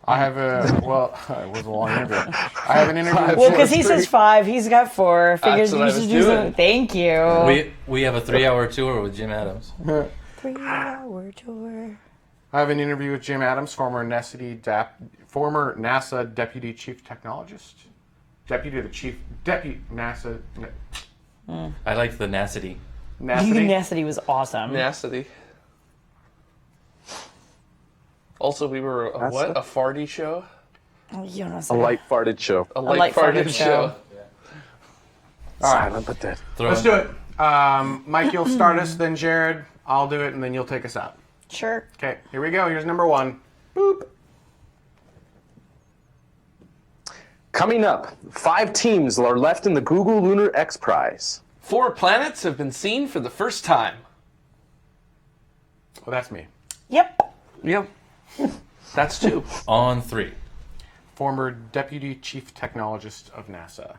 I have a well. It was a long interview. I have an interview. with Well, Jim- because he says 5, he's got 4. Figures That's what you I should was do doing. something. Thank you. We have a 3-hour tour with Jim Adams. 3-hour tour. I have an interview with Jim Adams, former NASA Deputy Chief Technologist. Deputy NASA. I like the Nacity. NASA. Nacity was awesome. Nasty. Also, we were a farty show? Oh, you know, A light farted show. A light farted show. All right, Silent but dead. let's do it. Mike, you'll start us, then Jared, I'll do it, and then you'll take us out. Sure. Okay, here we go. Here's number 1. Boop. Coming up, 5 teams are left in the Google Lunar X Prize. 4 planets have been seen for the first time. Well, that's me. Yep. Yep. That's 2. On 3. Former Deputy Chief Technologist of NASA.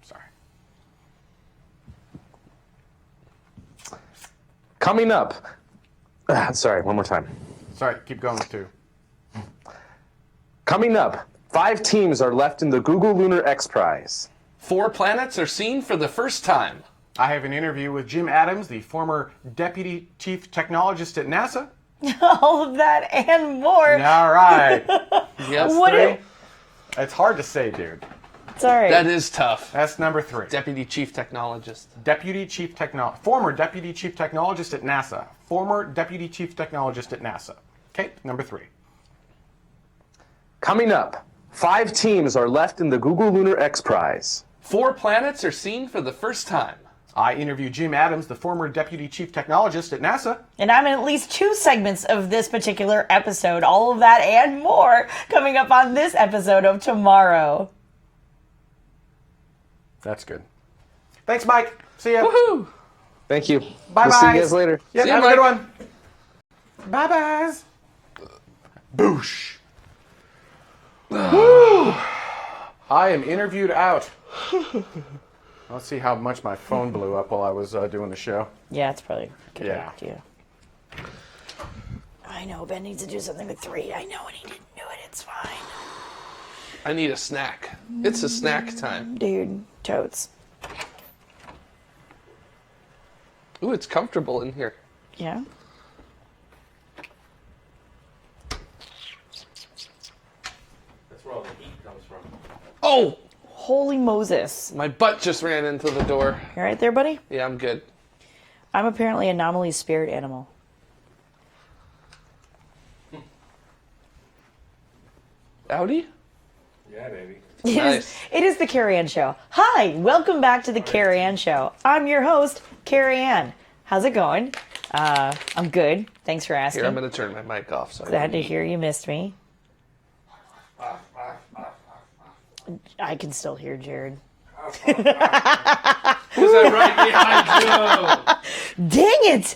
Sorry. Coming up, sorry, one more time. Sorry, keep going with 2. Coming up, 5 teams are left in the Google Lunar X Prize. 4 planets are seen for the first time. I have an interview with Jim Adams, the former Deputy Chief Technologist at NASA. All of that and more. All right. Yes. What 3. it- It's hard to say, dude. Sorry. That is tough. That's number 3. Deputy Chief Technologist. Former Deputy Chief Technologist at NASA. Former Deputy Chief Technologist at NASA. Okay, number 3. Coming up, 5 teams are left in the Google Lunar X Prize. 4 planets are seen for the first time. I interview Jim Adams, the former Deputy Chief Technologist at NASA. And I'm in at least 2 segments of this particular episode. All of that and more coming up on this episode of Tomorrow. That's good. Thanks, Mike. See ya. Woohoo! Thank you. Bye-bye. We'll see you guys later. Yep, See ya, have a good Mike. one. Bye-byes. Boosh. Woo! I am interviewed out. Let's see how much my phone blew up while I was doing the show. Yeah, it's probably a good Yeah. idea. I know, Ben needs to do something with 3. I know, and he didn't do it. It's fine. I need a snack. It's a snack time. Dude, totes. Ooh, it's comfortable in here. Yeah? That's where all the heat comes from. Oh! Holy Moses. My butt just ran into the door. You all right there, buddy? Yeah, I'm good. I'm apparently Anomaly's spirit animal. Audi? Yeah, baby. It is the Carrie Ann Show. Hi, welcome back to the Carrie Ann Show. I'm your host, Carrie Ann. How's it going? I'm good. Thanks for asking. Here, I'm going to turn my mic off. So Glad to hear you missed me. I can still hear Jared. Who's that right behind you? Dang it!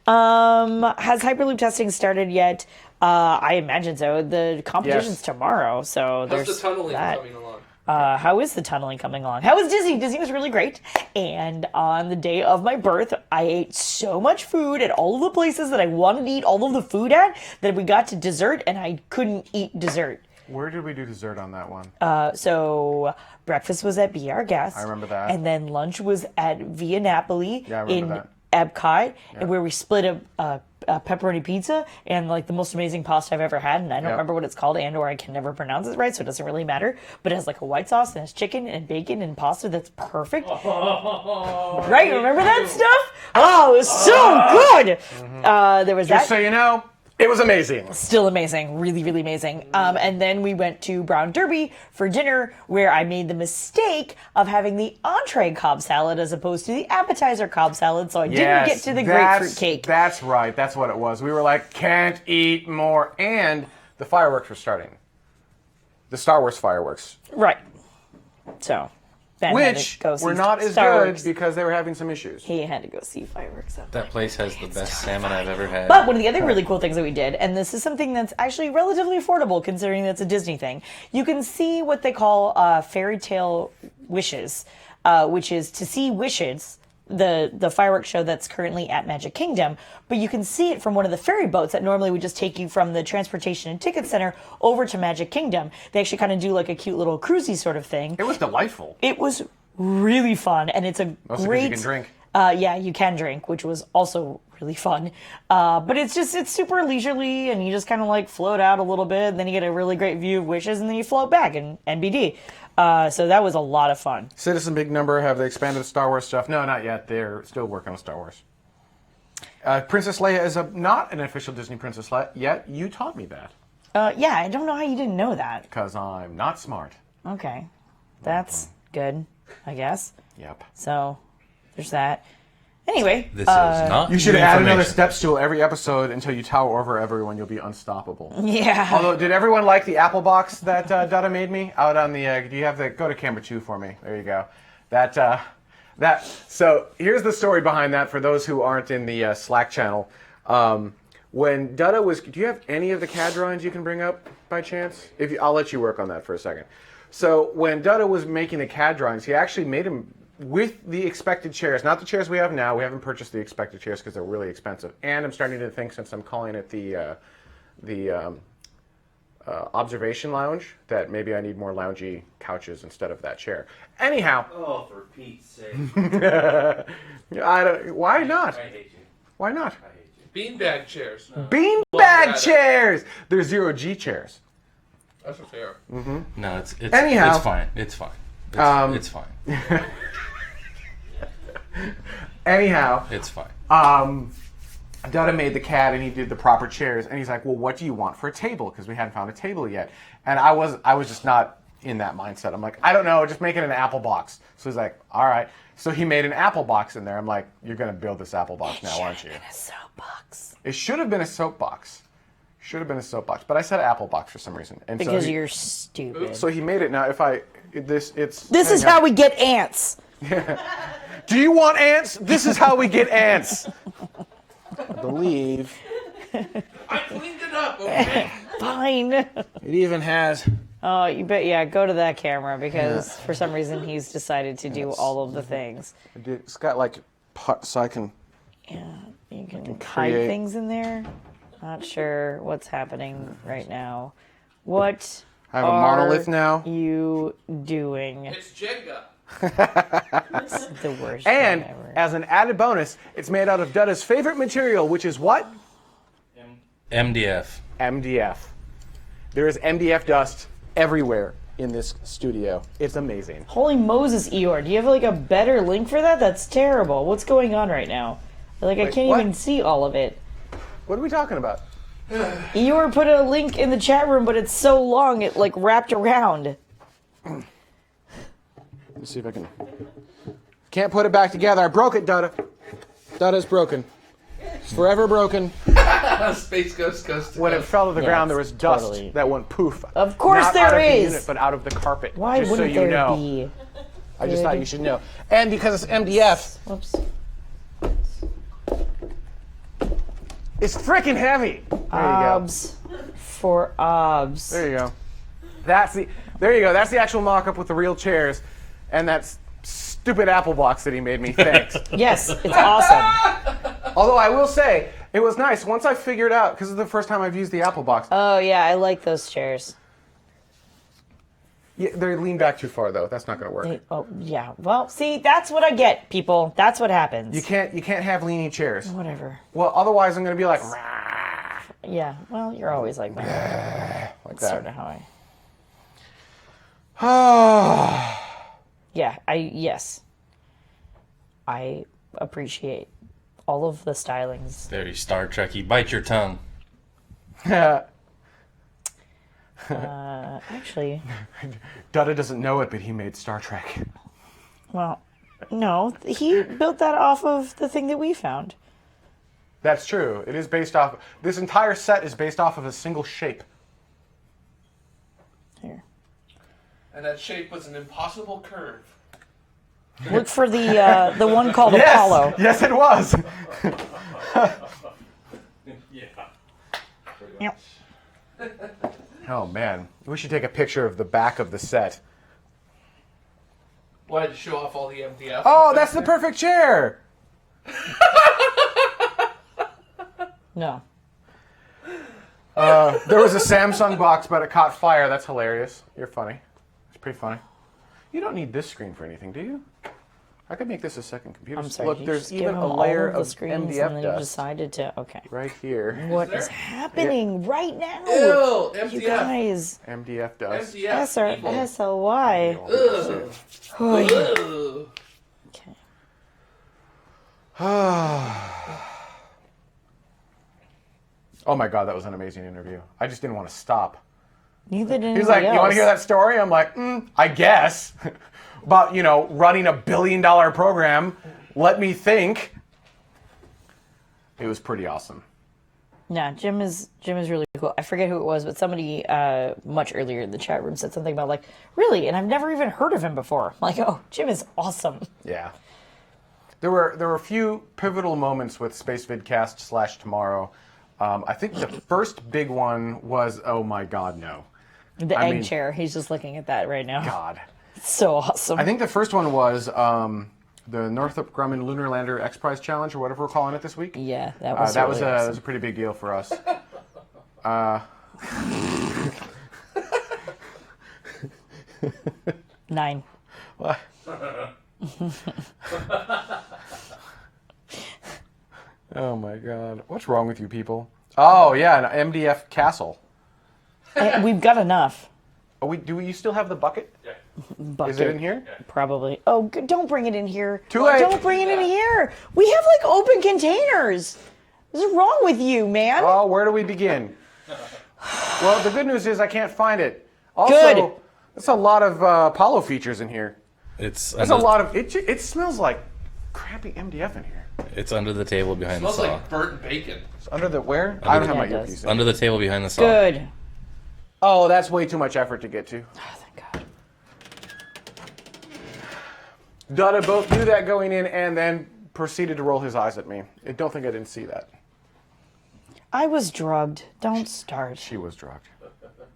Has Hyperloop testing started yet? I imagine so. The competition's tomorrow, so How's there's the tunneling that. coming along? How is the tunneling coming along? How was Disney? Disney was really great. And on the day of my birth, I ate so much food at all of the places that I wanted to eat all of the food at that we got to dessert and I couldn't eat dessert. Where did we do dessert on that one? So breakfast was at Be Our Guest. I remember that. And then lunch was at Via Napoli Yeah, I remember in that. Epcot, and where we split a pepperoni pizza and like the most amazing pasta I've ever had, and I don't remember what it's called or I can never pronounce it right, so it doesn't really matter. But it has like a white sauce and it's chicken and bacon and pasta that's perfect. Right? Remember that stuff? Oh, it was so good. There was Just that. so you know, it was amazing. Still amazing. Really, really amazing. And then we went to Brown Derby for dinner, where I made the mistake of having the entree Cobb salad as opposed to the appetizer Cobb salad, so I didn't get to the grapefruit cake. That's right. That's what it was. We were like, can't eat more. And the fireworks were starting. The Star Wars fireworks. Right. So, Ben had to Which go see were not as fireworks. good because they were having some issues. He had to go see fireworks. So. That place has the best salmon I've ever had. But one of the other really cool things that we did, and this is something that's actually relatively affordable considering that's a Disney thing, you can see what they call fairy tale wishes, which is to see wishes, the fireworks show that's currently at Magic Kingdom, but you can see it from one of the ferry boats that normally would just take you from the transportation and ticket center over to Magic Kingdom. They actually kind of do like a cute little cruisy sort of thing. It was delightful. It was really fun, and it's a Mostly 'cause great. you can drink. Yeah, you can drink, which was also really fun. But it's super leisurely, and you just kind of like float out a little bit, and then you get a really great view of wishes, and then you float back in NBD. So that was a lot of fun. Citizen Big Number, have they expanded the Star Wars stuff? No, not yet. They're still working on Star Wars. Princess Leia is not an official Disney princess yet. You taught me that. Yeah, I don't know how you didn't know that. Because I'm not smart. Okay, that's good, I guess. Yep. So there's that. Anyway, This is not You should new add another information. step stool every episode until you tower over everyone. You'll be unstoppable. yeah. Although, did everyone like the apple box that Dada made me out on the? Do you have the? Go to camera 2 for me. There you go. So here's the story behind that for those who aren't in the Slack channel. When Dada was, do you have any of the CAD drawings you can bring up by chance? I'll let you work on that for a second. So when Dada was making the CAD drawings, he actually made them with the expected chairs, not the chairs we have now. We haven't purchased the expected chairs because they're really expensive. And I'm starting to think, since I'm calling it the observation lounge, that maybe I need more loungy couches instead of that chair. Anyhow. Oh, for Pete's sake. Why not? I hate you. Why not? I hate you. Beanbag chairs. Beanbag chairs! They're 0G chairs. That's fair. No, it's Anyhow. it's fine. It's fine. It's fine. Anyhow. It's fine. Dada made the CAD and he did the proper chairs, and he's like, well, what do you want for a table? Because we hadn't found a table yet. And I was just not in that mindset. I'm like, I don't know, just make it an apple box. So he's like, all right. So he made an apple box in there. I'm like, you're going to build this apple box now, aren't you? A soapbox. It should have been a soapbox. Should have been a soapbox. But I said apple box for some reason. And Because so you're stupid. So he made it. Now, This is how we get ants. Do you want ants? This is how we get ants. I believe. I cleaned it up, okay? Fine. It even has. Oh, you bet. Yeah, go to that camera because for some reason he's decided to do all of the things. It's got like so I can. Yeah, you can hide create- things in there. Not sure what's happening right now. What I have a monolith now. you doing? It's Jenga. This is the worst And thing ever. as an added bonus, it's made out of Dada's favorite material, which is what? MDF. MDF. There is MDF dust everywhere in this studio. It's amazing. Holy Moses, Eeyore, do you have like a better link for that? That's terrible. What's going on right now? Like I Wait, can't what? even see all of it. What are we talking about? Eeyore put a link in the chat room, but it's so long it like wrapped around. Let's see if I can. Can't put it back together. I broke it, Dutta. Dutta's broken. It's forever broken. Space Ghost goes to When it Ghost. fell to the ground, it's there was dust totally- that went poof. Of course Not there out of the is. unit, but out of the carpet. Why just wouldn't so you there know. be? I just thought you should know. And because it's MDF, Whoops. it's freaking heavy. There you go. Obs for obs. There you go. There you go. That's the actual mock-up with the real chairs, and that's stupid Apple box that he made me. Thanks. Yes, it's awesome. Although I will say, it was nice once I figured out, because it's the first time I've used the Apple box. Oh yeah, I like those chairs. Yeah, they lean back too far though. That's not going to work. Oh yeah. Well, see, that's what I get, people. That's what happens. You can't have leaning chairs. Whatever. Well, otherwise I'm going to be like, Yeah. Well, you're always like that. like That's sort that. of how Oh. Yeah. Yes. I appreciate all of the stylings. Very Star Trek-y. Bite your tongue. Actually, Dutta doesn't know it, but he made Star Trek. well, no, he built that off of the thing that we found. That's true. It is based off. This entire set is based off of a single shape. Here. And that shape was an impossible curve. Look for the one called Apollo. Yes, it was. Yep. Oh man, we should take a picture of the back of the set. Why to show off all the MDF? Oh, that's the perfect chair. No. There was a Samsung box, but it caught fire. That's hilarious. You're funny. It's pretty funny. You don't need this screen for anything, do you? I could make this a second computer. I'm sorry. Look, you there's just give even him a layer all the of screens and MDF then you dust decided to. Okay. right here. What is happening right now? Ew, MDF. You guys. MDF dust. MDF. evil. SRSLY. Ugh. Ugh. Okay. Oh my god, that was an amazing interview. I just didn't want to stop. Neither did He's like, anybody "You want to hear else. that story?" I'm like, "I guess." About, running $1 billion program. Let me think. It was pretty awesome. Yeah, Jim is really cool. I forget who it was, but somebody much earlier in the chat room said something about like, really? And I've never even heard of him before. I'm like, oh, Jim is awesome. Yeah. There were a few pivotal moments with Space Vidcast / TMRO. I think the first big one was, oh my god, no. The egg chair. He's just looking at that right now. God. It's so awesome. I think the first one was the Northrop Grumman Lunar Lander X Prize Challenge, or whatever we're calling it this week. Yeah, that was that really was a pretty big deal for us. Nine. What? Oh my god. What's wrong with you people? Oh yeah, an MDF castle. We've got enough. Oh, do you still have the bucket? Yeah. Bucket. Is it in here? Probably. Oh, don't bring it in here. Too late. Don't bring it in here. We have like open containers. What's wrong with you, man? Oh, where do we begin? Well, the good news is I can't find it. Also, Good. there's a lot of Apollo features in here. It's There's a lot of it smells like crappy MDF in here. It's under the table behind the Smells saw. like burnt bacon. It's under the where? I don't have my Yeah, it does. earpiece in. Under the table behind the saw. Good. Oh, that's way too much effort to get to. Oh, thank God. Dutta both knew that going in and then proceeded to roll his eyes at me. I don't think I didn't see that. I was drugged. Don't start. She was drugged.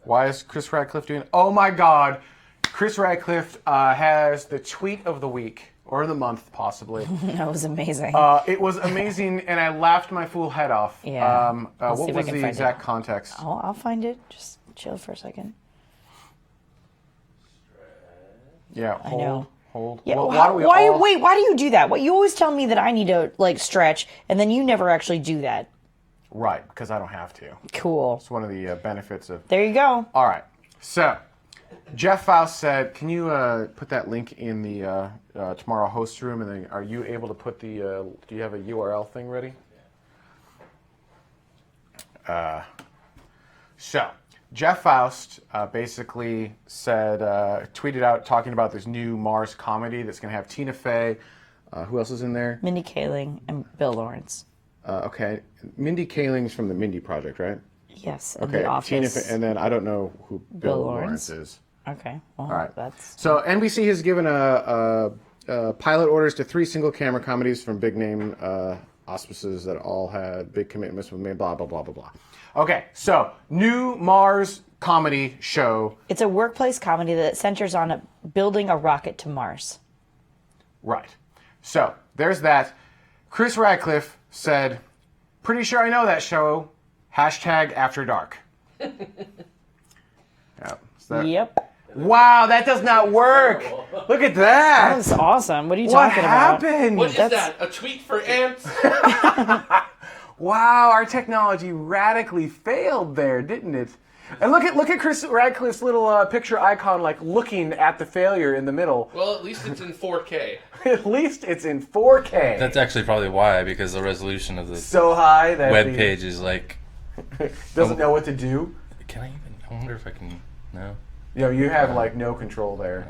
Why is Chris Radcliffe doing? Oh my God, Chris Radcliffe has the tweet of the week or the month, possibly. That was amazing. It was amazing, and I laughed my fool head off. Yeah. I'll see What if I was can the find exact it. context? I'll find it. Just chill for a second. Yeah, I know. hold. Yeah. Well, Wait, why do you do that? What you always tell me that I need to like stretch, and then you never actually do that. Right, because I don't have to. Cool. It's one of the benefits of. There you go. All right. So, Jeff Faust said, "Can you put that link in the Tomorrow host room?" And then, are you able to put the? Do you have a URL thing ready? So, Jeff Faust basically said, tweeted out talking about this new Mars comedy that's going to have Tina Fey. Who else is in there? Mindy Kaling and Bill Lawrence. Okay, Mindy Kaling's from the Mindy Project, right? Yes, and Okay, The Office. Tina Fey, and then I don't know who Bill Lawrence is. Okay, well, All right. that's... So NBC has given pilot orders to 3 single-camera comedies from big-name auspices that all had big commitments with me, blah, blah, blah, blah, blah. Okay, so new Mars comedy show. It's a workplace comedy that centers on building a rocket to Mars. Right. So there's that. Chris Radcliffe said, pretty sure I know that show. #After Dark. Yeah, Yep. Wow, that does not work. Look at that. That's awesome. What are you What talking about? happened? What is that? A tweet for ants? Wow, our technology radically failed there, didn't it? And look at Chris Radcliffe's little picture icon, like looking at the failure in the middle. Well, at least it's in 4K. At least it's in 4K. That's actually probably why, because the resolution of the so high that web page is like doesn't know what to do. Can I even? I wonder if I can. No. You know, you have like no control there.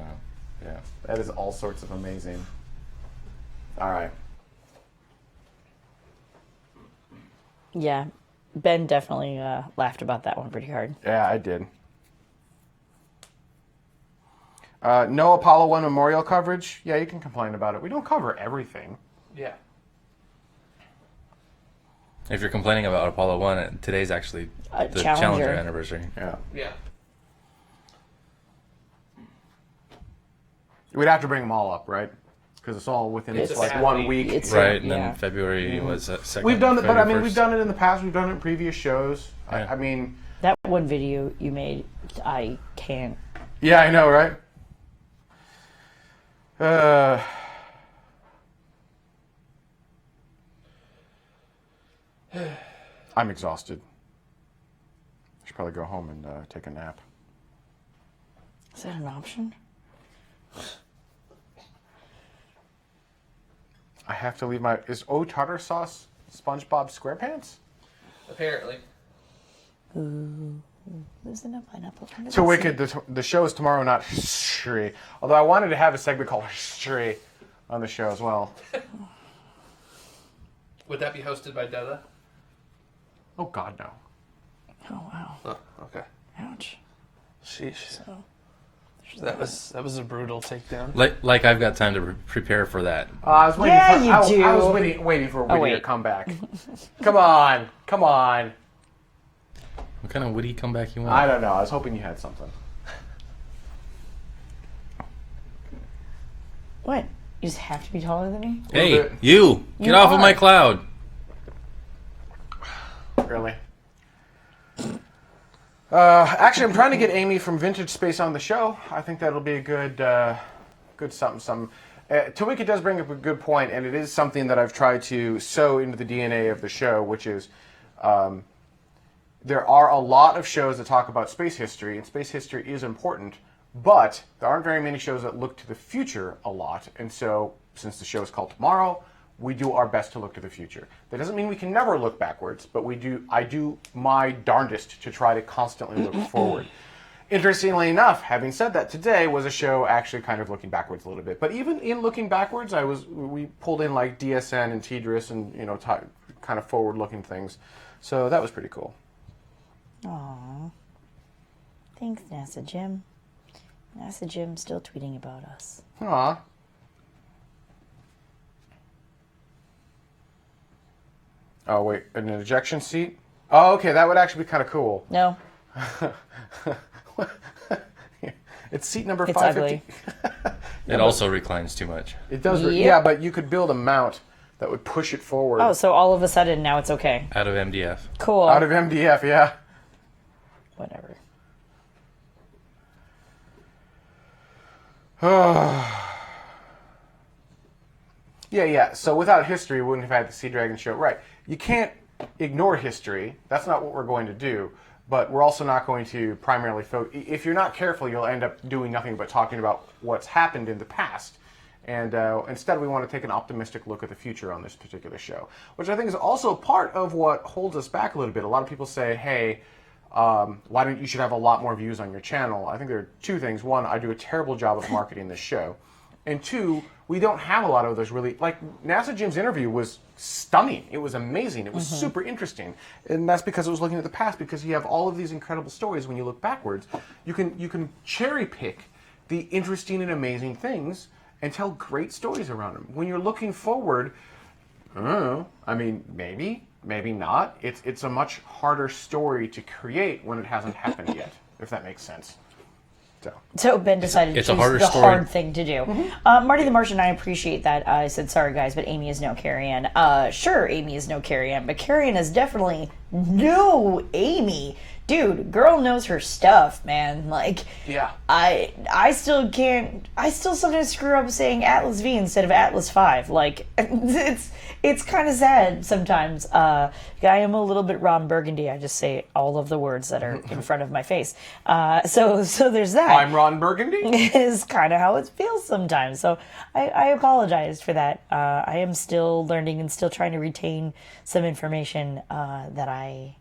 Yeah. That is all sorts of amazing. All right. Yeah, Ben definitely laughed about that one pretty hard. Yeah, I did. No Apollo 1 memorial coverage. Yeah, you can complain about it. We don't cover everything. Yeah. If you're complaining about Apollo 1, today's actually the Challenger anniversary. Yeah. Yeah. We'd have to bring them all up, right? Because it's all within It's like a 1 week. Right, and then February was second. We've done it, but I mean, February we've 1st. done it in the past. We've done it in previous shows. Yeah. I mean, That one video you made, I can't. yeah, I know, right? I'm exhausted. I should probably go home and take a nap. Is that an option? I have to leave my... Is O tartar sauce SpongeBob SquarePants? Apparently. Ooh, there's enough pineapple. Too wicked. The show is tomorrow, not history. Although I wanted to have a segment called history on the show as well. Would that be hosted by Dada? Oh, God, no. Oh, wow. Oh, okay. Ouch. Sheesh. That was a brutal takedown. Like I've got time to prepare for that. I was waiting Yeah, for, you do. I was waiting for Whitney to wait. come back. Come on. Come on. What kind of witty comeback you want? I don't know. I was hoping you had something. What? You just have to be taller than me? Hey, bit. you! Get You off of are. my cloud! Really? Actually, I'm trying to get Amy from Vintage Space on the show. I think that'll be a good something. Tawika does bring up a good point, and it is something that I've tried to sew into the DNA of the show, which is there are a lot of shows that talk about space history, and space history is important, but there aren't very many shows that look to the future a lot. And so, since the show is called Tomorrow, we do our best to look to the future. That doesn't mean we can never look backwards, but I do my darndest to try to constantly look forward. Interestingly enough, having said that, today was a show actually kind of looking backwards a little bit. But even in looking backwards, we pulled in like DSN and TDRS and kind of forward-looking things. So that was pretty cool. Aw. Thanks, NASA Jim. NASA Jim's still tweeting about us. Aw. Oh, wait, an ejection seat? Oh, okay, that would actually be kind of cool. No. It's seat number It's 550. It also reclines too much. It does, Yep. yeah, but you could build a mount that would push it forward. Oh, so all of a sudden now it's okay. Out of MDF. Cool. Out of MDF, yeah. Whatever. Yeah. So without history, we wouldn't have had the Sea Dragon show. Right. You can't ignore history. That's not what we're going to do. But we're also not going to primarily focus. If you're not careful, you'll end up doing nothing but talking about what's happened in the past. And instead, we want to take an optimistic look at the future on this particular show, which I think is also part of what holds us back a little bit. A lot of people say, hey, why don't you should have a lot more views on your channel. I think there are two things. One, I do a terrible job of marketing this show. And two, we don't have a lot of those really, like NASA Jim's interview was stunning. It was amazing. It was super interesting. And that's because it was looking at the past, because you have all of these incredible stories when you look backwards. You can cherry pick the interesting and amazing things and tell great stories around them. When you're looking forward, I don't know, I mean, maybe not. It's a much harder story to create when it hasn't happened yet, if that makes sense. So Ben decided to it's a choose harder the story. hard thing to do. Marty the Martian, I appreciate that. I said, sorry guys, but Amy is no Carrie-Ann. Sure, Amy is no Carrie-Ann, but Carrie-Ann is definitely no Amy. Dude, girl knows her stuff, man. Like, Yeah. I still sometimes screw up saying Atlas V instead of Atlas 5. Like, it's kind of sad sometimes. I am a little bit Ron Burgundy. I just say all of the words that are in front of my face. So there's that. I'm Ron Burgundy? Is kind of how it feels sometimes. So I apologize for that. I am still learning and still trying to retain some information that I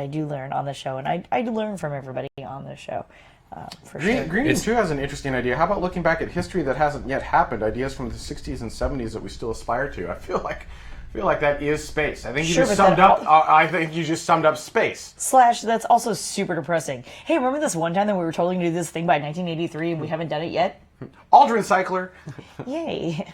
do learn on the show, and I do learn from everybody on the show, for sure. Green 2 has an interesting idea. How about looking back at history that hasn't yet happened, ideas from the 60s and 70s that we still aspire to? I feel like that is space. I think you just summed up. I think you just summed up space. / that's also super depressing. Hey, remember this one time that we were totally going to do this thing by 1983 and we haven't done it yet? Aldrin Cycler. Yay.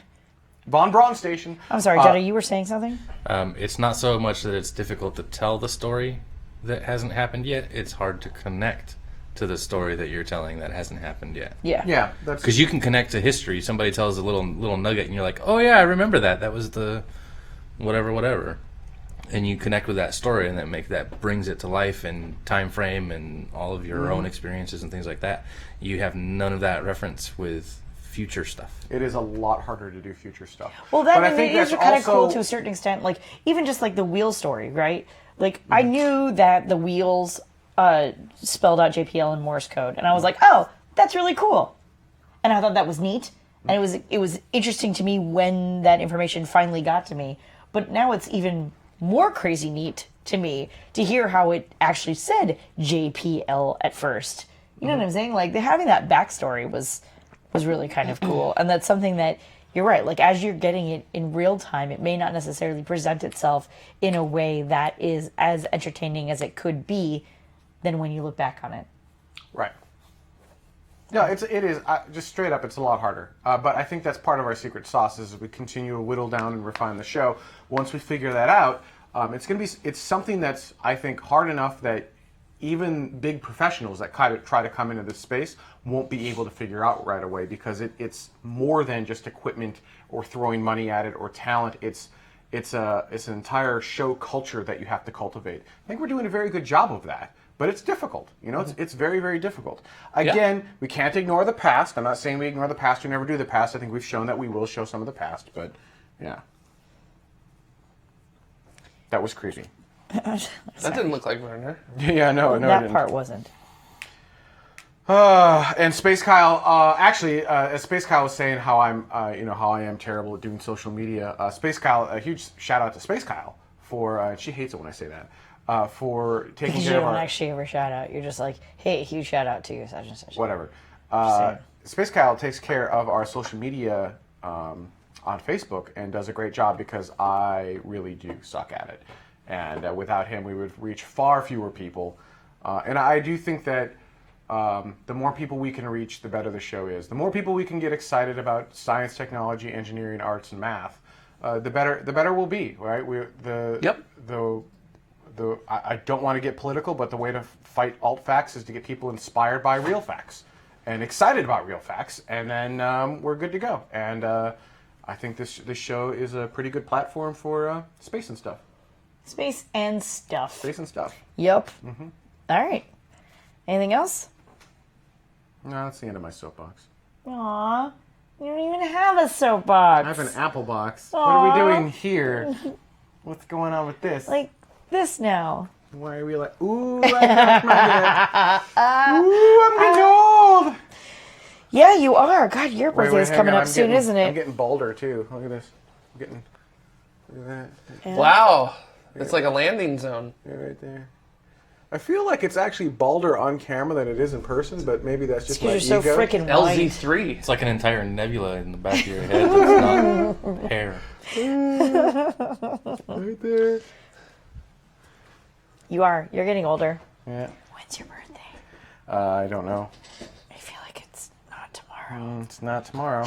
Von Braun Station. I'm sorry, Jetta, you were saying something? It's not so much that it's difficult to tell the story that hasn't happened yet. It's hard to connect to the story that you're telling that hasn't happened yet. Yeah. That's Because you can connect to history. Somebody tells a little nugget, and you're like, oh yeah, I remember that. That was the whatever. And you connect with that story, and that brings it to life and time frame and all of your own experiences and things like that. You have none of that reference with future stuff. It is a lot harder to do future stuff. Well, But I that think is that's kind of cool also- to a certain extent. Like, even just like the wheel story, right? Like, I knew that the wheels spelled out JPL in Morse code, and I was like, oh, that's really cool. And I thought that was neat, and it was interesting to me when that information finally got to me. But now it's even more crazy neat to me to hear how it actually said JPL at first. You know what I'm saying? Like, having that backstory was really kind of cool, and that's something that, you're right, like as you're getting it in real time, it may not necessarily present itself in a way that is as entertaining as it could be than when you look back on it. Right. No, it is just straight up. It's a lot harder, but I think that's part of our secret sauce is we continue to whittle down and refine the show. Once we figure that out, it's something that's, I think, hard enough that even big professionals that kind of try to come into this space won't be able to figure out right away, because it's more than just equipment or throwing money at it or talent. It's an entire show culture that you have to cultivate. I think we're doing a very good job of that, but it's difficult. You know, it's very, very difficult. Again, we can't ignore the past. I'm not saying we ignore the past or never do the past. I think we've shown that we will show some of the past, but yeah. That was creepy. That didn't look like Werner. Yeah, no, that part wasn't. And Space Kyle, as Space Kyle was saying, how I am terrible at doing social media. Space Kyle, a huge shout out to Space Kyle for. She hates it when I say that. For taking Because you care of don't our. actually ever shout out. You're just like, hey, huge shout out to you, such and such. Whatever. saying. Space Kyle takes care of our social media on Facebook and does a great job, because I really do suck at it. And without him, we would reach far fewer people. And I do think that the more people we can reach, the better the show is. The more people we can get excited about science, technology, engineering, arts, and math, the better we'll be, right? I don't want to get political, but the way to fight alt facts is to get people inspired by real facts and excited about real facts, and then we're good to go. And I think this show is a pretty good platform for space and stuff. Space and stuff. Space and stuff. Yep. All right. Anything else? No, that's the end of my soapbox. Aw, you don't even have a soapbox. I have an apple box. Aww. What are we doing here? What's going on with this? Like this now. Why are we like, ooh, I knocked my head. Ooh, I'm getting old. Yeah, you are. God, your Wait, birthday's hang coming on, up soon, isn't it? I'm getting bolder, too. Look at this. Look at that. Wow. It's like a landing zone. Yeah, right there. I feel like it's actually balder on camera than it is in person, but maybe that's just my Because you're so ego. freaking white. LZ3. It's like an entire nebula in the back of your head that's not hair. Right there. You're getting older. Yeah. When's your birthday? I don't know. I feel like it's not tomorrow. It's not tomorrow.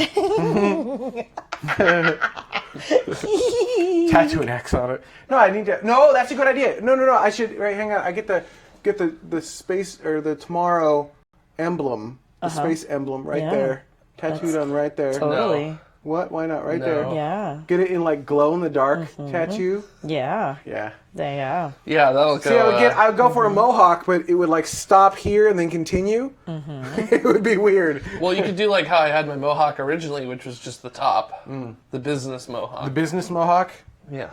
Tattoo an X on it. No, I need to. No, that's a good idea. No. I should. Right, hang on. I get the space or the TMRO emblem, the space emblem right Yeah. there, tattooed on right there. Totally. What? Why not? Right No. there. Yeah. Get it in like glow in the dark tattoo. Yeah. Yeah. Yeah. Yeah, that'll go. See, I would go for a mohawk, but it would like stop here and then continue. It would be weird. Well, you could do like how I had my mohawk originally, which was just the top, the business mohawk. The business mohawk. Yeah.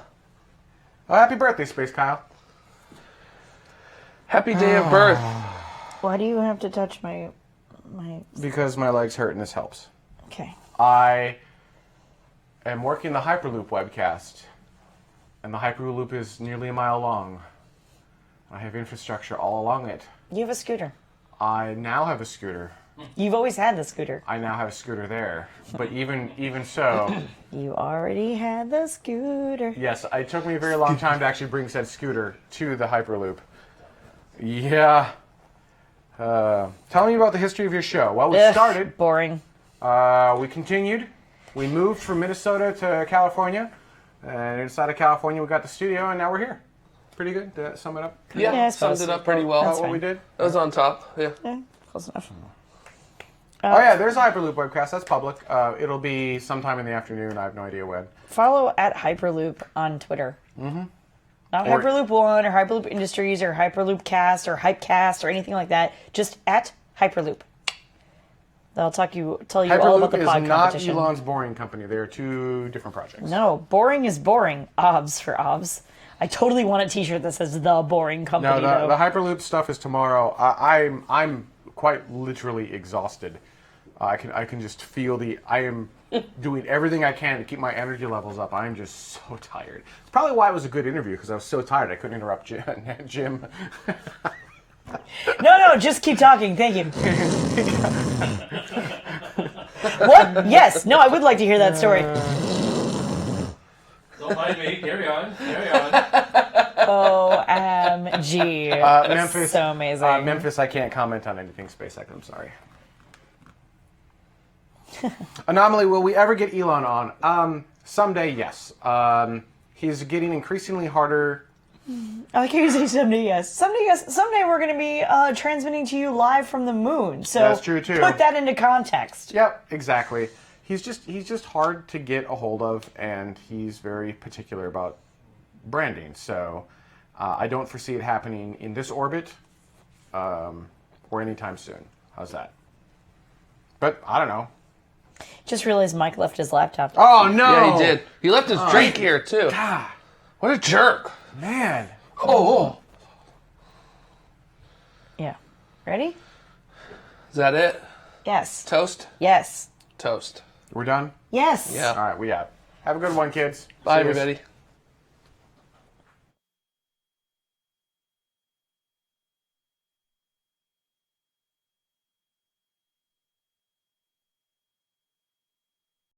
Oh, happy birthday, Space Kyle. Happy day of birth. Why do you have to touch my? Because my legs hurt and this helps. Okay. I am working the Hyperloop webcast, and the Hyperloop is nearly a mile long. I have infrastructure all along it. You have a scooter. I now have a scooter. You've always had the scooter. I now have a scooter there. But even so, You already had the scooter. yes, it took me a very long time to actually bring said scooter to the Hyperloop. Yeah. Tell me about the history of your show. Well, we started. Boring. We continued. We moved from Minnesota to California. And inside of California, we got the studio, and now we're here. Pretty good. Did that sum it up? Yeah, Yeah, summed so- it up pretty well. That's What we fine. did? That was on top. Yeah. Yeah, close enough. Oh, yeah, there's a Hyperloop webcast. That's public. It'll be sometime in the afternoon. I have no idea when. Follow at Hyperloop on Twitter. Mm-hmm. Not Or- Hyperloop One or Hyperloop Industries or Hyperloop Cast or Hypecast or anything like that. Just at Hyperloop. They'll tell you all about Hyperloop the is pod not competition. Elon's Boring Company. They are two different projects. No, boring is boring. OBS for OBS. I totally want a T-shirt that says "The Boring No, Company." the though. Hyperloop stuff is tomorrow. I'm quite literally exhausted. I can just feel I am doing everything I can to keep my energy levels up. I am just so tired. It's probably why it was a good interview, because I was so tired I couldn't interrupt Jim. No, just keep talking. Thank you. What? Yes. No, I would like to hear that story. Don't mind me. Carry on. Carry on. OMG. Memphis. So amazing. Memphis, I can't comment on anything SpaceX. I'm sorry. Anomaly, will we ever get Elon on? Someday, yes. He's getting increasingly harder. I like how you say someday yes. Someday yes. Someday we're going to be transmitting to you live from the moon. So That's true, too. Put that into context. Yep, exactly. He's just hard to get a hold of, and he's very particular about branding. So I don't foresee it happening in this orbit or anytime soon. How's that? But I don't know. Just realized Mike left his laptop. Oh no! Yeah, he did. He left his drink here too. God, What a jerk! man. Oh, Yeah. Ready? is that it? Yes. Toast? Yes. Toast. We're done. Yes. Yeah. All right, we out. Have a good one, kids. Bye, See yous. everybody.